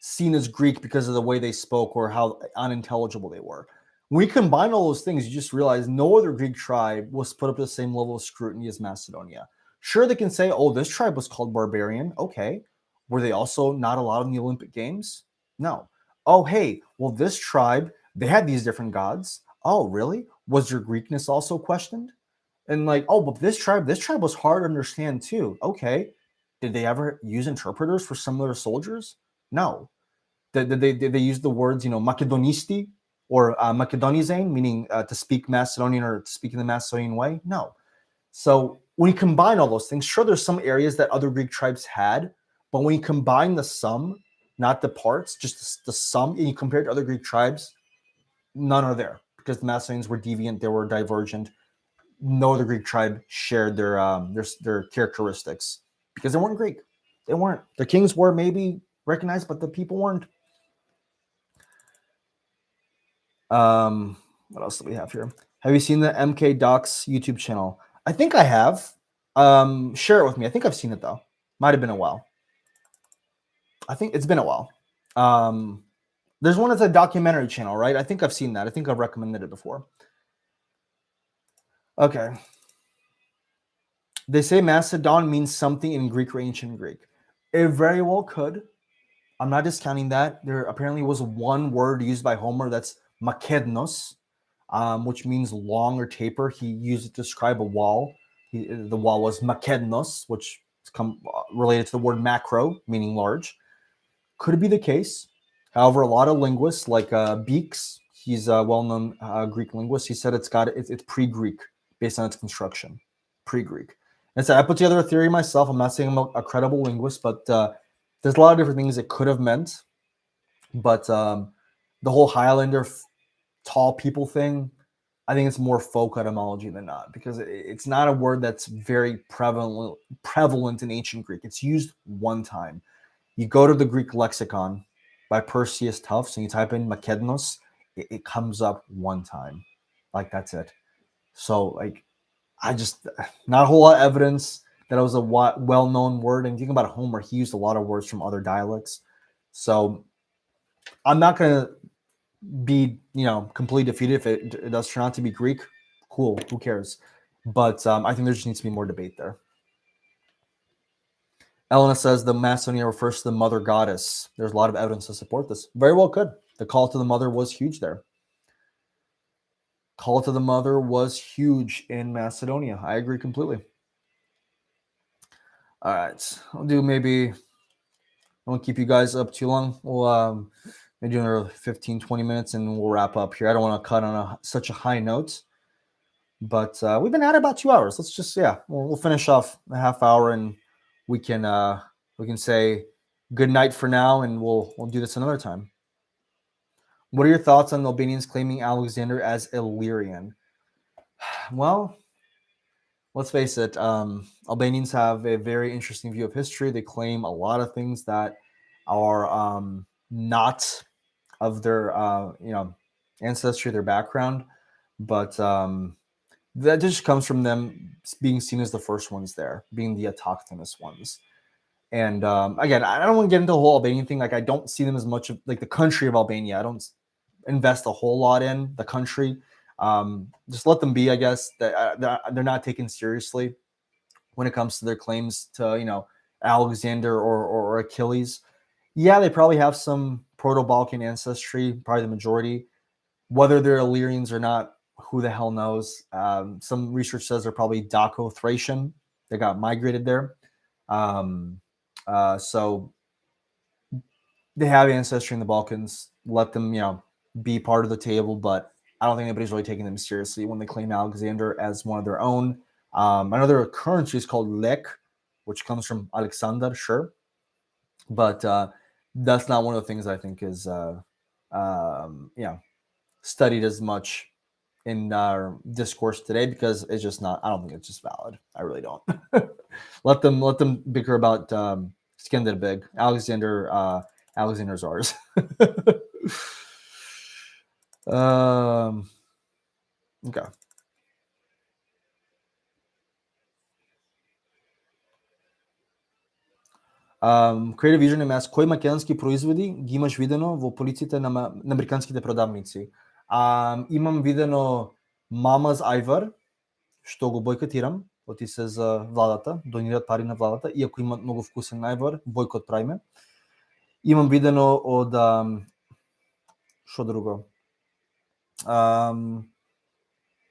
[SPEAKER 1] seen as Greek because of the way they spoke or how unintelligible they were? When you combine all those things, you just realize no other Greek tribe was put up to the same level of scrutiny as Macedonia. Sure, they can say, oh, this tribe was called barbarian. Okay. Were they also not allowed in the Olympic Games? No. Oh, hey, well, this tribe, they had these different gods. Oh, really? Was your Greekness also questioned? And like, oh, but this tribe was hard to understand too. Okay. Did they ever use interpreters for some of their soldiers? No. Did they use the words, Makedonisti or Makedonizain, meaning to speak Macedonian or to speak in the Macedonian way? No. So when you combine all those things, sure, there's some areas that other Greek tribes had, but when you combine the sum, not the parts, just the sum, and you compare it to other Greek tribes, none are there because the Macedonians were deviant, they were divergent. No other Greek tribe shared their characteristics because they weren't Greek. They weren't. The kings were maybe recognized, but the people weren't. What else do we have here? Have you seen the MK Docs YouTube channel? I think I have. Share it with me. I think I've seen it though. Might have been a while. I think it's been a while. There's one that's a documentary channel, right? I think I've seen that. I think I've recommended it before. Okay. They say Macedon means something in Greek or ancient Greek. It very well could. I'm not discounting that. There apparently was one word used by Homer that's makednos, which means long or taper. He used it to describe a wall. The wall was makednos, which is related to the word macro, meaning large. Could be the case. However, a lot of linguists, like Beeks, he's a well-known Greek linguist, he said it's pre-Greek based on its construction, pre-Greek. And so I put together a theory myself. I'm not saying I'm a credible linguist, but there's a lot of different things it could have meant. But the whole Highlander tall people thing, I think it's more folk etymology than not, because it's not a word that's very prevalent in ancient Greek. It's used one time. You go to the Greek lexicon by Perseus Tufts and you type in Makednos, it comes up one time. Like, that's it. So, like, not a whole lot of evidence that it was a well-known word. And thinking about Homer, he used a lot of words from other dialects. So I'm not going to be, completely defeated if it does turn out to be Greek. Cool, who cares? But I think there just needs to be more debate there. Elena says the Macedonia refers to the mother goddess. There's a lot of evidence to support this. Very well could. The call to the mother was huge there. Call to the mother was huge in Macedonia. I agree completely. All right. I'll do maybe, I won't keep you guys up too long. We'll maybe another 15, 20 minutes and we'll wrap up here. I don't want to cut on such a high note, but we've been at it about 2 hours. Let's just, we'll finish off a half hour and we can say good night for now, and we'll do this another time. What are your thoughts on the Albanians claiming Alexander as Illyrian? Well, let's face it, Albanians have a very interesting view of history. They claim a lot of things that are not of their ancestry, their background, but that just comes from them being seen as the first ones there, being the autochthonous ones. And again, I don't want to get into the whole Albanian thing. Like, I don't see them as much of like the country of Albania. I don't invest a whole lot in the country. Just let them be, I guess. They're not taken seriously when it comes to their claims to, Alexander or Achilles. Yeah, they probably have some Proto-Balkan ancestry, probably the majority. Whether they're Illyrians or not, who the hell knows? Some research says they're probably Daco-Thracian. They got migrated there. So they have ancestry in the Balkans. Let them, be part of the table, but I don't think anybody's really taking them seriously when they claim Alexander as one of their own. Another currency is called lek, which comes from Alexander, sure. But that's not one of the things I think is, studied as much in our discourse today, because it's just not, I don't think it's just valid. I really don't. let them bicker about Skanderbeg. Alexander's ours. Okay. Creative Vision им кои македонски производи ги имаш видено во полиците на американските продавници? Имам видено Mama's Ivar, што го бойкотирам, оти се за владата, донираат пари на владата, иако има многу вкусен Ivar, бойкот правиме. Имам видено од што друго?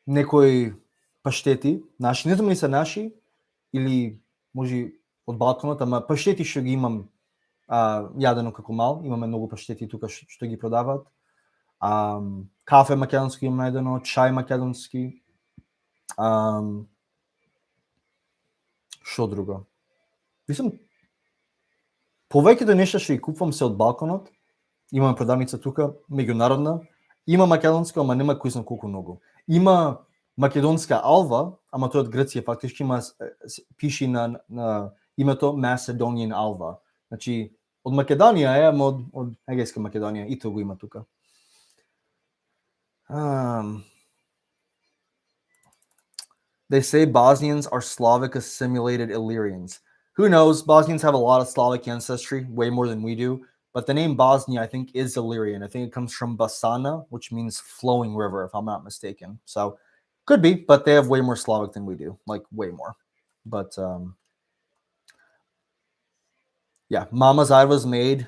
[SPEAKER 1] Некои паштети, наши, не знам ли се наши или може од Балканот, ама паштети што ги имам јадено како мал, имаме многу паштети тука што ги продаваат. Кафе македонски имам најдено, чај македонски. Што друго? Мислам, повеќето нешта што ги купувам се од Балканот. Имаме продавница тука, меѓународна. Има македонска, ама нема кој знам колку многу. Има македонска алва, ама тоа од Грција, фактички има, пиши на името Macedonian Alva. Значи, од Македонија е, ама од Егејска Македонија, и тоа го има тука. They say Bosnians are Slavic assimilated Illyrians. Who knows? Bosnians have a lot of Slavic ancestry, way more than we do. But the name Bosnia, I think, is Illyrian. I think it comes from Basana, which means flowing river, if I'm not mistaken. So, could be, but they have way more Slavic than we do, like way more. But Mama's Ivar was made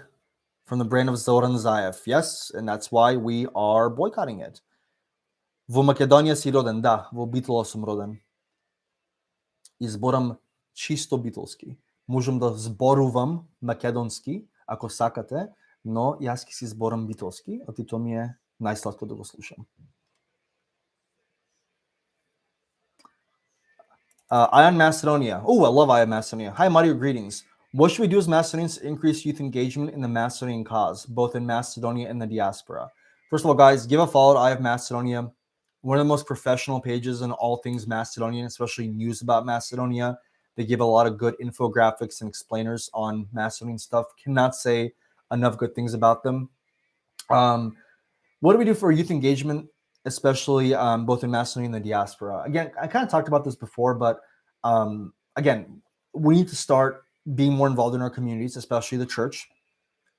[SPEAKER 1] from the brand of Zoran Zaev. Yes, and that's why we are boycotting it. Во Македонија си роден, да, во Битола сум роден. И зборам чисто битолски. Можам да зборувам македонски, ако сакате, но јас ќе си зборам битолски, а тоа ми е најсладко да го слушам. Ion Macedonia. Oh, I love Ion Macedonia. Hi, Mario, greetings. What should we do as Macedonians to increase youth engagement in the Macedonian cause, both in Macedonia and the diaspora? First of all, guys, give a follow to Ion Macedonia. One of the most professional pages in all things Macedonian, especially news about Macedonia. They give a lot of good infographics and explainers on Macedonian stuff. Cannot say enough good things about them. What do we do for youth engagement, especially both in Macedonia and the diaspora? Again, I kind of talked about this before, but again, we need to start being more involved in our communities, especially the church.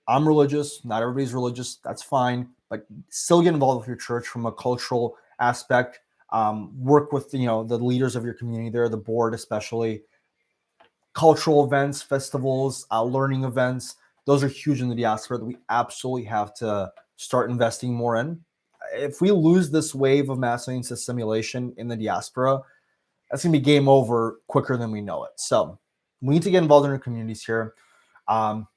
[SPEAKER 1] I'm religious. Not everybody's religious. That's fine. But still get involved with your church from a cultural aspect. Work with the leaders of your community there, the board especially. Cultural events, festivals, learning events. Those are huge in the diaspora that we absolutely have to start investing more in. If we lose this wave of Macedonian assimilation in the diaspora, that's going to be game over quicker than we know it. So we need to get involved in our communities here.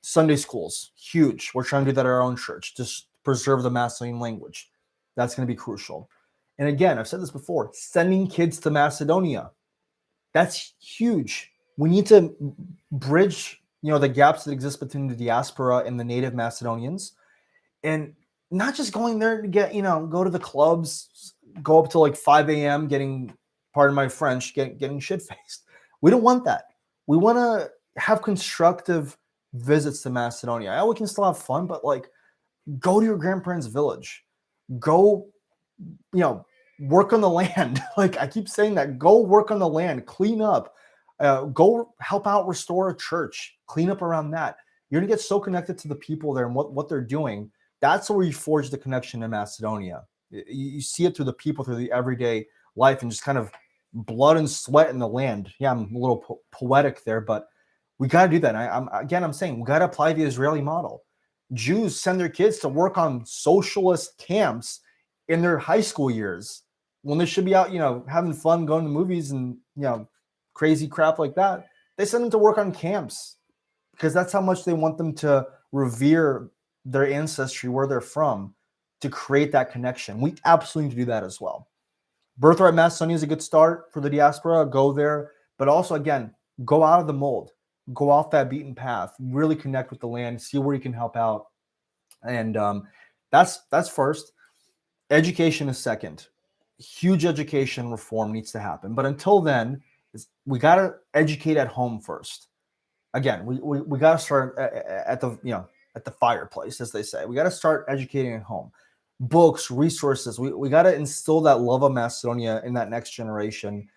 [SPEAKER 1] Sunday schools, huge. We're trying to do that at our own church. Just preserve the Macedonian language. That's going to be crucial. And again, I've said this before, sending kids to Macedonia. That's huge. We need to bridge, the gaps that exist between the diaspora and the native Macedonians, and not just going there to get, go to the clubs, go up till like 5 a.m. getting, pardon my French, getting shit-faced. We don't want that. We want to have constructive visits to Macedonia. Yeah, we can still have fun, but like, go to your grandparents' village. Go, work on the land. Like I keep saying that, go work on the land, clean up, go help out, restore a church, clean up around that. You're going to get so connected to the people there and what they're doing. That's where you forge the connection in Macedonia. You see it through the people, through the everyday life, and just kind of blood and sweat in the land. Yeah, I'm a little poetic there, but we got to do that. I'm saying we got to apply the Israeli model. Jews send their kids to work on socialist camps in their high school years when they should be out, having fun, going to movies and, crazy crap like that. They send them to work on camps because that's how much they want them to revere their ancestry, where they're from, to create that connection. We absolutely need to do that as well. Birthright Macedonia is a good start for the diaspora. Go there, but also, again, go out of the mold. Go off that beaten path. Really connect with the land. See where you can help out, and that's first. Education is second. Huge education reform needs to happen, but until then, we got to educate at home first. Again, we got to start at the fireplace, as they say. We got to start educating at home. Books, resources. We got to instill that love of Macedonia in that next generation.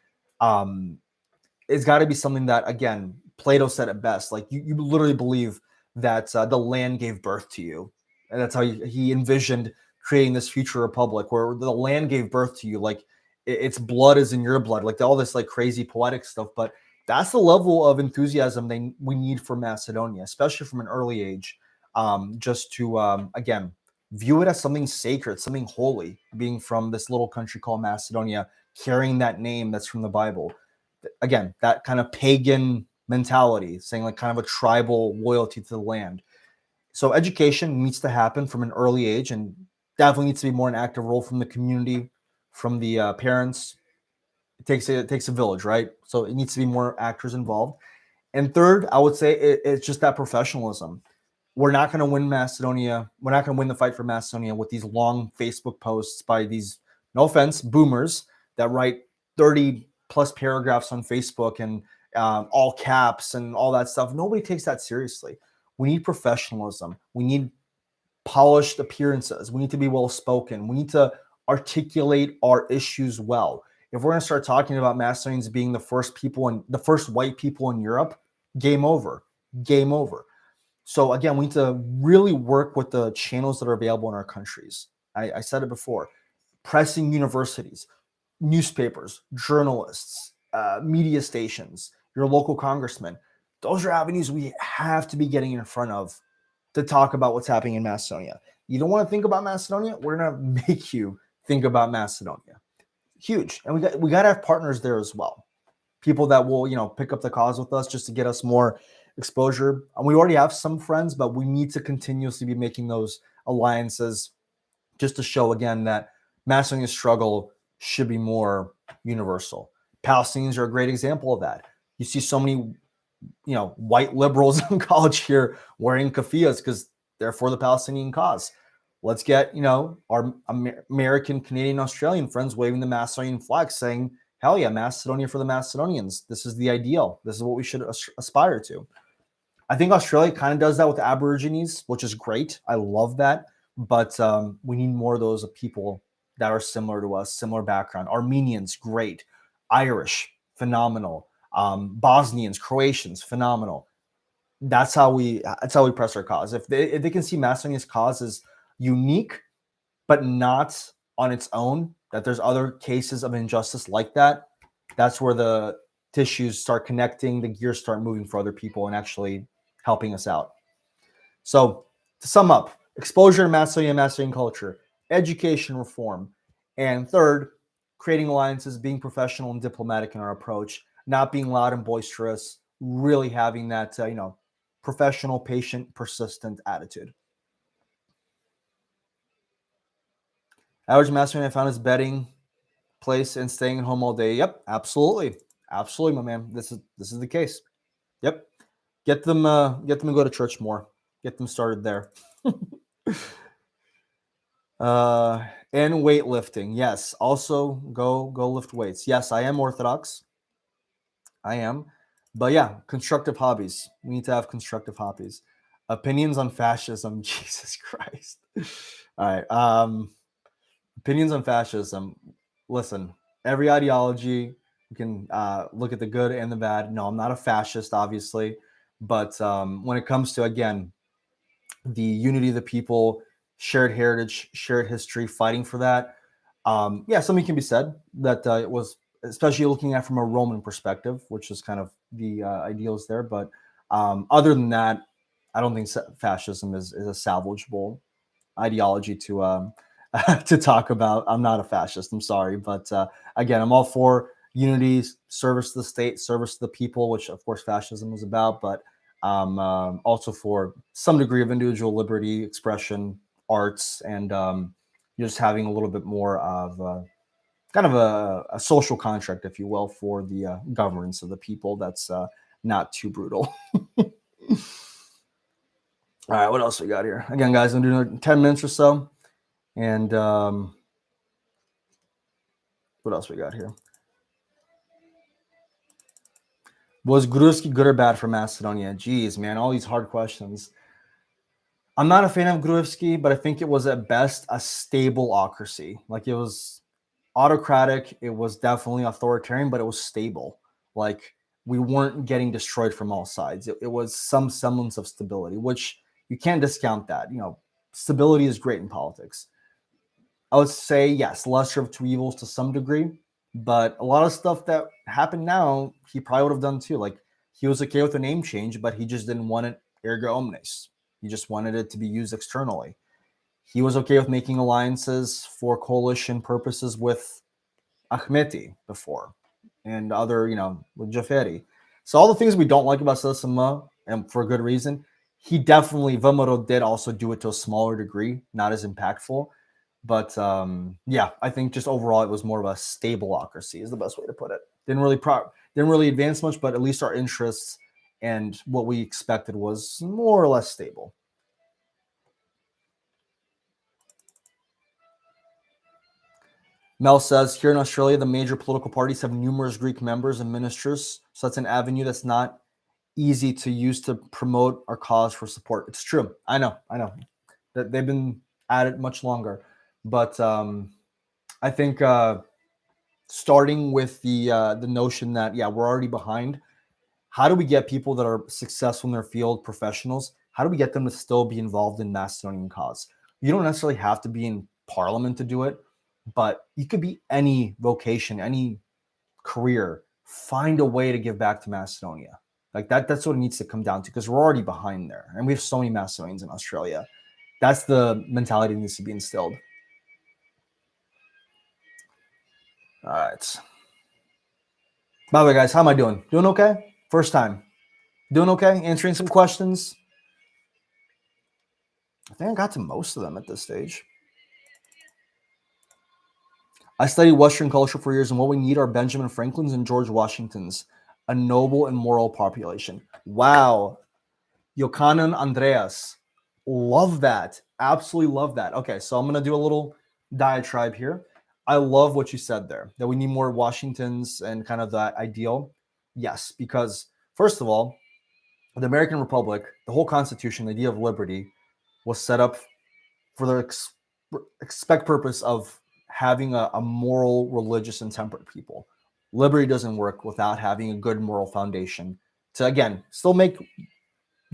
[SPEAKER 1] It's got to be something that, again, Plato said it best. Like you literally believe that the land gave birth to you, and that's how he envisioned creating this future republic where the land gave birth to you. Like its blood is in your blood. Like all this like crazy poetic stuff, but that's the level of enthusiasm we need for Macedonia, especially from an early age. Just to again view it as something sacred, something holy, being from this little country called Macedonia, carrying that name that's from the Bible. Again, that kind of pagan mentality, saying like kind of a tribal loyalty to the land. So education needs to happen from an early age, and definitely needs to be more an active role from the community, from the parents. It takes a village, right? So it needs to be more actors involved. And third, I would say it's just that professionalism. We're not going to win Macedonia. We're not going to win the fight for Macedonia with these long Facebook posts by these, no offense, boomers that write 30 plus paragraphs on Facebook and all caps and all that stuff. Nobody takes that seriously. We need professionalism. We need polished appearances. We need to be well spoken. We need to articulate our issues well. If we're going to start talking about Macedonians being the first white people in Europe, game over. Game over. So again, we need to really work with the channels that are available in our countries. I said it before, pressing universities, newspapers, journalists, media stations, your local congressman. Those are avenues we have to be getting in front of to talk about what's happening in Macedonia. You don't want to think about Macedonia? We're going to make you think about Macedonia. Huge. And we got to have partners there as well. People that will, pick up the cause with us just to get us more exposure. And we already have some friends, but we need to continuously be making those alliances just to show again that Macedonia's struggle should be more universal. Palestinians are a great example of that. You see so many, white liberals in college here wearing keffiyehs because they're for the Palestinian cause. Let's get, our American, Canadian, Australian friends waving the Macedonian flag saying, hell yeah, Macedonia for the Macedonians. This is the ideal. This is what we should aspire to. I think Australia kind of does that with the Aborigines, which is great. I love that. But we need more of those people that are similar to us, similar background. Armenians, great. Irish, phenomenal. Bosnians, Croatians, phenomenal. That's how we press our cause. If they can see Macedonia's cause as unique, but not on its own, that there's other cases of injustice like that, that's where the tissues start connecting, the gears start moving for other people and actually helping us out. So to sum up, exposure to Macedonian culture, education reform, and third, creating alliances, being professional and diplomatic in our approach, not being loud and boisterous, really having that, professional, patient, persistent attitude. Average Macedonian found his betting place and staying at home all day. Yep, absolutely, absolutely, my man. This is the case. Yep, get them to go to church more. Get them started there. And weightlifting, yes. Also, go lift weights. Yes, I am Orthodox. I am, but yeah, constructive hobbies. We need to have constructive hobbies. Opinions on fascism. Jesus Christ. All right. Opinions on fascism. Listen, every ideology, you can look at the good and the bad. No, I'm not a fascist, obviously. But when it comes to, again, the unity of the people, shared heritage, shared history, fighting for that, yeah, something can be said that it was, especially looking at from a Roman perspective, which is kind of the ideals there. But other than that, I don't think fascism is a salvageable ideology to to talk about. I'm not a fascist. I'm sorry, but again, I'm all for unity, service to the state, service to the people, which of course fascism is about. But also for some degree of individual liberty, expression, arts, and just having a little bit more of kind of a social contract, if you will, for the governance of the people. That's not too brutal. All right, what else we got here? Again, guys, I'm doing 10 minutes or so. And what else we got here? Was Gruevski good or bad for Macedonia? Geez, man, all these hard questions. I'm not a fan of Gruevski, but I think it was at best a stable autocracy. Like, it was autocratic, it was definitely authoritarian, but it was stable. Like, we weren't getting destroyed from all sides. It was some semblance of stability, which you can't discount that. You know, stability is great in politics. I would say, yes, lesser of two evils to some degree, but a lot of stuff that happened now, he probably would have done too. Like, he was okay with the name change, but he just didn't want it erga omnes. He just wanted it to be used externally. He was okay with making alliances for coalition purposes with Ahmeti before and other, with Jaferi. So all the things we don't like about Sasama, and for good reason, he definitely, Vamaro did also do it to a smaller degree, not as impactful. But yeah, I think just overall it was more of a stable autocracy is the best way to put it. Didn't really advance much, but at least our interests and what we expected was more or less stable. Mel says, here in Australia, the major political parties have numerous Greek members and ministers. So that's an avenue that's not easy to use to promote our cause for support. It's true. I know. That they've been at it much longer. But I think starting with the notion that, yeah, we're already behind. How do we get people that are successful in their field, professionals, how do we get them to still be involved in Macedonian cause? You don't necessarily have to be in parliament to do it, but you could be any vocation, any career. Find a way to give back to Macedonia. Like that's what it needs to come down to, because we're already behind there. And we have so many Macedonians in Australia. That's the mentality that needs to be instilled. All right. By the way, guys, how am I doing? Doing okay? First time. Doing okay? Answering some questions. I think I got to most of them at this stage. I studied Western culture for years, and what we need are Benjamin Franklin's and George Washington's, a noble and moral population. Wow. Yochanan Andreas. Love that. Absolutely love that. Okay, so I'm going to do a little diatribe here. I love what you said there, that we need more Washingtons and kind of that ideal. Yes, because first of all, the American Republic, the whole Constitution, the idea of liberty was set up for the expect purpose of having a moral, religious, and temperate people. Liberty doesn't work without having a good moral foundation to, again, still make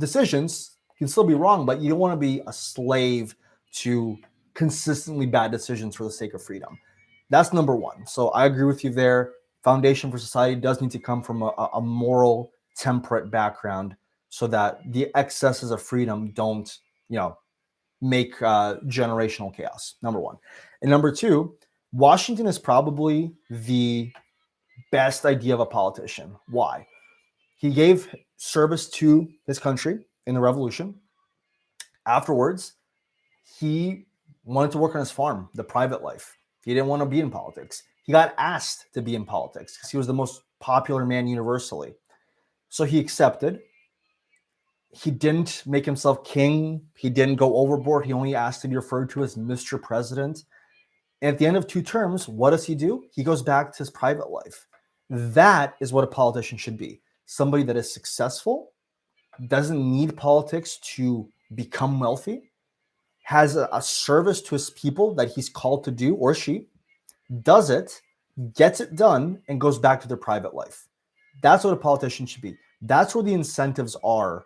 [SPEAKER 1] decisions. You can still be wrong, but you don't want to be a slave to consistently bad decisions for the sake of freedom. That's number one. So I agree with you there. Foundation for society does need to come from a moral, temperate background so that the excesses of freedom don't, make generational chaos, number one. And number two, Washington is probably the best idea of a politician. Why? He gave service to his country in the revolution. Afterwards, he wanted to work on his farm, the private life. He didn't want to be in politics. He got asked to be in politics because he was the most popular man universally. So he accepted. He didn't make himself king. He didn't go overboard. He only asked to be referred to as Mr. President. And at the end of 2 terms, what does he do? He goes back to his private life. That is what a politician should be. Somebody that is successful, doesn't need politics to become wealthy, has a service to his people that he's called to do, or she does it, gets it done, and goes back to their private life. That's what a politician should be. That's where the incentives are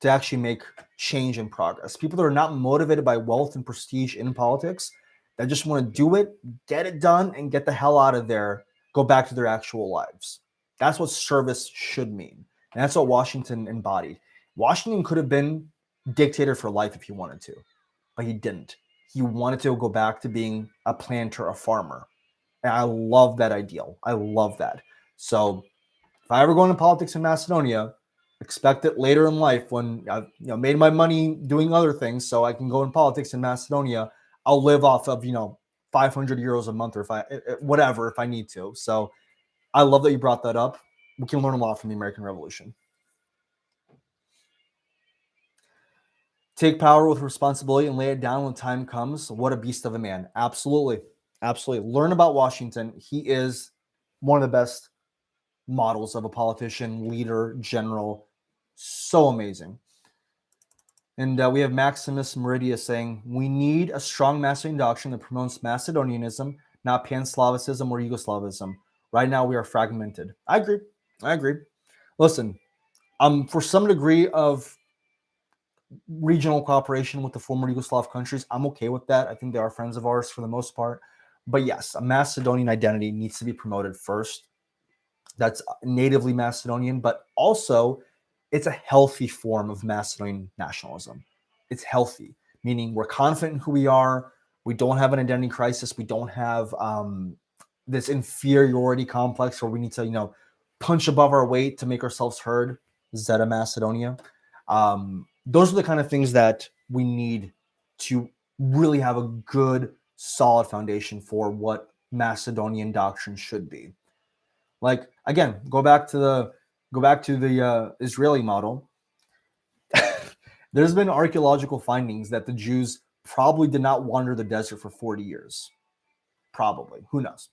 [SPEAKER 1] to actually make change and progress. People that are not motivated by wealth and prestige in politics, that just want to do it, get it done, and get the hell out of there, go back to their actual lives. That's what service should mean. And that's what Washington embodied. Washington could have been dictator for life if he wanted to, but he didn't. He wanted to go back to being a planter, a farmer. And I love that ideal. I love that. So if I ever go into politics in Macedonia, expect it later in life when I've made my money doing other things, so I can go in politics in Macedonia. I'll live off of 500 euros a month, or if I whatever, if I need to. So I love that you brought that up. We can learn a lot from the American Revolution. Take power with responsibility and lay it down when time comes. What a beast of a man. Absolutely. Absolutely. Learn about Washington. He is one of the best models of a politician, leader, general. So amazing. And we have Maximus Meridius saying, we need a strong Macedonian doctrine that promotes Macedonianism, not Pan-Slavicism or Yugoslavism. Right now, we are fragmented. I agree. Listen, for some degree of regional cooperation with the former Yugoslav countries, I'm okay with that. I think they are friends of ours for the most part. But yes, a Macedonian identity needs to be promoted first. That's natively Macedonian, but also it's a healthy form of Macedonian nationalism. It's healthy, meaning we're confident in who we are. We don't have an identity crisis. We don't have this inferiority complex where we need to, punch above our weight to make ourselves heard. Zeta Macedonia. Those are the kind of things that we need to really have a good, solid foundation for what Macedonian doctrine should be. Like, again, go back to the Israeli model. There's been archaeological findings that the Jews probably did not wander the desert for 40 years. Probably. Who knows?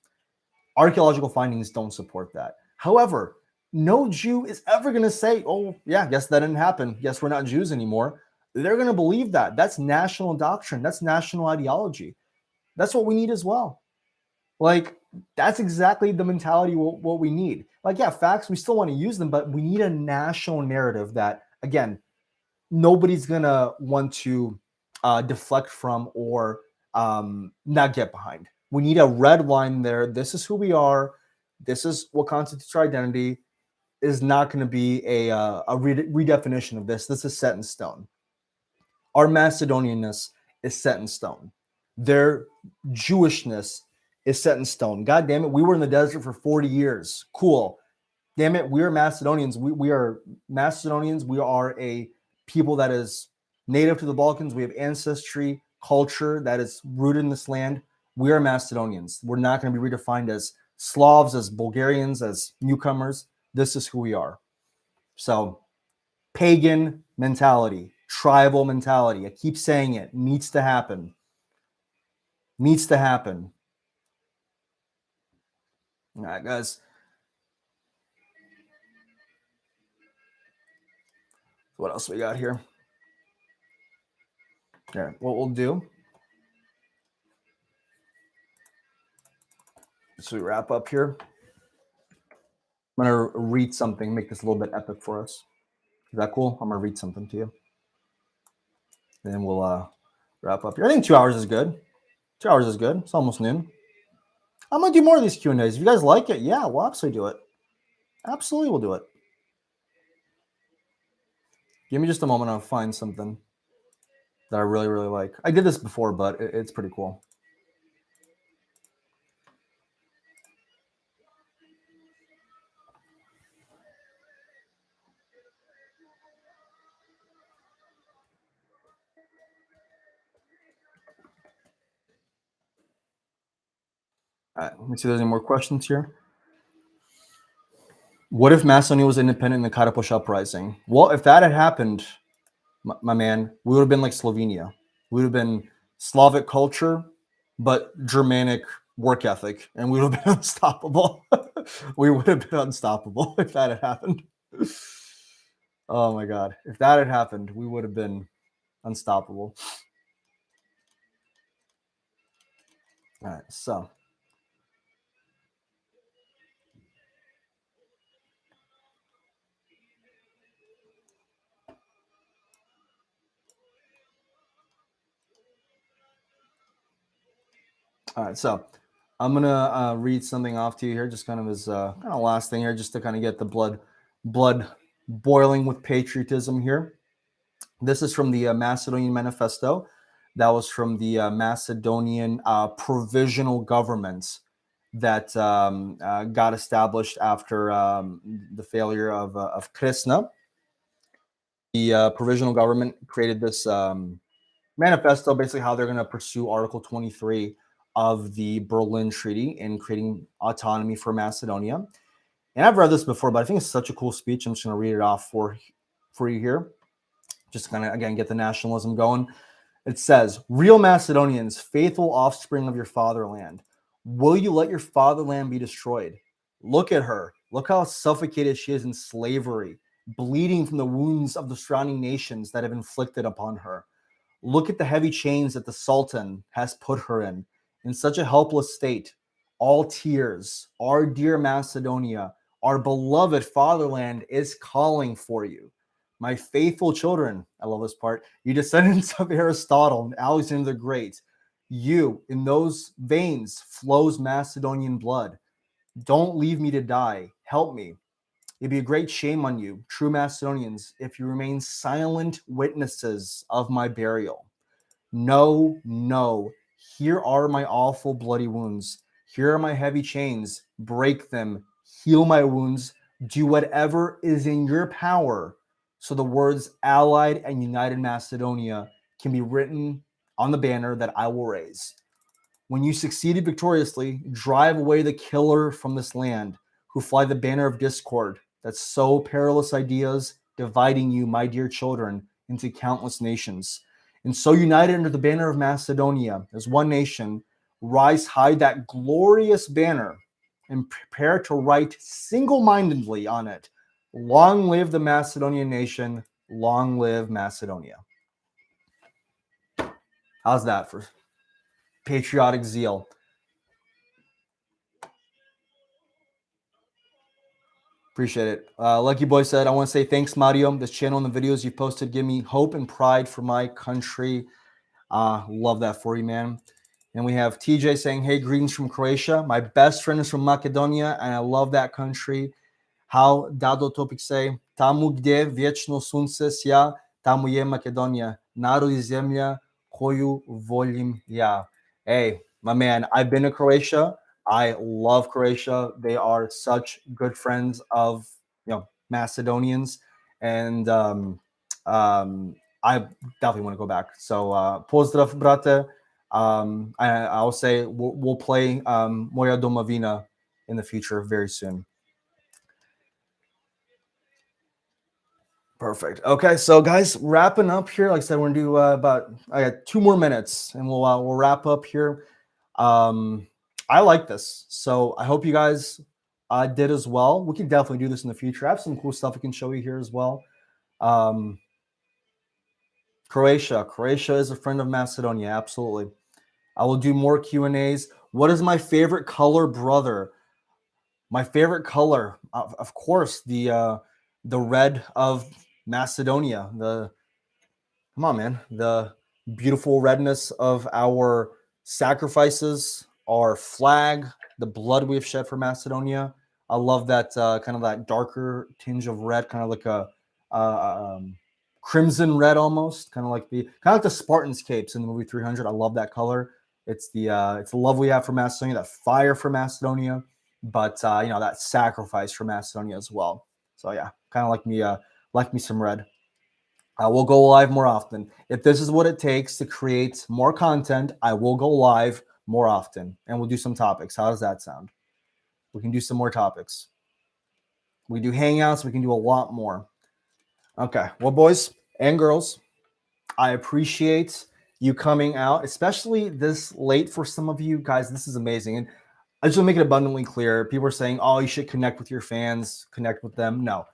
[SPEAKER 1] Archaeological findings don't support that. However, no Jew is ever going to say, oh, yeah, guess that didn't happen. Guess we're not Jews anymore. They're going to believe that. That's national doctrine. That's national ideology. That's what we need as well. Like, that's exactly the mentality what we need. Like, yeah, facts, we still want to use them, but we need a national narrative that, again, nobody's going to want to deflect from or not get behind. We need a red line there. This is who we are. This is what constitutes our identity. Is not going to be a redefinition of this. This is set in stone. Our Macedonianness is set in stone. Their Jewishness is set in stone. God damn it, we were in the desert for 40 years. Cool. Damn it, we are Macedonians. We are Macedonians. We are a people that is native to the Balkans. We have ancestry, culture that is rooted in this land. We are Macedonians. We're not going to be redefined as Slavs, as Bulgarians, as newcomers. This is who we are. So, pagan mentality, tribal mentality. I keep saying it. Needs to happen. Needs to happen. All right, guys. What else we got here? Yeah, what we'll do. So we wrap up here. I'm gonna read something, make this a little bit epic for us. Is that cool? I'm gonna read something to you. And then we'll wrap up here. I think 2 hours is good. 2 hours is good. It's almost noon. I'm gonna do more of these Q&As. If you guys like it, yeah, we'll absolutely do it. Absolutely, we'll do it. Give me just a moment. I'll find something that I really, really like. I did this before, but it's pretty cool. All right, let me see if there's any more questions here. What if Macedonia was independent in the Karapush uprising? Well, if that had happened, my man, we would have been like Slovenia. We would have been Slavic culture, but Germanic work ethic, and we would have been unstoppable. We would have been unstoppable if that had happened. Oh my God. If that had happened, we would have been unstoppable. All right. So, all right. So, I'm gonna read something off to you here, just kind of as kind of last thing here, just to kind of get the blood boiling with patriotism here. This is from the Macedonian Manifesto. That was from the Macedonian provisional government that got established after the failure of Kresna. The provisional government created this manifesto, basically how they're going to pursue Article 23 of the Berlin Treaty in creating autonomy for Macedonia. And I've read this before, but I think it's such a cool speech. I'm just going to read it off for you here, just to kind of, again, get the nationalism going. It says, real Macedonians, faithful offspring of your fatherland, will you let your fatherland be destroyed? Look at her. Look how suffocated she is in slavery, bleeding from the wounds of the surrounding nations that have inflicted upon her. Look at the heavy chains that the Sultan has put her in such a helpless state. All tears, our dear Macedonia, our beloved fatherland is calling for you. My faithful children, I love this part, you descendants of Aristotle and Alexander the Great, you, in those veins flows Macedonian blood. Don't leave me to die. Help me. It'd be a great shame on you, true Macedonians, if you remain silent witnesses of my burial. No, no. Here are my awful bloody wounds. Here are my heavy chains. Break them. Heal my wounds. Do whatever is in your power so the words Allied and United Macedonia can be written on the banner that I will raise. When you succeeded victoriously, drive away the killer from this land who fly the banner of discord that sow perilous ideas, dividing you, my dear children, into countless nations. And so united under the banner of Macedonia as one nation, rise high that glorious banner and prepare to write single-mindedly on it, long live the Macedonian nation, long live Macedonia. How's that for patriotic zeal? Appreciate it. Lucky Boy said, I want to say thanks, Mario. This channel and the videos you posted give me hope and pride for my country. Love that for you, man. And we have TJ saying, hey, greetings from Croatia. My best friend is from Macedonia, and I love that country. How Dado Topic say, tamo gdje vječno sunce sja, tamo je Makedonija. Narod I zemlja koju volim ja. Hey, my man, I've been to Croatia. I love Croatia. They are such good friends of Macedonians, and I definitely want to go back. So pozdrav, brate. I'll say we'll play Moja Domovina in the future very soon. Perfect. Okay, so guys, wrapping up here. Like I said, we're gonna do I got 2 more minutes, and we'll wrap up here. I like this, so I hope you guys did as well. We can definitely do this in the future. I have some cool stuff I can show you here as well. Croatia is a friend of Macedonia. Absolutely. I will do more Q&As. What is my favorite color, brother? My favorite color, of course, the red of Macedonia. Come on, man. The beautiful redness of our sacrifices, our flag, the blood we have shed for Macedonia. I love that kind of that darker tinge of red, kind of like a crimson red almost, kind of like the Spartans capes in the movie 300. I love that color. It's the love we have for Macedonia, that fire for Macedonia, but that sacrifice for Macedonia as well. So yeah, kind of like me some red. We'll go live more often. If this is what it takes to create more content, I will go live more often, and we'll do some topics. How does that sound? We can do some more topics. We do hangouts. We can do a lot more. Okay. Well, boys and girls, I appreciate you coming out, especially this late for some of you guys. This is amazing. And I just want to make it abundantly clear. People are saying, oh, you should connect with your fans, connect with them. No,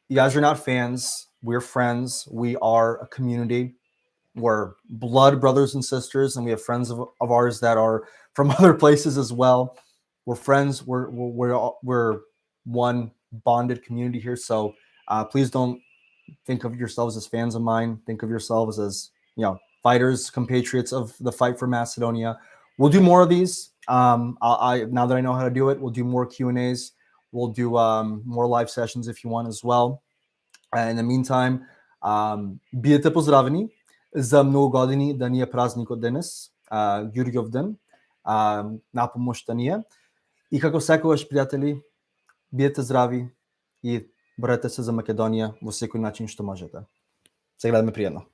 [SPEAKER 1] you guys are not fans. We're friends. We are a community. We're blood brothers and sisters, and we have friends of ours that are from other places as well. We're friends. We're one bonded community here. So please don't think of yourselves as fans of mine. Think of yourselves as, fighters, compatriots of the fight for Macedonia. We'll do more of these. I now that I know how to do it, we'll do more Q&As. We'll do more live sessions if you want as well. In the meantime, бидете поздравени за многу години да ни е празникот денес, Ѓурѓовден, на помошта ни е. И како секогаш, пријатели, бидете здрави и борете се за Македонија во секој начин што можете. Се гледаме пријатно.